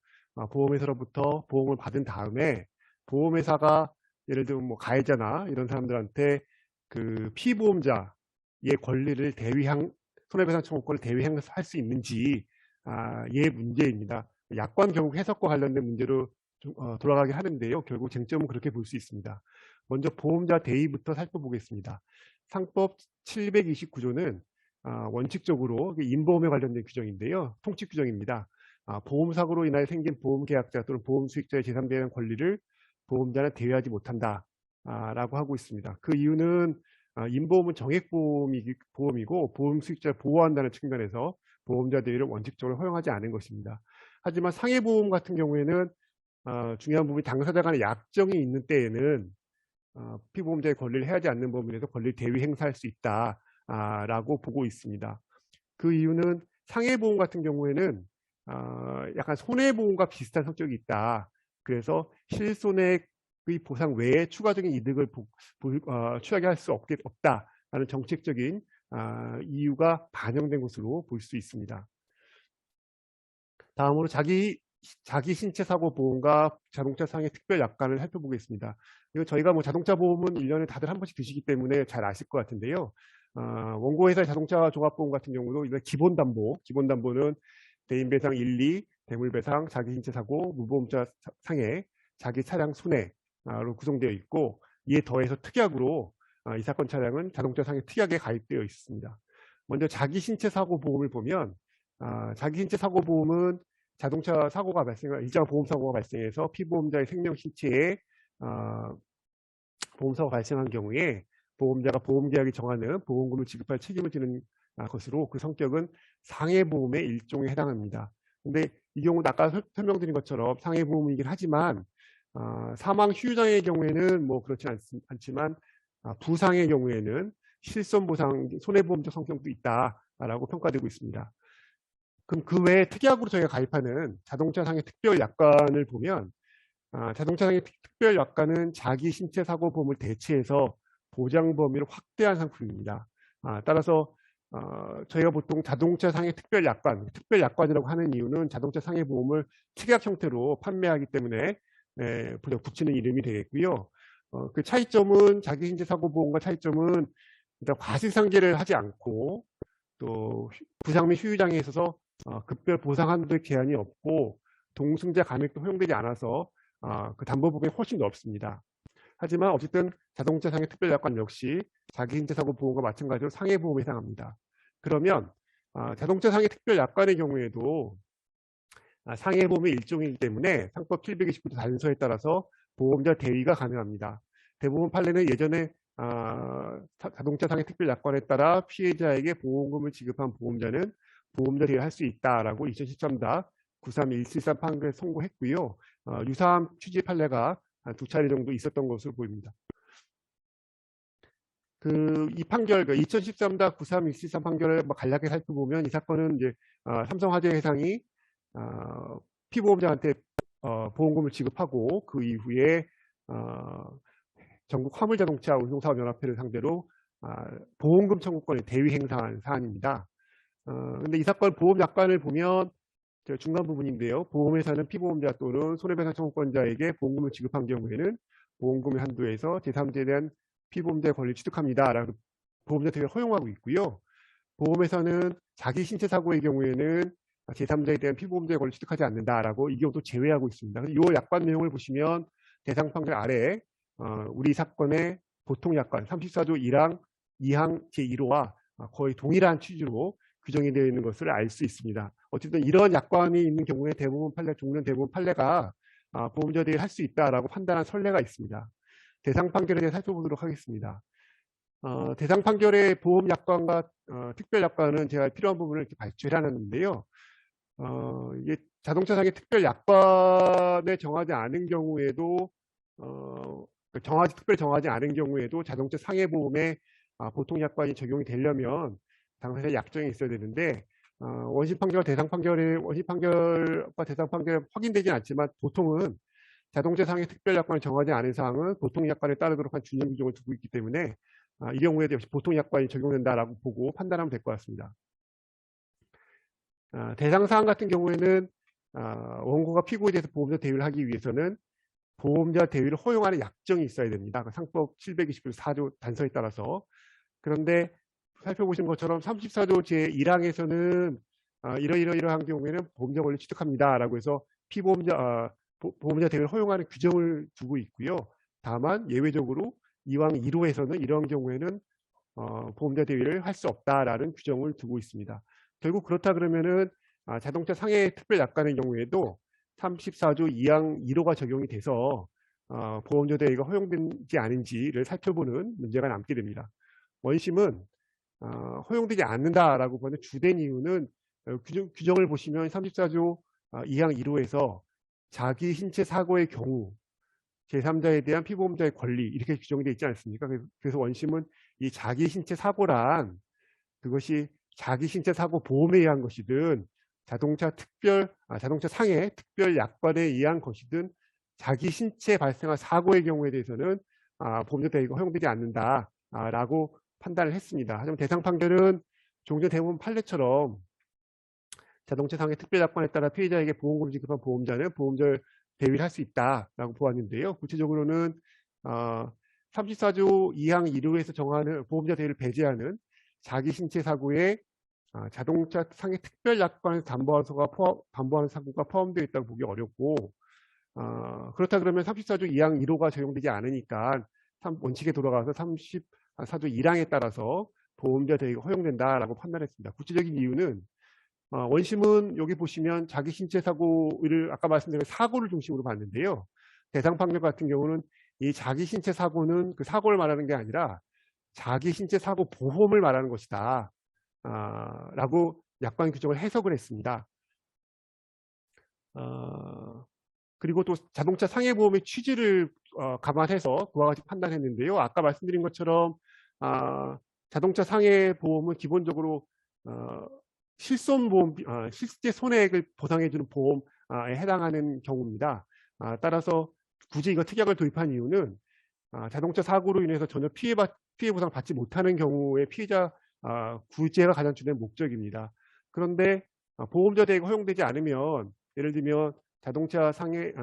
보험회사로부터 보험을 받은 다음에 보험회사가 예를 들면 뭐 가해자나 이런 사람들한테 피보험자의 권리를 손해배상 청구권을 대위행할 수 있는지 의 문제입니다. 약관 경우 해석과 관련된 문제로 돌아가게 하는데요. 결국 쟁점은 그렇게 볼 수 있습니다. 먼저 보험자 대의부터 살펴보겠습니다. 상법 729조는 원칙적으로 인보험에 관련된 규정인데요. 통칙 규정입니다. 보험사고로 인하여 생긴 보험계약자 또는 보험수익자의 제3자의 권리를 보험자는 대위하지 못한다 라고 하고 있습니다. 그 이유는 인보험은 정액보험이고 보험수익자를 보호한다는 측면에서 보험자 대위를 원칙적으로 허용하지 않은 것입니다. 하지만 상해보험 같은 경우에는 중요한 부분이 당사자 간의 약정이 있는 때에는 피보험자의 권리를 해하지 않는 범위에서 권리를 대위 행사할 수 있다라고 보고 있습니다. 그 이유는 상해보험 같은 경우에는 약간 손해보험과 비슷한 성격이 있다. 그래서 실손해의 보상 외에 추가적인 이득을 취하게 할 수 없다라는 정책적인 이유가 반영된 것으로 볼 수 있습니다. 다음으로 자기 신체 사고 보험과 자동차 상해 특별 약관을 살펴보겠습니다. 이거 저희가 뭐 자동차 보험은 1년에 다들 한 번씩 드시기 때문에 잘 아실 것 같은데요. 원고회사의 자동차 종합보험 같은 경우도 이런 기본담보는 대인배상 1, 2, 대물배상, 자기 신체 사고, 무보험자 상해, 자기 차량 손해로 구성되어 있고 이에 더해서 특약으로 이 사건 차량은 자동차 상해 특약에 가입되어 있습니다. 먼저 자기 신체 사고 보험을 보면 자기 신체 사고 보험은 자동차 사고가 일정 보험 사고가 발생해서 피보험자의 생명 신체에 보험사고가 발생한 경우에 보험자가 보험계약이 정하는 보험금을 지급할 책임을 지는 것으로 그 성격은 상해보험의 일종에 해당합니다. 근데 이 경우는 아까 설명드린 것처럼 상해보험이긴 하지만 사망 휴유장애의 경우에는 뭐 그렇지 않지만 부상의 경우에는 실손보상 손해보험적 성격도 있다라고 평가되고 있습니다. 그럼 그 외에 특약으로 저희가 가입하는 자동차 상해 특별 약관을 보면 자동차 상해 특별 약관은 자기 신체 사고 보험을 대체해서 보장 범위를 확대한 상품입니다. 따라서 저희가 보통 자동차 상해 특별 약관이라고 하는 이유는 자동차 상해 보험을 특약 형태로 판매하기 때문에 붙이는 이름이 되겠고요. 그 차이점은 자기 신체 사고 보험과 차이점은 일단 과실상계를 하지 않고 또 부상 및 휴유장애에 있어서 급별 보상 한도의 제한이 없고 동승자 감액도 허용되지 않아서 그 담보폭이 훨씬 넓습니다. 하지만 어쨌든 자동차 상해 특별약관 역시 자기 신체 사고 보험과 마찬가지로 상해보험에 해당합니다. 그러면 자동차 상해 특별약관의 경우에도 상해보험의 일종이기 때문에 상법 729조 단서에 따라서 보험자 대위가 가능합니다. 대부분 판례는 예전에 자동차 상해 특별약관에 따라 피해자에게 보험금을 지급한 보험자는 보험자 대위를 할 수 있다라고 2013 93-173 판결에 선고했고요. 유사한 취지 판례가 한 2차례 정도 있었던 것으로 보입니다. 이 판결, 2013-93-113 판결을 간략하게 살펴보면 이 사건은 이제 삼성화재해상이 피보험자한테 보험금을 지급하고 그 이후에 전국 화물자동차 운송사업연합회를 상대로 보험금 청구권을 대위 행사한 사안입니다. 근데 이 사건 보험 약관을 보면 중간 부분인데요. 보험회사는 피보험자 또는 손해배상 청구권자에게 보험금을 지급한 경우에는 보험금의 한도에서 제3자에 대한 피보험자의 권리를 취득합니다. 라고 보험자 대위를 허용하고 있고요. 보험회사는 자기 신체 사고의 경우에는 제3자에 대한 피보험자의 권리를 취득하지 않는다라고 이 경우도 제외하고 있습니다. 이 약관 내용을 보시면 대상 판결 아래 우리 사건의 보통 약관 34조 1항 2항 제1호와 거의 동일한 취지로 규정이 되어 있는 것을 알 수 있습니다. 어쨌든 이런 약관이 있는 경우에 종류는 대부분 판례가 보험자 대위를 할 수 있다라고 판단한 선례가 있습니다. 대상 판결에 대해 살펴보도록 하겠습니다. 대상 판결의 보험 약관과 특별 약관은 제가 필요한 부분을 이렇게 발췌를 해놨는데요. 이게 자동차상의 특별 약관에 정하지 않은 경우에도 특별히 정하지 않은 경우에도 자동차 상해 보험에 보통 약관이 적용이 되려면 당사자의 약정이 있어야 되는데 원심 판결과 대상 판결의 원심 판결과 대상 판결 확인되지는 않지만 보통은 자동차 상해 특별 약관을 정하지 않은 사항은 보통 약관에 따르도록 한 준용 규정을 두고 있기 때문에 이 경우에도 역시 보통 약관이 적용된다라고 보고 판단하면 될 것 같습니다. 대상 사항 같은 경우에는 원고가 피고에 대해서 보험자 대위를 하기 위해서는 보험자 대위를 허용하는 약정이 있어야 됩니다. 상법 729조 4조 단서에 따라서. 그런데 살펴보신 것처럼 34조 제1항에서는 이러이러한 경우에는 보험자 권리 취득합니다. 라고 해서 보험자 대위를 허용하는 규정을 두고 있고요. 다만 예외적으로 이왕 1호에서는 이런 경우에는 보험자 대위를 할 수 없다라는 규정을 두고 있습니다. 결국 그렇다 그러면은 자동차 상해 특별 약관의 경우에도 34조 2항 1호가 적용이 돼서 보험자 대위가 허용되지 않은지를 살펴보는 문제가 남게 됩니다. 원심은 허용되지 않는다라고 보는 주된 이유는 규정을 보시면 34조 2항 1호에서 자기 신체 사고의 경우 제3자에 대한 피보험자의 권리 이렇게 규정이 되어 있지 않습니까? 그래서 원심은 이 자기 신체 사고란 그것이 자기 신체 사고 보험에 의한 것이든 자동차 상해 특별 약관에 의한 것이든 자기 신체에 발생한 사고의 경우에 대해서는 보험자 대위가 허용되지 않는다라고 판단을 했습니다. 하지만 대상 판결은 종전 대부분 판례처럼 자동차 상해 특별 약관에 따라 피해자에게 보험금을 지급한 보험자는 보험자 대위를 할 수 있다라고 보았는데요. 구체적으로는 34조 2항 1호에서 정하는 보험자 대위를 배제하는 자기 신체 사고에 자동차 상해 특별 약관에서 담보하는 사고가 포함되어 있다고 보기 어렵고 그렇다 그러면 34조 2항 1호가 적용되지 않으니까 원칙에 돌아가서 34조 1항에 따라서 보험자 대위가 허용된다라고 판단했습니다. 구체적인 이유는 원심은 여기 보시면 자기 신체 사고를 아까 말씀드린 사고를 중심으로 봤는데요. 대상 판결 같은 경우는 이 자기 신체 사고는 그 사고를 말하는 게 아니라 자기 신체 사고 보험을 말하는 것이다. 라고 약관 규정을 해석을 했습니다. 그리고 또 자동차 상해보험의 취지를 감안해서 그와 같이 판단했는데요. 아까 말씀드린 것처럼 자동차 상해보험은 기본적으로 실손보험, 실제 손해액을 보상해주는 보험에 해당하는 경우입니다. 따라서 굳이 이거 특약을 도입한 이유는 자동차 사고로 인해서 전혀 피해 보상 받지 못하는 경우에 피해자 구제가 가장 주된 목적입니다. 그런데 보험자 대위가 허용되지 않으면 예를 들면 자동차 상해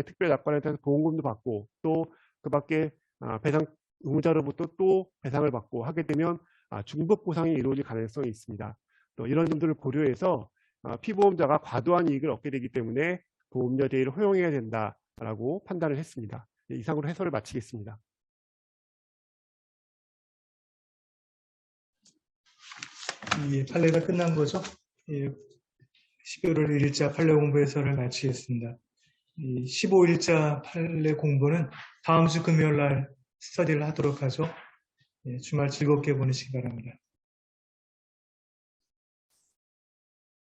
특별 약관에 따라서 보험금도 받고 또 그 밖에 배상 의무자로부터 또 배상을 받고 하게 되면 중복 보상이 이루어질 가능성이 있습니다. 또 이런 점들을 고려해서 피보험자가 과도한 이익을 얻게 되기 때문에 보험자 대위를 허용해야 된다라고 판단을 했습니다. 이상으로 해설을 마치겠습니다. 이 판례가 끝난 거죠? 12월 1일자 판례 공부 해설을 마치겠습니다. 이 15일자 판례 공부는 다음 주 금요일 날 스터디를 하도록 하죠. 주말 즐겁게 보내시기 바랍니다.